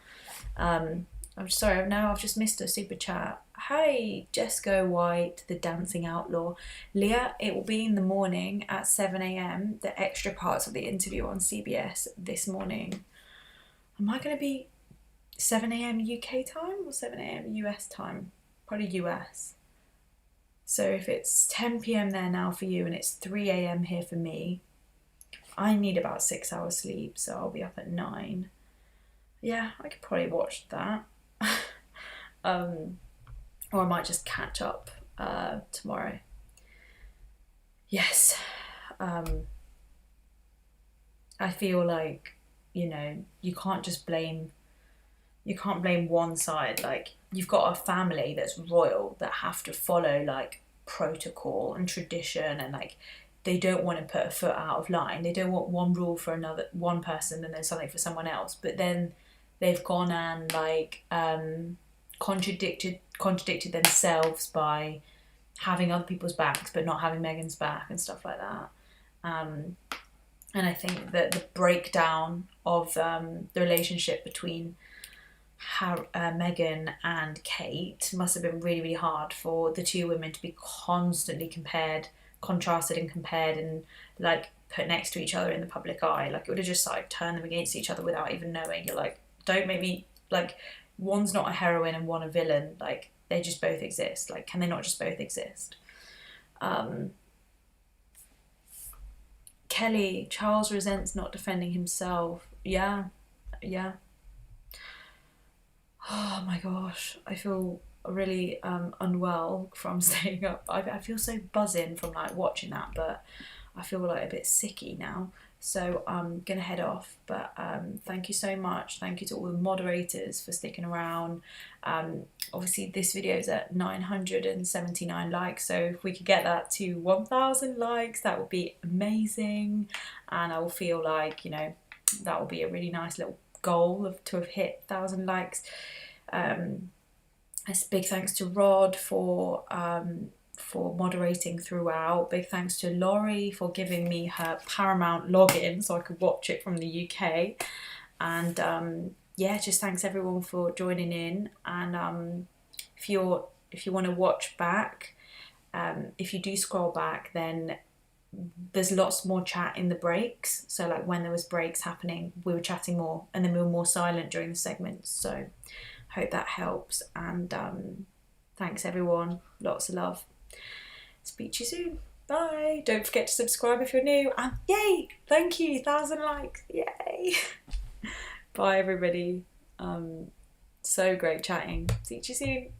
S1: I'm sorry, I've just missed a super chat. Hi, Jesco White, the dancing outlaw. Leah, it will be in the morning at 7 a.m, the extra parts of the interview on CBS this morning. Am I going to be 7 a.m. UK time or 7 a.m. US time? Probably US. So if it's 10 p.m. there now for you and it's 3 a.m. here for me, I need about 6 hours sleep, so I'll be up at 9. Yeah, I could probably watch that. Or I might just catch up tomorrow. Yes. I feel like, you can't blame one side. Like, you've got a family that's royal that have to follow like protocol and tradition, and like they don't want to put a foot out of line. They don't want one rule for one person and then something for someone else. But then they've gone and like contradicted themselves by having other people's backs but not having Meghan's back and stuff like that. And I think that the breakdown of the relationship between Meghan and Kate must have been really, really hard for the two women to be constantly contrasted and compared and like put next to each other in the public eye. Like it would have just like turned them against each other without even knowing. You're like, don't make me, like, one's not a heroine and one a villain. Like they just both exist. Like, can they not just both exist? Kelly, Charles resents not defending himself. Yeah. Oh my gosh, I feel really unwell from staying up. I feel so buzzing from like watching that, but I feel like a bit sicky now. So I'm gonna head off. But thank you so much. Thank you to all the moderators for sticking around. Obviously this video is at 979 likes, so if we could get that to 1,000 likes, that would be amazing. And I will feel like, you know, that will be a really nice little goal to have hit 1,000 likes. A big thanks to Rod for moderating throughout. Big thanks to Laurie for giving me her Paramount login so I could watch it from the UK. And yeah, just thanks everyone for joining in. And if you want to watch back, if you do scroll back, then there's lots more chat in the breaks. So like when there was breaks happening, we were chatting more, and then we were more silent during the segments. So hope that helps. And thanks everyone, lots of love. Speak to you soon. Bye. Don't forget to subscribe if you're new. And yay, thank you, 1,000 likes, yay. Bye everybody. So great chatting. See you soon.